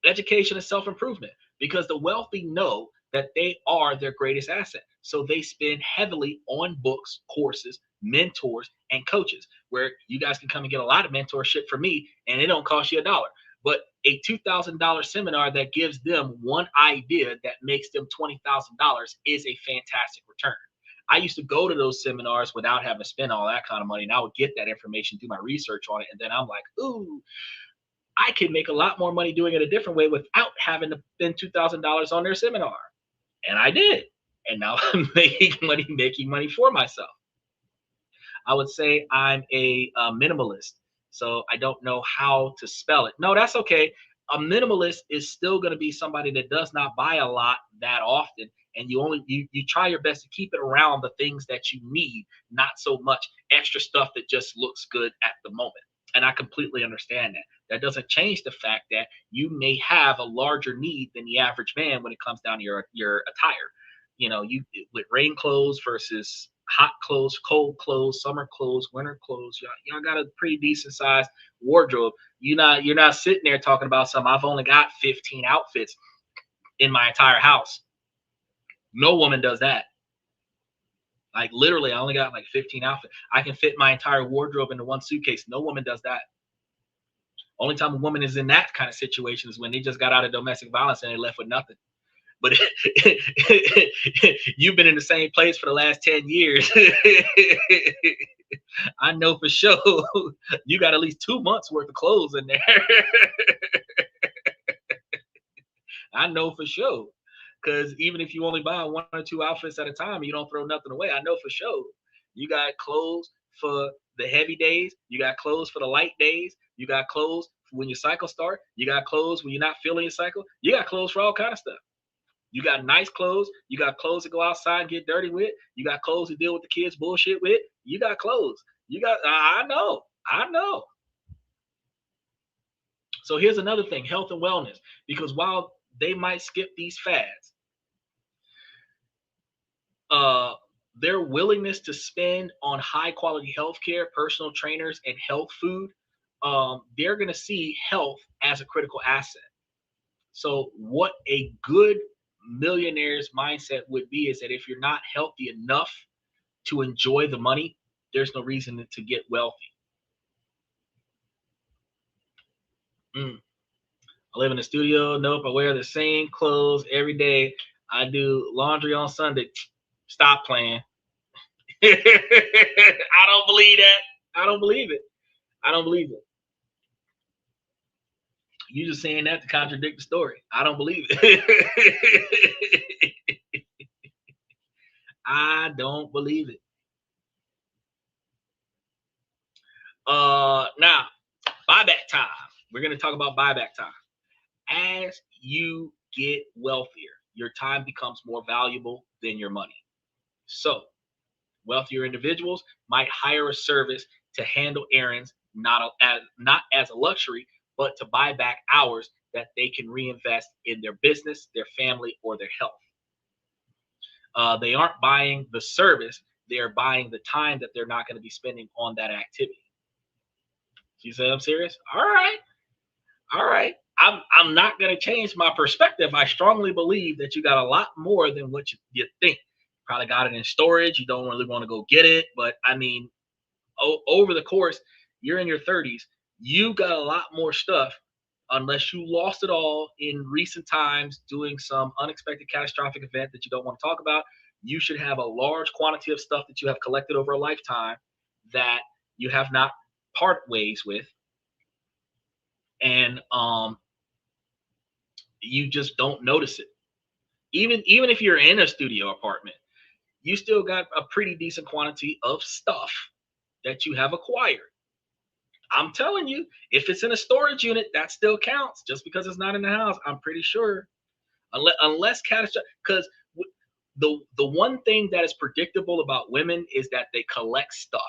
Education and self-improvement, because the wealthy know that they are their greatest asset. So they spend heavily on books, courses, mentors, and coaches, where you guys can come and get a lot of mentorship from me and it don't cost you $1. But a $2,000 seminar that gives them one idea that makes them $20,000 is a fantastic return. I used to go to those seminars without having to spend all that kind of money, and I would get that information, do my research on it, and then I'm like, ooh, I can make a lot more money doing it a different way without having to spend $2,000 on their seminar. And I did. And now I'm making money for myself. I would say I'm a minimalist. So I don't know how to spell it. No, that's okay. A minimalist is still going to be somebody that does not buy a lot that often. And you try your best to keep it around the things that you need, not so much extra stuff that just looks good at the moment. And I completely understand that. That doesn't change the fact that you may have a larger need than the average man when it comes down to your attire. You know, you with rain clothes versus hot clothes, cold clothes, summer clothes, winter clothes. Y'all got a pretty decent sized wardrobe. You're not sitting there talking about something. I've only got 15 outfits in my entire house. No woman does that. Like literally, I only got like 15 outfits. I can fit my entire wardrobe into one suitcase. No woman does that. Only time a woman is in that kind of situation is when they just got out of domestic violence and they left with nothing. But you've been in the same place for the last 10 years. I know for sure you got at least 2 months worth of clothes in there. I know for sure. Because even if you only buy 1 or 2 outfits at a time, you don't throw nothing away. I know for sure. You got clothes for the heavy days. You got clothes for the light days. You got clothes when your cycle start. You got clothes when you're not feeling your cycle. You got clothes for all kind of stuff. You got nice clothes. You got clothes to go outside and get dirty with. You got clothes to deal with the kids' bullshit with. You got clothes. You got, I know. So here's another thing, health and wellness. Because while they might skip these fads, their willingness to spend on high quality healthcare, personal trainers, and health food, they're going to see health as a critical asset. So what a good millionaire's mindset would be is that if you're not healthy enough to enjoy the money, there's no reason to get wealthy. I live in the studio. Nope. I wear the same clothes every day. I do laundry on Sunday. Stop playing. I don't believe that. I don't believe it. I don't believe it. You just saying that to contradict the story. I don't believe it. I don't believe it. Now, buyback time. We're going to talk about buyback time. As you get wealthier, your time becomes more valuable than your money. So, wealthier individuals might hire a service to handle errands, not as a luxury, but to buy back hours that they can reinvest in their business, their family, or their health. They aren't buying the service, they're buying the time that they're not going to be spending on that activity. You say I'm serious? All right. I'm not going to change my perspective. I strongly believe that you got a lot more than what you think. Probably got it in storage. You don't really want to go get it. But I mean, over the course, you're in your 30s. You got a lot more stuff unless you lost it all in recent times doing some unexpected catastrophic event that you don't want to talk about. You should have a large quantity of stuff that you have collected over a lifetime that you have not part ways with, and you just don't notice it. Even if you're in a studio apartment, you still got a pretty decent quantity of stuff that you have acquired. I'm telling you, if it's in a storage unit, that still counts. Just because it's not in the house, I'm pretty sure, unless catastrophic. Because the one thing that is predictable about women is that they collect stuff,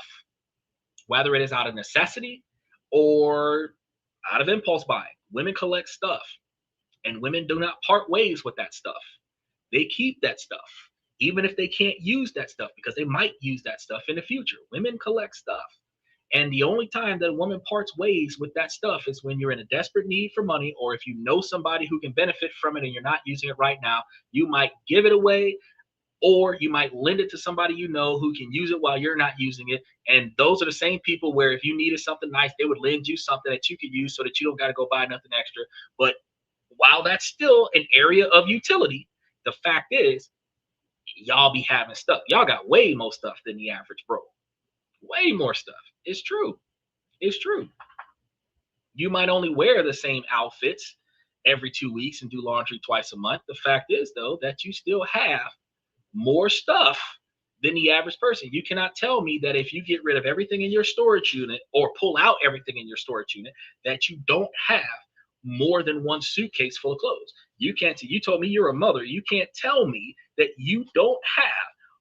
whether it is out of necessity or out of impulse buying. Women collect stuff, and women do not part ways with that stuff. They keep that stuff, even if they can't use that stuff, because they might use that stuff in the future. Women collect stuff. And the only time that a woman parts ways with that stuff is when you're in a desperate need for money, or if you know somebody who can benefit from it and you're not using it right now. You might give it away, or you might lend it to somebody you know who can use it while you're not using it. And those are the same people where if you needed something nice, they would lend you something that you could use so that you don't got to go buy nothing extra. But while that's still an area of utility, the fact is, y'all be having stuff. Y'all got way more stuff than the average bro. Way more stuff. It's true. It's true. You might only wear the same outfits every 2 weeks and do laundry twice a month. The fact is, though, that you still have more stuff than the average person. You cannot tell me that if you get rid of everything in your storage unit or pull out everything in your storage unit, that you don't have more than one suitcase full of clothes. You can't. You told me you're a mother. You can't tell me that you don't have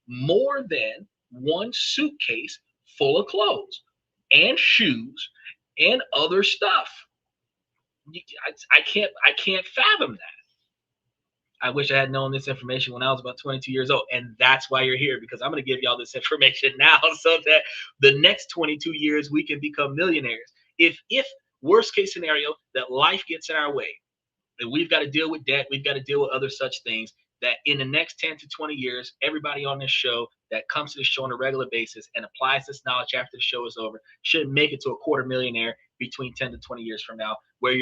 more than one suitcase full of clothes and shoes and other stuff. I can't fathom that. I wish I had known this information when I was about 22 years old. And that's why you're here, because I'm going to give y'all this information now so that the next 22 years we can become millionaires. If worst case scenario, that life gets in our way, and we've got to deal with debt, we've got to deal with other such things, that in the next 10 to 20 years, everybody on this show that comes to the show on a regular basis and applies this knowledge after the show is over should make it to a quarter millionaire between 10 to 20 years from now, where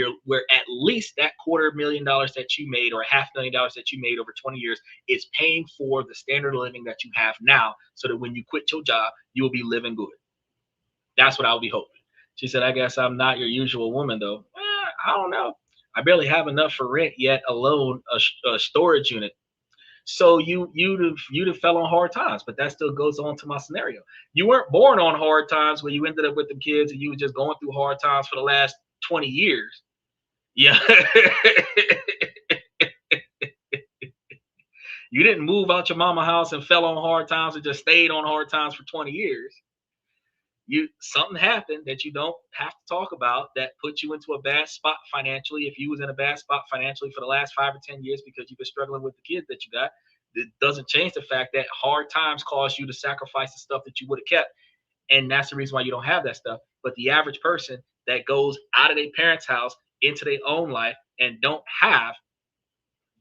at least that $250,000 that you made, or $500,000 that you made over 20 years is paying for the standard of living that you have now, so that when you quit your job, you will be living good. That's what I'll be hoping. She said, I guess I'm not your usual woman, though. I don't know. I barely have enough for rent, yet alone a storage unit. So you'd have fell on hard times, but that still goes on to my scenario. You weren't born on hard times when you ended up with them kids, and you were just going through hard times for the last 20 years. Yeah. You didn't move out your mama house and fell on hard times and just stayed on hard times for 20 years. Something happened that you don't have to talk about that put you into a bad spot financially. If you was in a bad spot financially for the last 5 or 10 years because you've been struggling with the kids that you got, it doesn't change the fact that hard times cause you to sacrifice the stuff that you would have kept. And that's the reason why you don't have that stuff. But the average person that goes out of their parents' house into their own life and don't have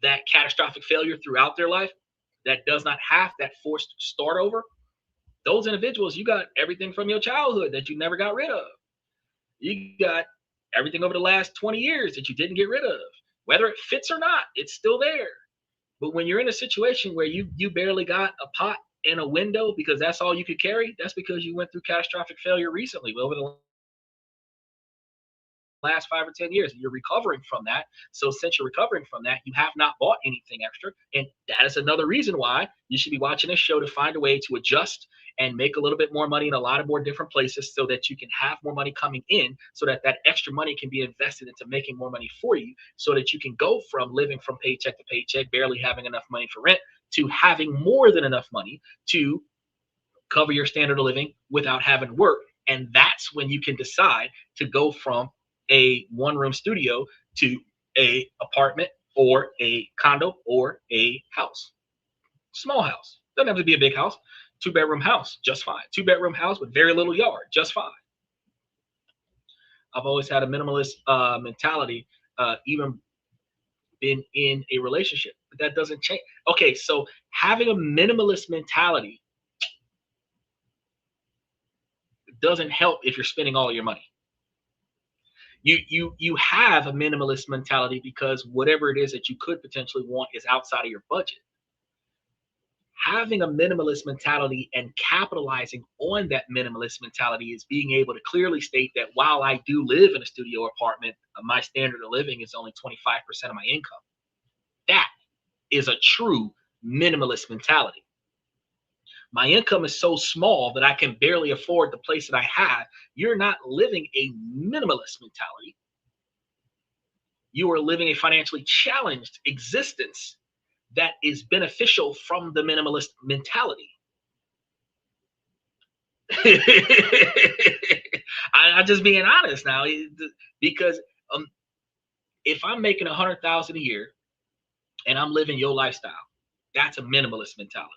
that catastrophic failure throughout their life, that does not have that forced start over, those individuals, you got everything from your childhood that you never got rid of. You got everything over the last 20 years that you didn't get rid of. Whether it fits or not, it's still there. But when you're in a situation where you barely got a pot and a window because that's all you could carry, that's because you went through catastrophic failure recently, over the last 5 or 10 years. You're recovering from that. So since you're recovering from that, you have not bought anything extra. And that is another reason why you should be watching this show, to find a way to adjust and make a little bit more money in a lot of more different places, so that you can have more money coming in, so that that extra money can be invested into making more money for you, so that you can go from living from paycheck to paycheck, barely having enough money for rent, to having more than enough money to cover your standard of living without having to work. And that's when you can decide to go from a one-room studio to a apartment or a condo or a house. Small house. Doesn't have to be a big house. 2-bedroom house, just fine. 2-bedroom house with very little yard, just fine. I've always had a minimalist mentality, even been in a relationship, but that doesn't change. Okay, so having a minimalist mentality doesn't help if you're spending all your money. You have a minimalist mentality because whatever it is that you could potentially want is outside of your budget. Having a minimalist mentality and capitalizing on that minimalist mentality is being able to clearly state that while I do live in a studio apartment, my standard of living is only 25% of my income. That is a true minimalist mentality. My income is so small that I can barely afford the place that I have. You're not living a minimalist mentality. You are living a financially challenged existence that is beneficial from the minimalist mentality. I'm just being honest now, because um, if I'm making 100,000 a year and I'm living your lifestyle, that's a minimalist mentality.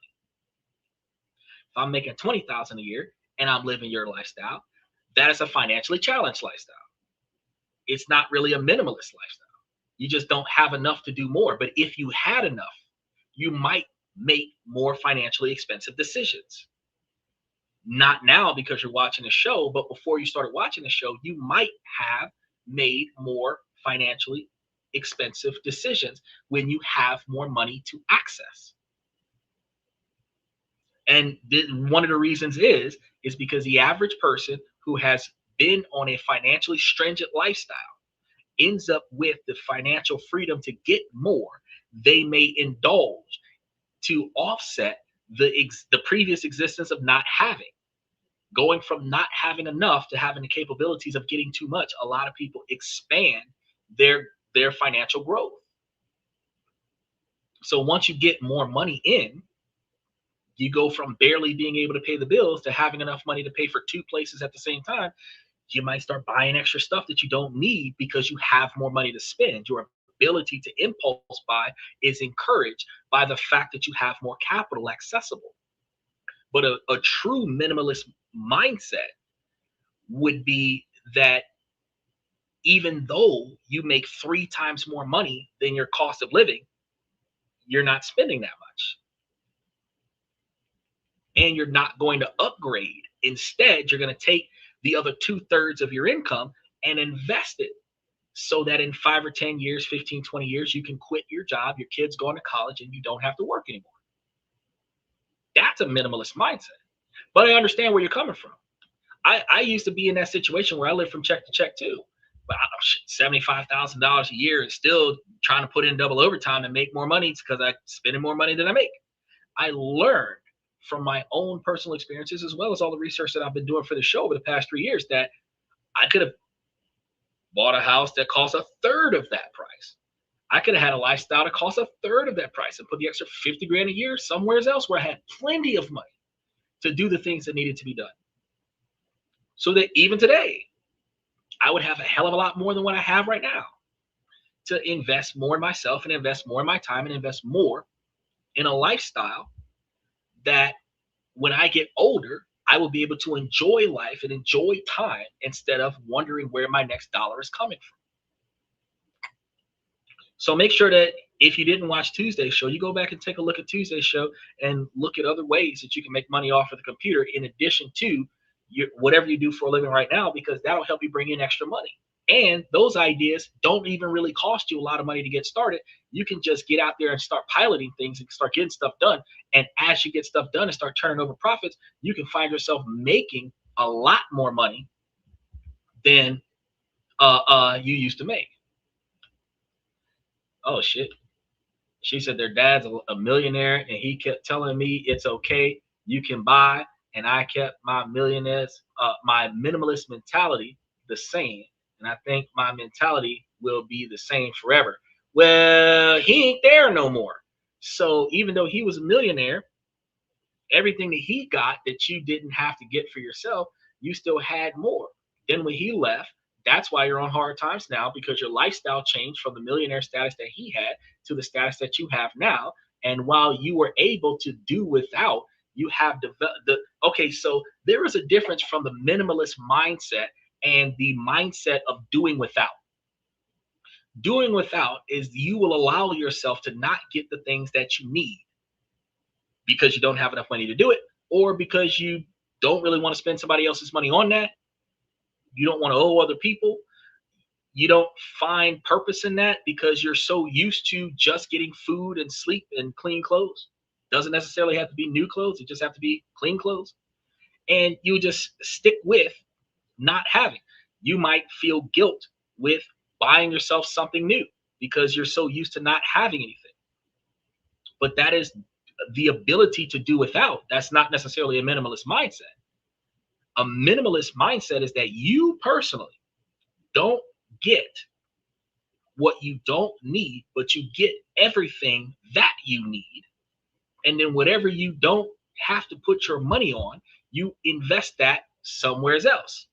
If I'm making 20,000 a year and I'm living your lifestyle, that is a financially challenged lifestyle. It's not really a minimalist lifestyle. You just don't have enough to do more. But if you had enough, you might make more financially expensive decisions. Not now because you're watching a show, but before you started watching the show, you might have made more financially expensive decisions when you have more money to access. And one of the reasons is because the average person who has been on a financially stringent lifestyle ends up with the financial freedom to get more. They may indulge to offset the previous existence of not having. Going from not having enough to having the capabilities of getting too much, a lot of people expand their financial growth. So once you get more money in, you go from barely being able to pay the bills to having enough money to pay for two places at the same time. You might start buying extra stuff that you don't need because you have more money to spend. Your ability to impulse buy is encouraged by the fact that you have more capital accessible. But a true minimalist mindset would be that even though you make 3 times more money than your cost of living, you're not spending that much. And you're not going to upgrade. Instead, you're going to take the other 2/3 of your income and invest it so that in 5 or 10 years, 15, 20 years, you can quit your job, your kids going to college, and you don't have to work anymore. That's a minimalist mindset. But I understand where you're coming from. I used to be in that situation where I lived from check to check too. But $75,000 a year and still trying to put in double overtime and make more money because I'm spending more money than I make. I learned from my own personal experiences as well as all the research that I've been doing for the show over the past 3 years that I could have bought a house that costs a third of that price. I could have had a lifestyle that costs a third of that price and put the extra 50 grand a year somewhere else where I had plenty of money to do the things that needed to be done. So that even today, I would have a hell of a lot more than what I have right now to invest more in myself and invest more in my time and invest more in a lifestyle that when I get older, I will be able to enjoy life and enjoy time instead of wondering where my next dollar is coming from. So make sure that if you didn't watch Tuesday's show, you go back and take a look at Tuesday's show and look at other ways that you can make money off of the computer in addition to whatever you do for a living right now, because that'll help you bring in extra money. And those ideas don't even really cost you a lot of money to get started. You can just get out there and start piloting things and start getting stuff done. And as you get stuff done and start turning over profits, you can find yourself making a lot more money than you used to make. Oh shit. She said their dad's a millionaire and he kept telling me it's okay, you can buy. And I kept my my minimalist mentality the same. And I think my mentality will be the same forever. Well, he ain't there no more. So even though he was a millionaire, everything that he got that you didn't have to get for yourself, you still had more. Then when he left, that's why you're on hard times now, because your lifestyle changed from the millionaire status that he had to the status that you have now. And while you were able to do without, you have developed okay, so there is a difference from the minimalist mindset and the mindset of doing without. Doing without is you will allow yourself to not get the things that you need because you don't have enough money to do it, or because you don't really want to spend somebody else's money on that. You don't want to owe other people. you don't find purpose in that because you're so used to just getting food and sleep and clean clothes. Doesn't necessarily have to be new clothes, it just have to be clean clothes. And you just stick with not having. You might feel guilt with buying yourself something new because you're so used to not having anything. But that is the ability to do without. That's not necessarily a minimalist mindset. A minimalist mindset is that you personally don't get what you don't need, but you get everything that you need. And then whatever you don't have to put your money on, you invest that somewhere else.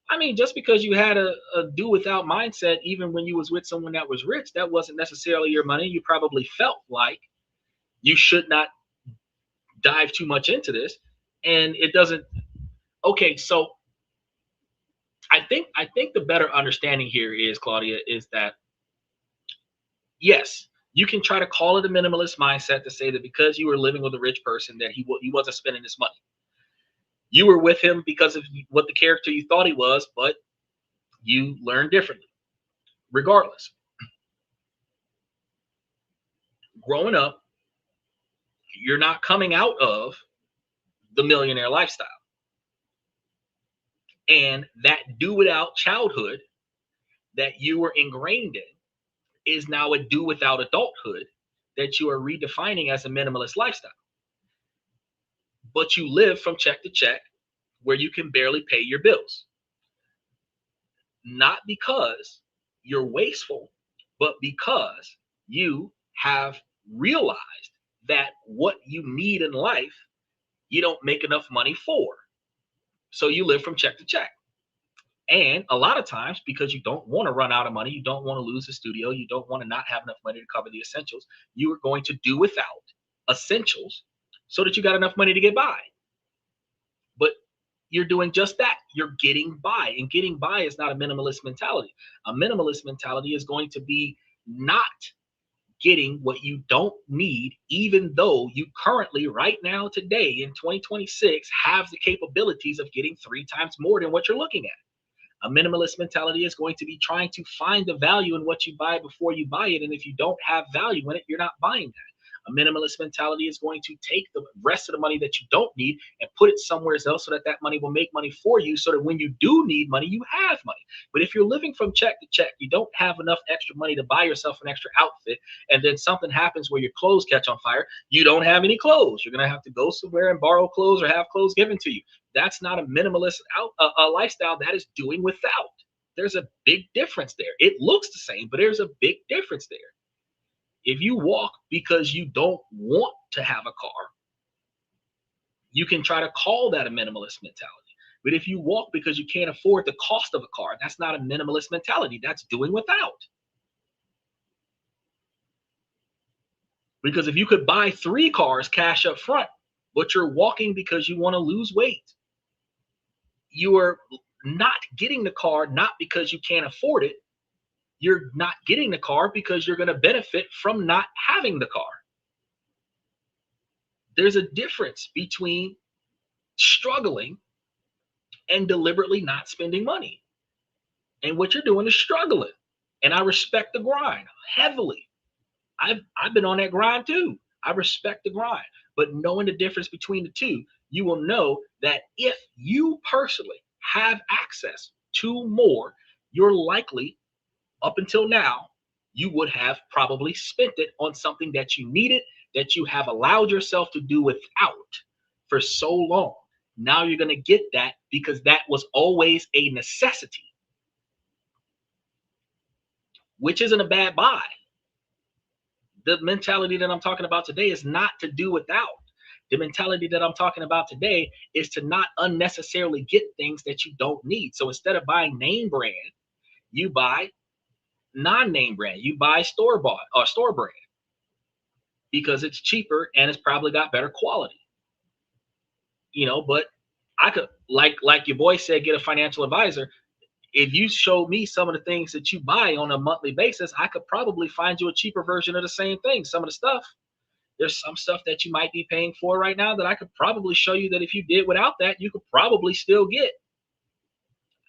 I mean, just because you had a do without mindset, even when you was with someone that was rich, that wasn't necessarily your money. You probably felt like you should not dive too much into this. And it doesn't. Okay, so I think the better understanding here is, Claudia, is that yes, you can try to call it a minimalist mindset to say that because you were living with a rich person that he wasn't spending his money. You were with him because of what the character you thought he was, but you learned differently. Regardless, growing up, you're not coming out of the millionaire lifestyle. And that do without childhood that you were ingrained in is now a do without adulthood that you are redefining as a minimalist lifestyle. But you live from check to check where you can barely pay your bills. Not because you're wasteful, but because you have realized that what you need in life, you don't make enough money for. So you live from check to check. And a lot of times, because you don't want to run out of money, you don't want to lose the studio, you don't want to not have enough money to cover the essentials, you are going to do without essentials so that you got enough money to get by. But you're doing just that. You're getting by. And getting by is not a minimalist mentality. A minimalist mentality is going to be not getting what you don't need, even though you currently, right now, today in 2026, have the capabilities of getting 3 times more than what you're looking at. A minimalist mentality is going to be trying to find the value in what you buy before you buy it. And if you don't have value in it, you're not buying that. A minimalist mentality is going to take the rest of the money that you don't need and put it somewhere else so that that money will make money for you so that when you do need money, you have money. But if you're living from check to check, you don't have enough extra money to buy yourself an extra outfit, and then something happens where your clothes catch on fire, you don't have any clothes. You're going to have to go somewhere and borrow clothes or have clothes given to you. That's not a minimalist lifestyle. That is doing without. There's a big difference there. It looks the same, but there's a big difference there. If you walk because you don't want to have a car, you can try to call that a minimalist mentality. But if you walk because you can't afford the cost of a car, that's not a minimalist mentality. That's doing without. Because if you could buy 3 cars cash up front, but you're walking because you want to lose weight, you are not getting the car not because you can't afford it. You're not getting the car because you're going to benefit from not having the car. There's a difference between struggling and deliberately not spending money. And what you're doing is struggling. And I respect the grind heavily. I've been on that grind too. I respect the grind. But knowing the difference between the two, you will know that if you personally have access to more, you're likely, up until now, you would have probably spent it on something that you needed, that you have allowed yourself to do without for so long. Now you're going to get that because that was always a necessity, which isn't a bad buy. The mentality that I'm talking about today is not to do without. The mentality that I'm talking about today is to not unnecessarily get things that you don't need. So instead of buying name brand, you buy non-name brand. You buy store bought or store brand because it's cheaper and it's probably got better quality. But I could, like your boy said, get a financial advisor. If you show me some of the things that you buy on a monthly basis, I could probably find you a cheaper version of the same thing. Some of the stuff, there's some stuff that you might be paying for right now that I could probably show you that if you did without that, you could probably still get.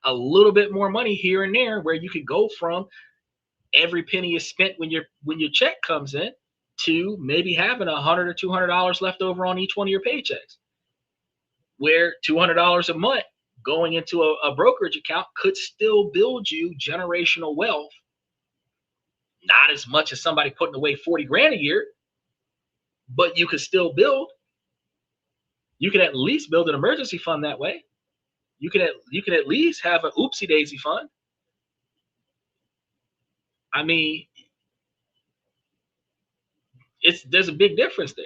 a little bit more money here and there, where you could go from every penny is spent when your check comes in to maybe having $100 or $200 left over on each one of your paychecks, where $200 a month going into a brokerage account could still build you generational wealth. Not as much as somebody putting away 40 grand a year, but you could still build. You can at least build an emergency fund that way. You can at least have an oopsie daisy fund. I mean, there's a big difference there.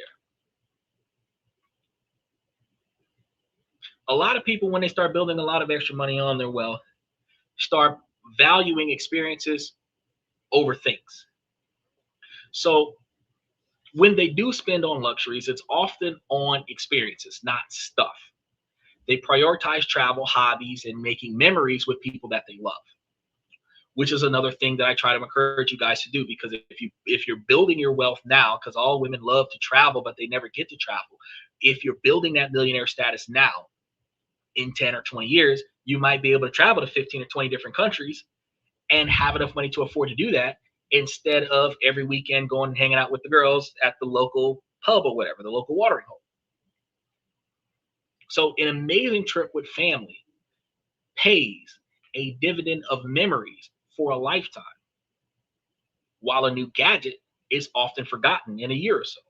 A lot of people, when they start building a lot of extra money on their wealth, start valuing experiences over things. So when they do spend on luxuries, it's often on experiences, not stuff. They prioritize travel, hobbies, and making memories with people that they love, which is another thing that I try to encourage you guys to do. Because if you're building your wealth now, because all women love to travel, but they never get to travel. If you're building that millionaire status now, in 10 or 20 years, you might be able to travel to 15 or 20 different countries and have enough money to afford to do that, instead of every weekend going and hanging out with the girls at the local pub or whatever, the local watering hole. So an amazing trip with family pays a dividend of memories for a lifetime, while a new gadget is often forgotten in a year or so.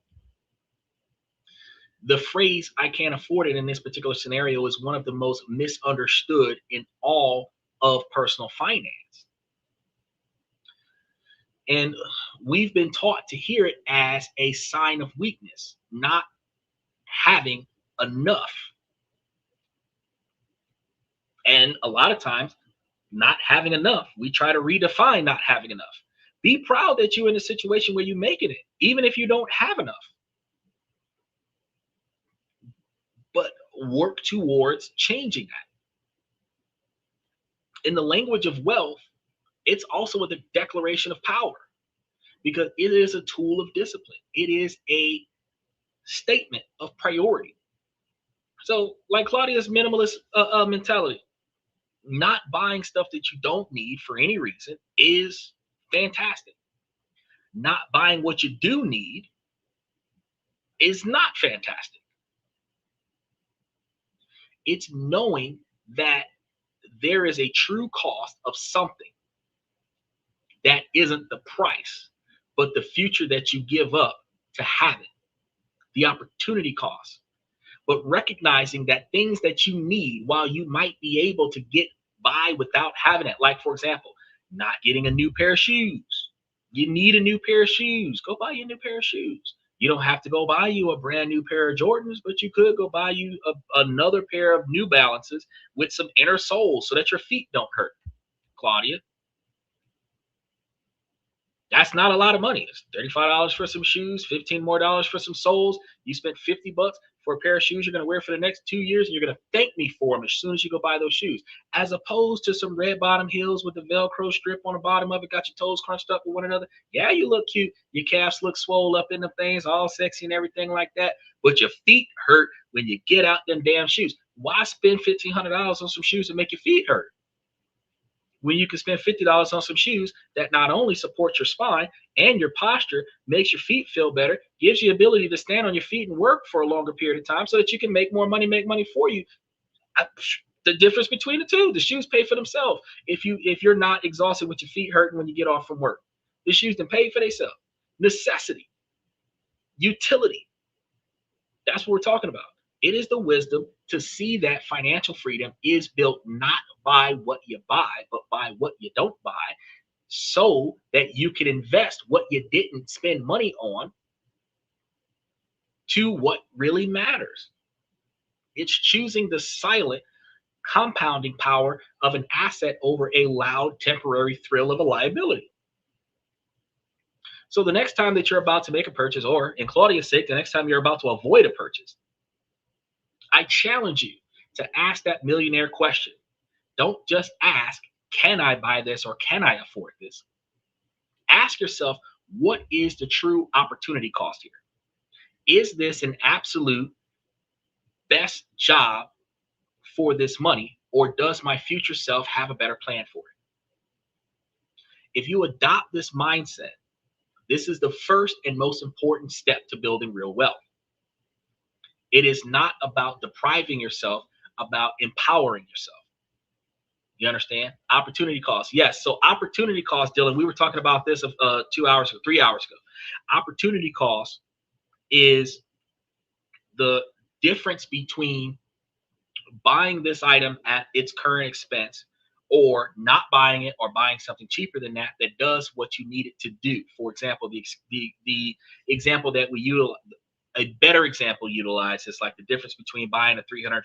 The phrase "I can't afford it" in this particular scenario is one of the most misunderstood in all of personal finance. And we've been taught to hear it as a sign of weakness, not having enough. And a lot of times, not having enough, we try to redefine not having enough. Be proud that you're in a situation where you're making it, even if you don't have enough. But work towards changing that. In the language of wealth, it's also a declaration of power, because it is a tool of discipline. It is a statement of priority. So, like Claudia's minimalist mentality, not buying stuff that you don't need for any reason is fantastic. Not buying what you do need is not fantastic. It's knowing that there is a true cost of something that isn't the price, but the future that you give up to have it, the opportunity cost. But recognizing that things that you need, while you might be able to get by without having it, like, for example, not getting a new pair of shoes. You need a new pair of shoes. Go buy you a new pair of shoes. You don't have to go buy you a brand new pair of Jordans, but you could go buy you another pair of New Balances with some inner soles so that your feet don't hurt. Claudia, that's not a lot of money. It's $35 for some shoes, $15 more for some soles. You spent $50 for a pair of shoes you're going to wear for the next 2 years, and you're going to thank me for them as soon as you go buy those shoes, as opposed to some red bottom heels with the Velcro strip on the bottom of it, got your toes crunched up with one another. Yeah, you look cute. Your calves look swole up in the things, all sexy and everything like that, but your feet hurt when you get out them damn shoes. Why spend $1,500 on some shoes that make your feet hurt, when you can spend $50 on some shoes that not only support your spine and your posture, makes your feet feel better, gives you the ability to stand on your feet and work for a longer period of time so that you can make more money, make money for you. The difference between the two, the shoes pay for themselves. If you're not exhausted with your feet hurting when you get off from work, the shoes then pay for themselves. Necessity, utility. That's what we're talking about. It is the wisdom to see that financial freedom is built not by what you buy, but by what you don't buy, so that you can invest what you didn't spend money on to what really matters. It's choosing the silent compounding power of an asset over a loud temporary thrill of a liability. So the next time that you're about to make a purchase, or in Claudia's sake, the next time you're about to avoid a purchase, I challenge you to ask that millionaire question. Don't just ask, can I buy this or can I afford this? Ask yourself, what is the true opportunity cost here? Is this an absolute best job for this money, or does my future self have a better plan for it? If you adopt this mindset, this is the first and most important step to building real wealth. It is not about depriving yourself, about empowering yourself. You understand? Opportunity cost. Yes. So opportunity cost, Dylan, we were talking about this 2 hours ago, 3 hours ago. Opportunity cost is the difference between buying this item at its current expense or not buying it, or buying something cheaper than that that does what you need it to do. For example, the example that we utilize, a better example utilized, is like the difference between buying a $350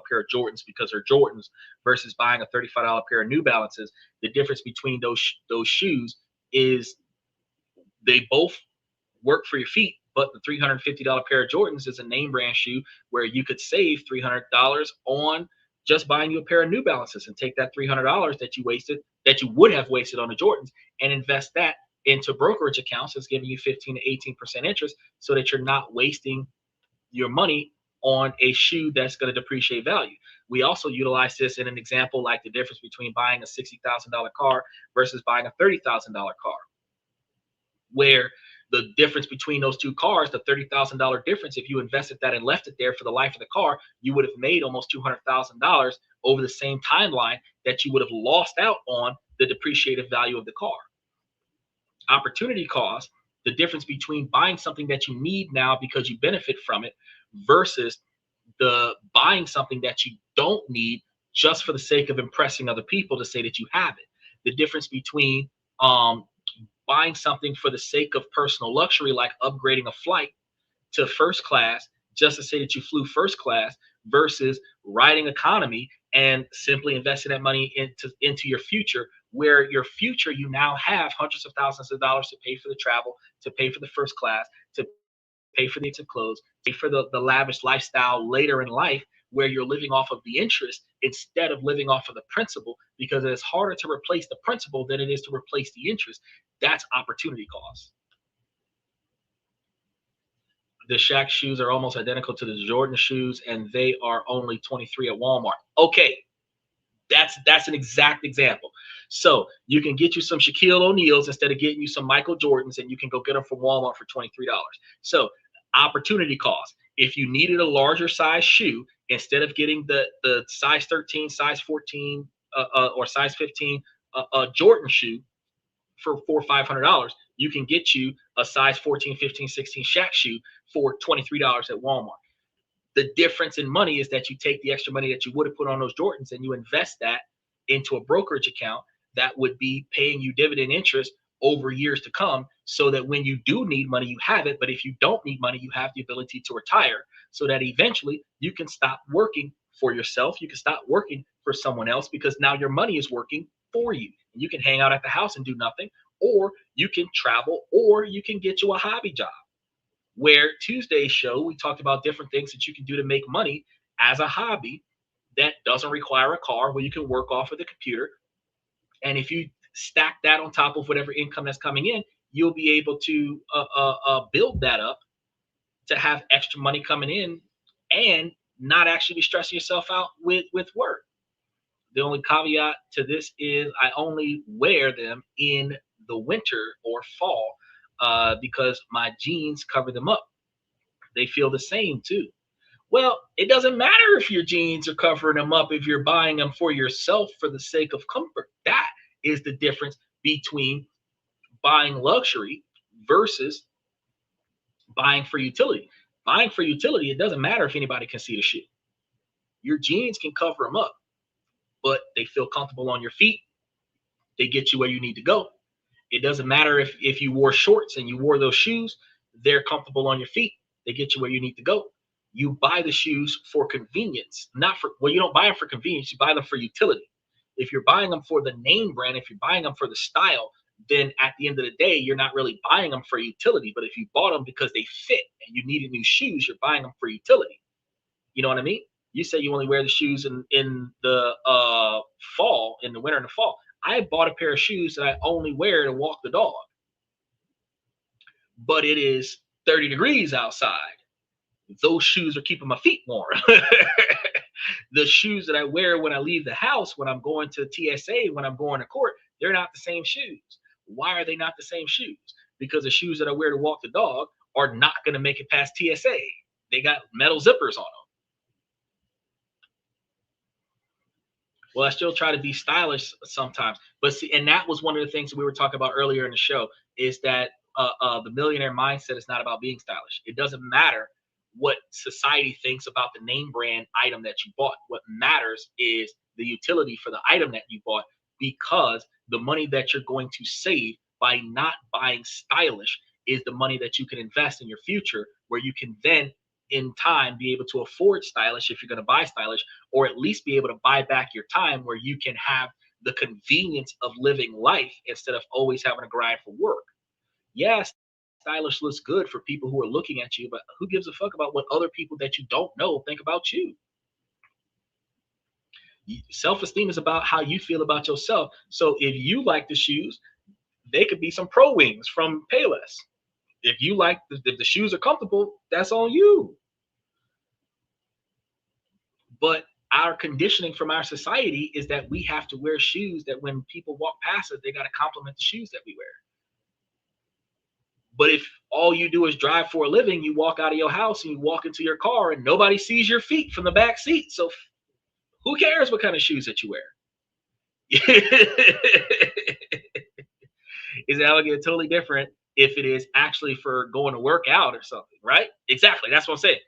pair of Jordans because they're Jordans versus buying a $35 pair of New Balances. The difference between those shoes is they both work for your feet, but the $350 pair of Jordans is a name brand shoe where you could save $300 on just buying you a pair of New Balances, and take that $300 that you would have wasted on the Jordans, and invest that into brokerage accounts that's giving you 15 to 18% interest, so that you're not wasting your money on a shoe that's going to depreciate value. We also utilize this in an example like the difference between buying a $60,000 car versus buying a $30,000 car, where the difference between those two cars, the $30,000 difference, if you invested that and left it there for the life of the car, you would have made almost $200,000 over the same timeline that you would have lost out on the depreciated value of the car. Opportunity cost, the difference between buying something that you need now because you benefit from it versus the buying something that you don't need just for the sake of impressing other people to say that you have it. The difference between buying something for the sake of personal luxury, like upgrading a flight to first class just to say that you flew first class, versus riding economy and simply investing that money into your future, where your future, you now have hundreds of thousands of dollars to pay for the travel, to pay for the first class, to pay for the expensive clothes, pay for the lavish lifestyle later in life, where you're living off of the interest instead of living off of the principal, because it's harder to replace the principal than it is to replace the interest. That's opportunity cost. The Shaq shoes are almost identical to the Jordan shoes, and they are only 23 at Walmart. Okay, that's an exact example. So you can get you some Shaquille O'Neals instead of getting you some Michael Jordans, and you can go get them from Walmart for $23. So opportunity cost. If you needed a larger size shoe, instead of getting the size 13, size 14, or size 15 Jordan shoe for $400 or $500, you can get you a size 14, 15, 16 Shaq shoe for $23 at Walmart. The difference in money is that you take the extra money that you would have put on those Jordans and you invest that into a brokerage account that would be paying you dividend interest over years to come, so that when you do need money, you have it. But if you don't need money, you have the ability to retire, so that eventually you can stop working for yourself. You can stop working for someone else, because now your money is working for you. You can hang out at the house and do nothing, or you can travel, or you can get you a hobby job. Where Tuesday's show, we talked about different things that you can do to make money as a hobby that doesn't require a car, where you can work off of the computer. And if you stack that on top of whatever income that's coming in, you'll be able to build that up to have extra money coming in and not actually be stressing yourself out with work. The only caveat to this is I only wear them in the winter or fall, because my jeans cover them up. They feel the same too. Well, it doesn't matter if your jeans are covering them up if you're buying them for yourself for the sake of comfort. That is the difference between buying luxury versus buying for utility. Buying for utility, it doesn't matter if anybody can see the shoe. Your jeans can cover them up, but they feel comfortable on your feet. They get you where you need to go. It doesn't matter if you wore shorts and you wore those shoes, they're comfortable on your feet. They get you where you need to go. You buy the shoes for convenience, not for, well, you don't buy them for convenience, you buy them for utility. If you're buying them for the name brand, if you're buying them for the style, then at the end of the day, you're not really buying them for utility. But if you bought them because they fit and you needed new shoes, you're buying them for utility. You know what I mean? You say you only wear the shoes in the fall, in the winter and the fall. I bought a pair of shoes that I only wear to walk the dog, but it is 30 degrees outside. Those shoes are keeping my feet warm. the shoes that I wear when I leave the house, when I'm going to TSA, when I'm going to court, they're not the same shoes. Why are they not the same shoes? Because the shoes that I wear to walk the dog are not going to make it past TSA. They got metal zippers on them. Well, I still try to be stylish sometimes, but see, and that was one of the things that we were talking about earlier in the show is that the millionaire mindset is not about being stylish. It doesn't matter what society thinks about the name brand item that you bought. What matters is the utility for the item that you bought, because the money that you're going to save by not buying stylish is the money that you can invest in your future, where you can then in time be able to afford stylish if you're going to buy stylish, or at least be able to buy back your time where you can have the convenience of living life instead of always having to grind for work. Yes, stylish looks good for people who are looking at you, but who gives a fuck about what other people that you don't know think about you? Self-esteem is about how you feel about yourself. So if you like the shoes, they could be some Pro Wings from Payless. If you like, if the shoes are comfortable, that's on you. But our conditioning from our society is that we have to wear shoes that when people walk past us, they got to compliment the shoes that we wear. But if all you do is drive for a living, you walk out of your house and you walk into your car and nobody sees your feet from the back seat. So who cares what kind of shoes that you wear? Is that would get totally different if it is actually for going to work out or something, right? Exactly. That's what I'm saying.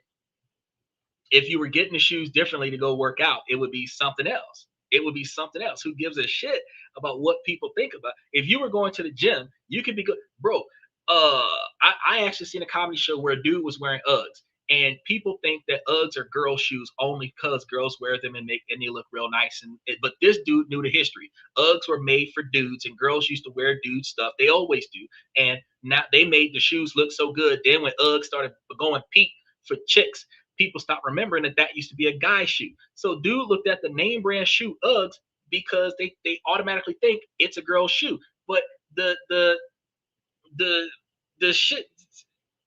If you were getting the shoes differently to go work out, it would be something else. It would be something else. Who gives a shit about what people think about? If you were going to the gym, you could be good, bro. I actually seen a comedy show where a dude was wearing Uggs, and people think that Uggs are girl shoes only because girls wear them and they look real nice. But this dude knew the history. Uggs were made for dudes, and girls used to wear dude stuff. They always do, and now they made the shoes look so good. Then when Uggs started going peak for chicks, people stopped remembering that used to be a guy shoe. So dude looked at the name brand shoe Uggs because they automatically think it's a girl's shoe. But the the shit,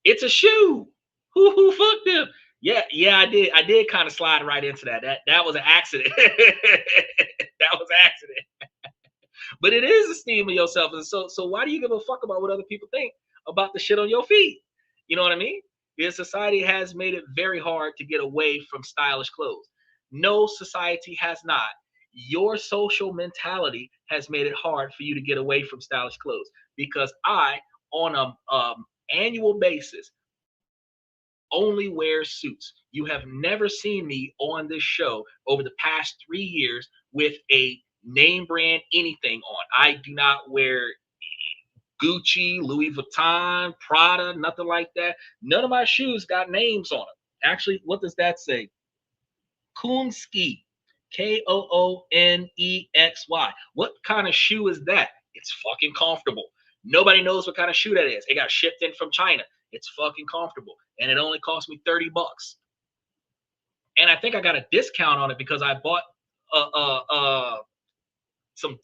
it's a shoe. Who fucked them? Yeah, I did kind of slide right into that. That was an accident. That was an accident. But it is esteem of yourself. And so why do you give a fuck about what other people think about the shit on your feet? You know what I mean? Because society has made it very hard to get away from stylish clothes. No, society has not. Your social mentality has made it hard for you to get away from stylish clothes, because I, on a annual basis, only wear suits. You have never seen me on this show over the past 3 years with a name brand anything on. I do not wear Gucci, Louis Vuitton, Prada, nothing like that. None of my shoes got names on them. Actually, what does that say? Koonsky, Koonexy. What kind of shoe is that? It's fucking comfortable. Nobody knows what kind of shoe that is. It got shipped in from China. It's fucking comfortable, and it only cost me $30. And I think I got a discount on it because I bought some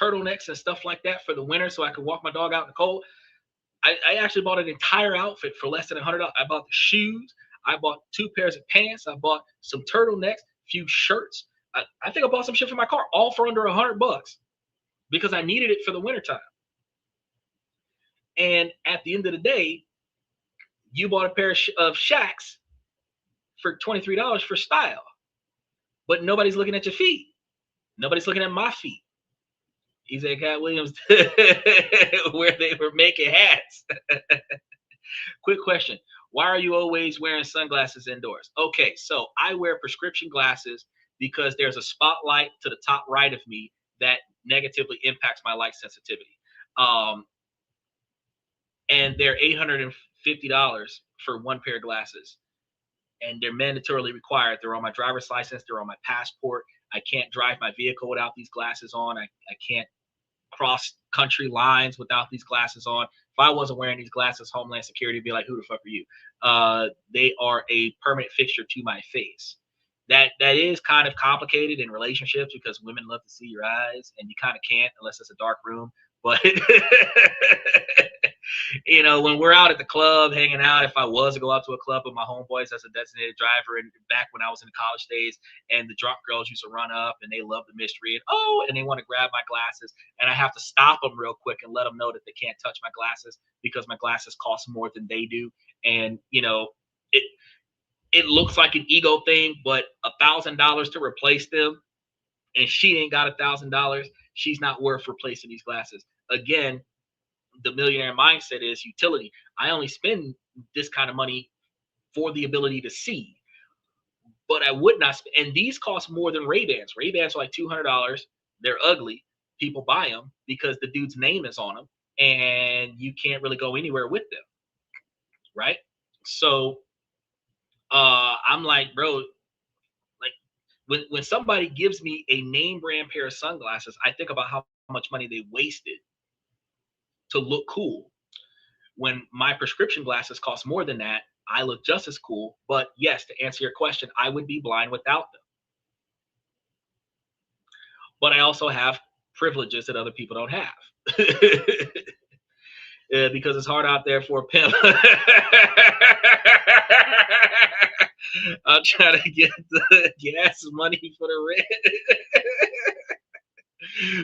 turtlenecks and stuff like that for the winter, so I could walk my dog out in the cold. I actually bought an entire outfit for less than $100. I bought the shoes. I bought 2 pairs of pants. I bought some turtlenecks, few shirts. I think I bought some shit for my car, all for under $100 because I needed it for the wintertime. And at the end of the day, you bought a pair of Shacks for $23 for style, but nobody's looking at your feet. Nobody's looking at my feet. He's at Cat Williams where they were making hats. Quick question. Why are you always wearing sunglasses indoors? Okay, so I wear prescription glasses because there's a spotlight to the top right of me that negatively impacts my light sensitivity. And they're $850 for 1 pair of glasses. And they're mandatorily required. They're on my driver's license. They're on my passport. I can't drive my vehicle without these glasses on. I can't cross country lines without these glasses on. If I wasn't wearing these glasses, Homeland Security would be like, who the fuck are you? They are a permanent fixture to my face. That is kind of complicated in relationships because women love to see your eyes, and you kind of can't unless it's a dark room. But You know, when we're out at the club hanging out, if I was to go out to a club with my homeboys as a designated driver, and back when I was in college days, and the drunk girls used to run up and they love the mystery and they want to grab my glasses, and I have to stop them real quick and let them know that they can't touch my glasses because my glasses cost more than they do. And you know, it it looks like an ego thing, but $1,000 to replace them, and she ain't got $1,000. She's not worth replacing these glasses. Again, the millionaire mindset is utility. I only spend this kind of money for the ability to see, but I would not spend. And these cost more than Ray-Bans. Ray-Bans are like $200. They're ugly. People buy them because the dude's name is on them, and you can't really go anywhere with them, right? So I'm like, bro, like when somebody gives me a name brand pair of sunglasses, I think about how much money they wasted to look cool. When my prescription glasses cost more than that, I look just as cool. But yes, to answer your question, I would be blind without them. But I also have privileges that other people don't have. Because it's hard out there for a pimp. I'm trying to get the gas money for the rent.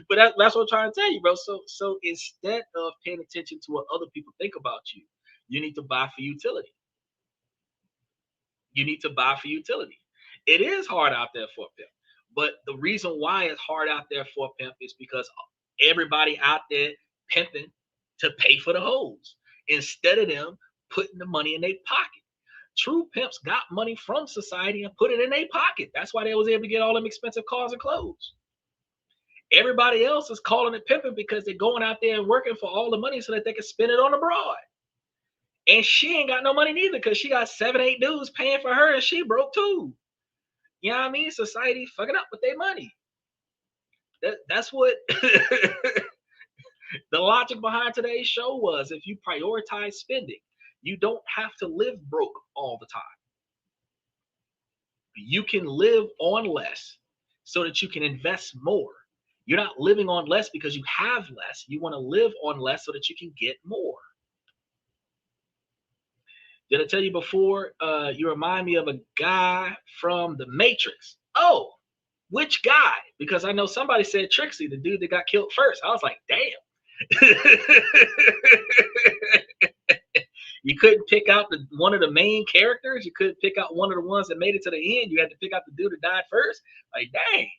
But that's what I'm trying to tell you, bro. So instead of paying attention to what other people think about you, you need to buy for utility. You need to buy for utility. It is hard out there for a pimp. But the reason why it's hard out there for a pimp is because everybody out there pimping to pay for the hoes instead of them putting the money in their pocket. True pimps got money from society and put it in their pocket. That's why they was able to get all them expensive cars and clothes. Everybody else is calling it pimping because they're going out there and working for all the money so that they can spend it on the broad. And she ain't got no money neither because she got 7, 8 dudes paying for her and she broke too. You know what I mean? Society fucking up with their money. That's what the logic behind today's show was. If you prioritize spending, you don't have to live broke all the time. You can live on less so that you can invest more. You're not living on less because you have less. You want to live on less so that you can get more. Did I tell you before? You remind me of a guy from The Matrix. Oh, which guy? Because I know somebody said Trixie, the dude that got killed first. I was like, damn. You couldn't pick out one of the main characters. You couldn't pick out one of the ones that made it to the end. You had to pick out the dude that died first. Like, dang.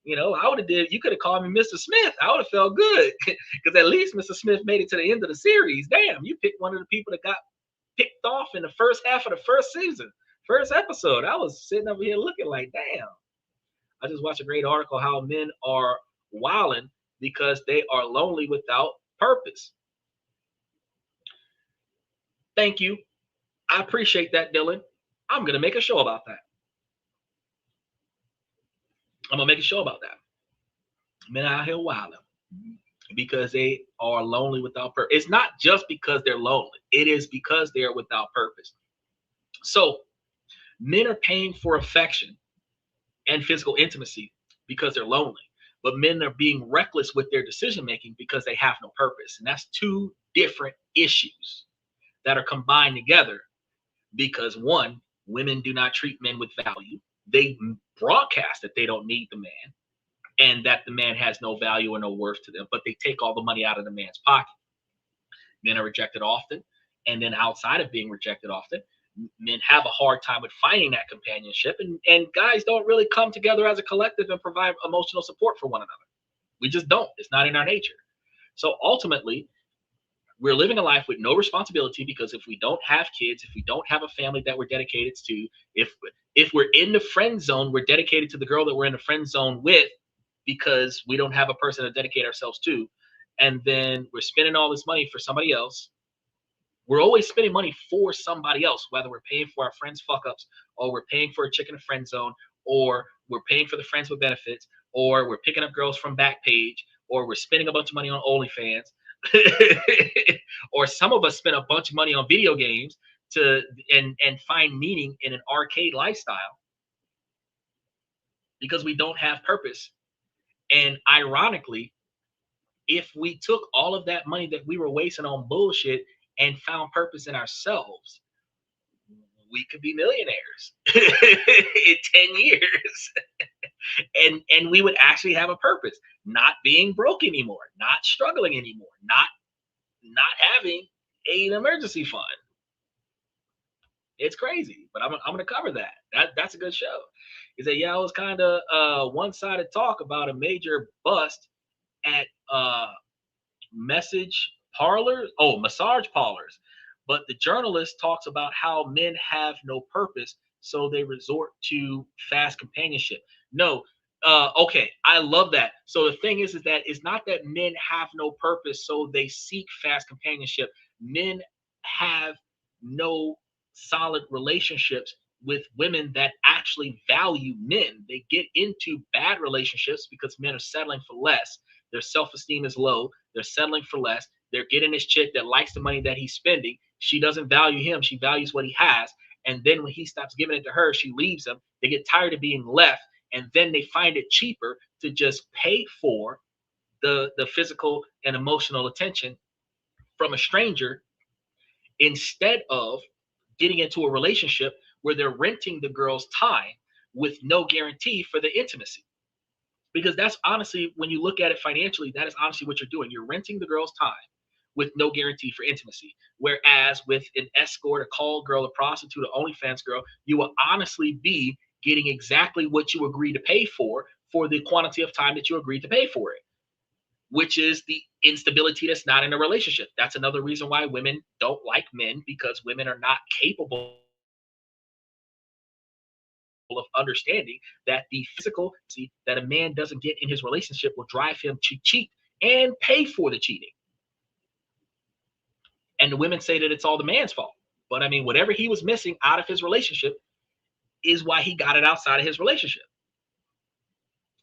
You know, I would have did. You could have called me Mr. Smith. I would have felt good because at least Mr. Smith made it to the end of the series. Damn, you picked one of the people that got picked off in the first half of the first season, first episode. I was sitting over here looking like, damn. I just watched a great article how men are wilding because they are lonely without purpose. Thank you. I appreciate that, Dylan. I'm gonna make a show about that. I'm gonna make a show about that. Men out here wilding because they are lonely without purpose. It's not just because they're lonely. It is because they are without purpose. So men are paying for affection and physical intimacy because they're lonely. But men are being reckless with their decision making because they have no purpose. And that's two different issues that are combined together because one, women do not treat men with value. They broadcast that they don't need the man and that the man has no value or no worth to them, but they take all the money out of the man's pocket. Men are rejected often. And then outside of being rejected often, men have a hard time with finding that companionship. And guys don't really come together as a collective and provide emotional support for one another. We just don't. It's not in our nature. So ultimately, we're living a life with no responsibility because if we don't have kids, if we don't have a family that we're dedicated to, if we're in the friend zone, we're dedicated to the girl that we're in the friend zone with because we don't have a person to dedicate ourselves to. And then we're spending all this money for somebody else. We're always spending money for somebody else, whether we're paying for our friends' fuck-ups, or we're paying for a chick in a friend zone, or we're paying for the friends with benefits, or we're picking up girls from Backpage, or we're spending a bunch of money on OnlyFans, or some of us spend a bunch of money on video games and find meaning in an arcade lifestyle because we don't have purpose. And ironically, If we took all of that money that we were wasting on bullshit and found purpose in ourselves, we could be millionaires in 10 years. And we would actually have a purpose, not being broke anymore, not struggling anymore, not having an emergency fund. It's crazy, but I'm gonna cover that. That's a good show. Is that yeah, it was kind of one-sided talk about a major bust at massage parlors. But the journalist talks about how men have no purpose, so they resort to fast companionship. No, okay, I love that. So the thing is that it's not that men have no purpose, so they seek fast companionship. Men have no solid relationships with women that actually value men. They get into bad relationships because men are settling for less. Their self-esteem is low. They're settling for less. They're getting this chick that likes the money that he's spending. She doesn't value him. She values what he has. And then when he stops giving it to her, she leaves him. They get tired of being left. And then they find it cheaper to just pay for the physical and emotional attention from a stranger instead of getting into a relationship where they're renting the girl's time with no guarantee for the intimacy. Because that's honestly, when you look at it financially, that is honestly what you're doing. You're renting the girl's time with no guarantee for intimacy. Whereas with an escort, a call girl, a prostitute, an OnlyFans girl, you will honestly be getting exactly what you agree to pay for the quantity of time that you agreed to pay for it, which is the instability that's not in a relationship. That's another reason why women don't like men, because women are not capable of understanding that the physical that a man doesn't get in his relationship will drive him to cheat and pay for the cheating. And the women say that it's all the man's fault. But I mean, whatever he was missing out of his relationship is why he got it outside of his relationship.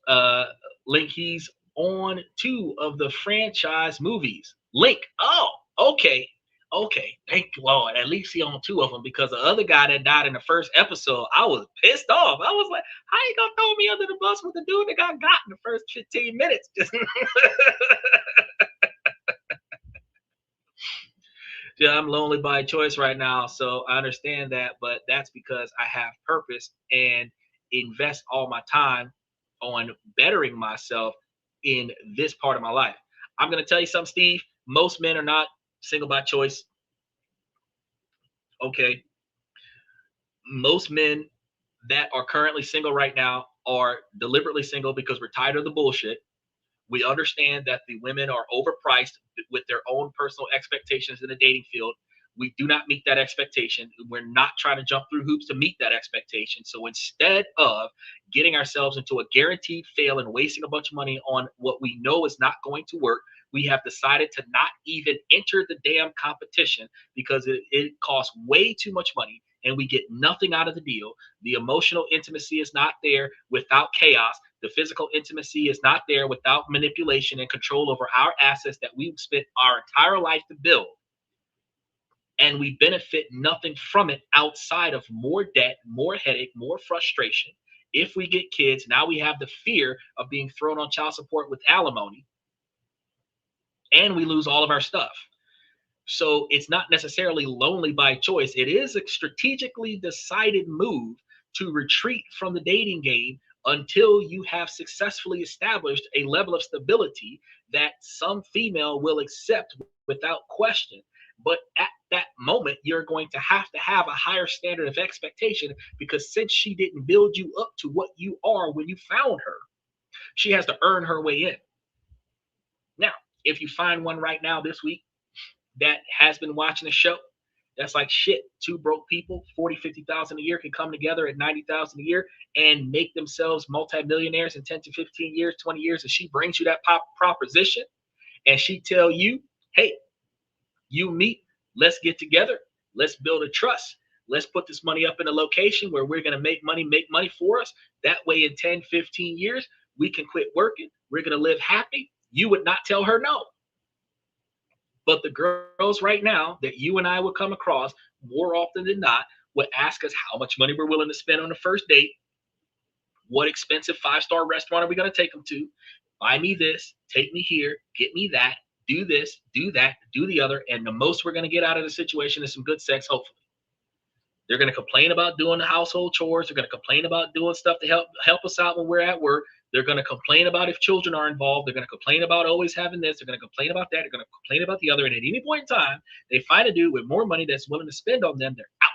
Uh, Link, he's on 2 of the franchise movies. Link, oh, okay. Okay, thank Lord. At least he on 2 of them, because the other guy that died in the first episode, I was pissed off. I was like, how you gonna throw me under the bus with the dude that got in the first 15 minutes? Yeah, I'm lonely by choice right now, so I understand that, but that's because I have purpose and invest all my time on bettering myself in this part of my life. I'm going to tell you something, Steve. Most men are not single by choice. Okay. Most men that are currently single right now are deliberately single because we're tired of the bullshit. We understand that the women are overpriced with their own personal expectations in the dating field. We do not meet that expectation. We're not trying to jump through hoops to meet that expectation. So instead of getting ourselves into a guaranteed fail and wasting a bunch of money on what we know is not going to work, we have decided to not even enter the damn competition because it costs way too much money and we get nothing out of the deal. The emotional intimacy is not there without chaos. The physical intimacy is not there without manipulation and control over our assets that we've spent our entire life to build. And we benefit nothing from it outside of more debt, more headache, more frustration. If we get kids, now we have the fear of being thrown on child support with alimony, and we lose all of our stuff. So it's not necessarily lonely by choice. It is a strategically decided move to retreat from the dating game until you have successfully established a level of stability that some female will accept without question. But at that moment, you're going to have a higher standard of expectation, because since she didn't build you up to what you are when you found her, she has to earn her way in. Now, if you find one right now this week that has been watching the show, that's like shit. 2 broke people, 40, 50,000 a year, can come together at 90,000 a year and make themselves multimillionaires in 10 to 15 years, 20 years. And she brings you that proposition and she tell you, hey, you meet, let's get together. Let's build a trust. Let's put this money up in a location where we're going to make money for us. That way in 10, 15 years, we can quit working. We're going to live happy. You would not tell her no. But the girls right now that you and I would come across more often than not would ask us how much money we're willing to spend on the first date. What expensive 5-star restaurant are we going to take them to? buy me this, take me here, get me that, do this, do that, do the other. And the most we're going to get out of the situation is some good sex, hopefully. They're going to complain about doing the household chores. They're going to complain about doing stuff to help us out when we're at work. They're going to complain about if children are involved. They're going to complain about always having this. They're going to complain about that. They're going to complain about the other. And at any point in time, they find a dude with more money that's willing to spend on them. They're out.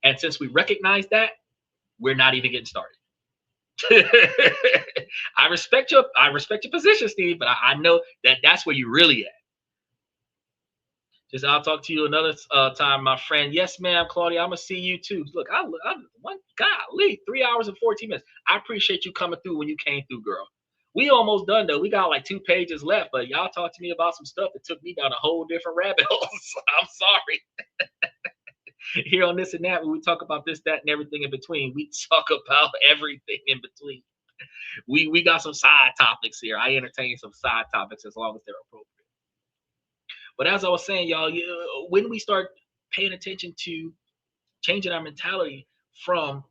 And since we recognize that, we're not even getting started. I respect your position, Steve, but I know that that's where you really at. Just I'll talk to you another time, my friend. Yes, ma'am, Claudia. I'm gonna see you too. Look, I golly, 3 hours and 14 minutes. I appreciate you coming through when you came through, girl. We almost done though. We got like 2 pages left, but y'all talked to me about some stuff that took me down a whole different rabbit hole. So I'm sorry. Here on This and That, when we talk about this, that, and everything in between, we talk about everything in between. We got some side topics here. I entertain some side topics as long as they're appropriate. But as I was saying, y'all, when we start paying attention to changing our mentality from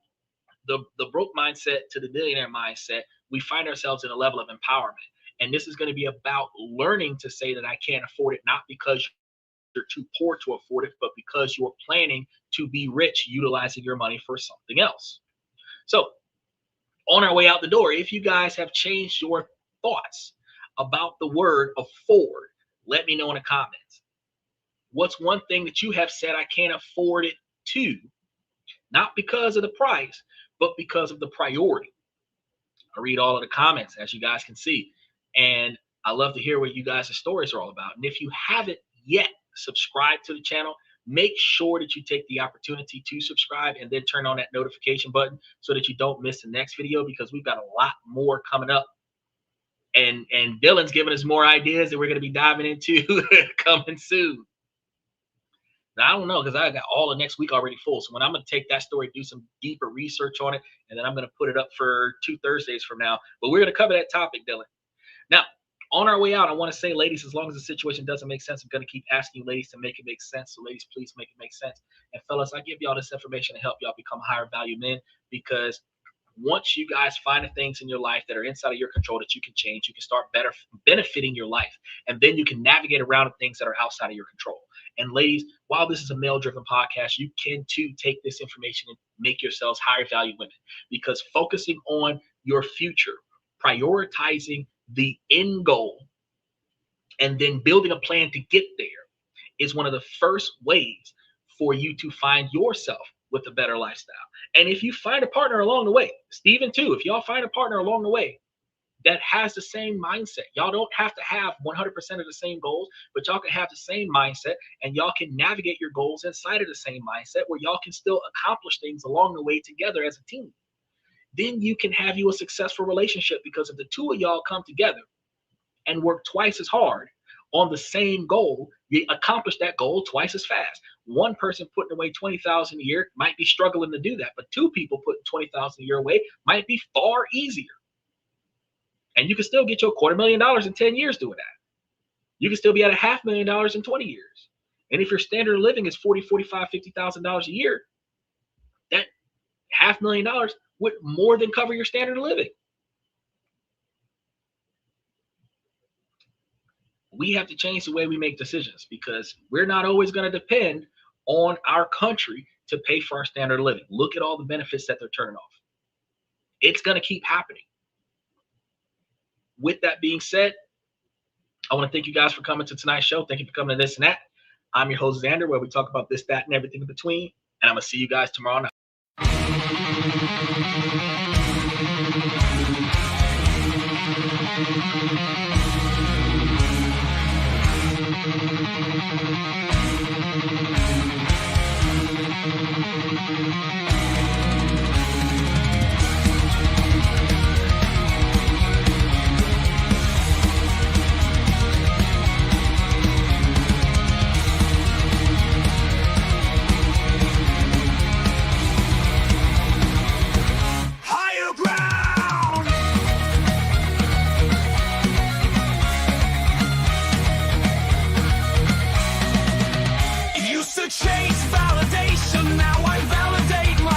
the broke mindset to the millionaire mindset, we find ourselves in a level of empowerment. And this is going to be about learning to say that I can't afford it, not because you're too poor to afford it, but because you're planning to be rich utilizing your money for something else. So on our way out the door, if you guys have changed your thoughts about the word afford, let me know in the comments. What's one thing that you have said I can't afford it to, not because of the price, but because of the priority? I read all of the comments, as you guys can see, and I love to hear what you guys' stories are all about. And if you haven't yet subscribed to the channel, make sure that you take the opportunity to subscribe and then turn on that notification button so that you don't miss the next video, because we've got a lot more coming up. And Dylan's giving us more ideas that we're going to be diving into coming soon. Now, I don't know, because I got all of next week already full. So when I'm going to take that story, do some deeper research on it, and then I'm going to put it up for 2 Thursdays from now. But we're going to cover that topic, Dylan. Now, on our way out, I want to say, ladies, as long as the situation doesn't make sense, I'm going to keep asking you ladies to make it make sense. So ladies, please make it make sense. And fellas, I give y'all this information to help y'all become higher value men, because once you guys find the things in your life that are inside of your control that you can change, you can start better benefiting your life. And then you can navigate around the things that are outside of your control. And ladies, while this is a male-driven podcast, you can too take this information and make yourselves higher value women, because focusing on your future, prioritizing the end goal, and then building a plan to get there is one of the first ways for you to find yourself with a better lifestyle. And if you find a partner along the way, Stephen too, if y'all find a partner along the way that has the same mindset, y'all don't have to have 100% of the same goals, but y'all can have the same mindset, and y'all can navigate your goals inside of the same mindset, where y'all can still accomplish things along the way together as a team. Then you can have you a successful relationship, because if the two of y'all come together and work twice as hard on the same goal, you accomplish that goal twice as fast. One person putting away $20,000 a year might be struggling to do that, but 2 people putting $20,000 a year away might be far easier. And you can still get your $250,000 in 10 years doing that. You can still be at $500,000 in 20 years. And if your standard of living is $40,000, $45,000, $50,000 a year, that $500,000 would more than cover your standard of living. We have to change the way we make decisions, because we're not always going to depend on our country to pay for our standard of living. Look at all the benefits that they're turning off. It's going to keep happening. With that being said, I want to thank you guys for coming to tonight's show. Thank you for coming to This and That. I'm your host, Xander, where we talk about this, that, and everything in between. And I'm going to see you guys tomorrow night. Chase validation, now I validate my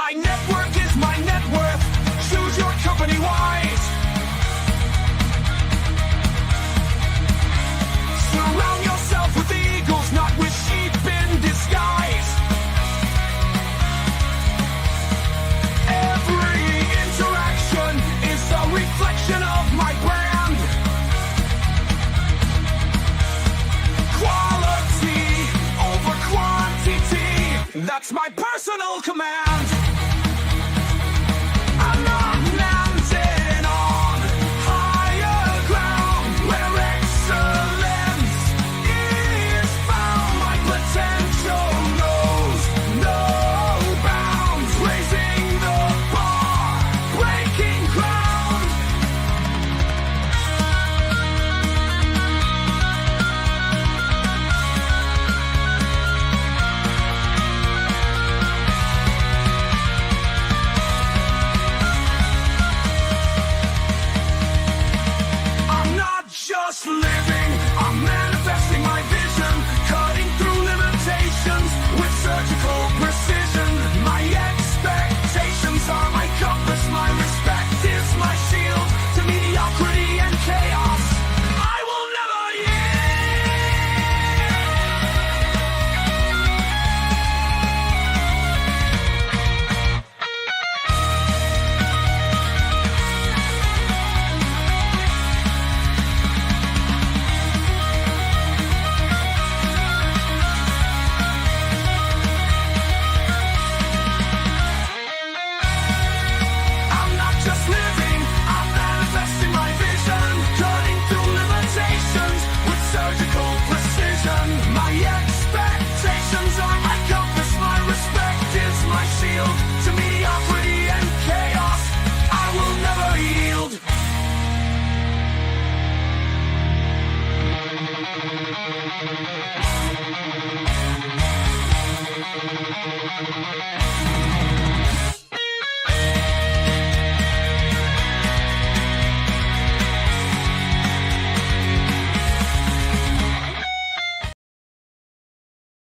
My network is my net worth. Choose your company wise. Surround yourself with eagles, not with sheep in disguise. Every interaction is a reflection of my brand. Quality over quantity, that's my personal command. I'm not landing on higher ground where excellence is found. My potential knows no bounds, raising the bar, breaking ground. I'm not just living, I'm manifesting my vision, cutting through limitations with surgical precision. My expectations are my compass, my respect is my shield to mediocrity and chaos. I will never I'm not just living, I'm manifesting my vision, cutting through limitations with surgical precision. My expectations are my compass, my respect is my shield to mediocrity and chaos. I will never yield.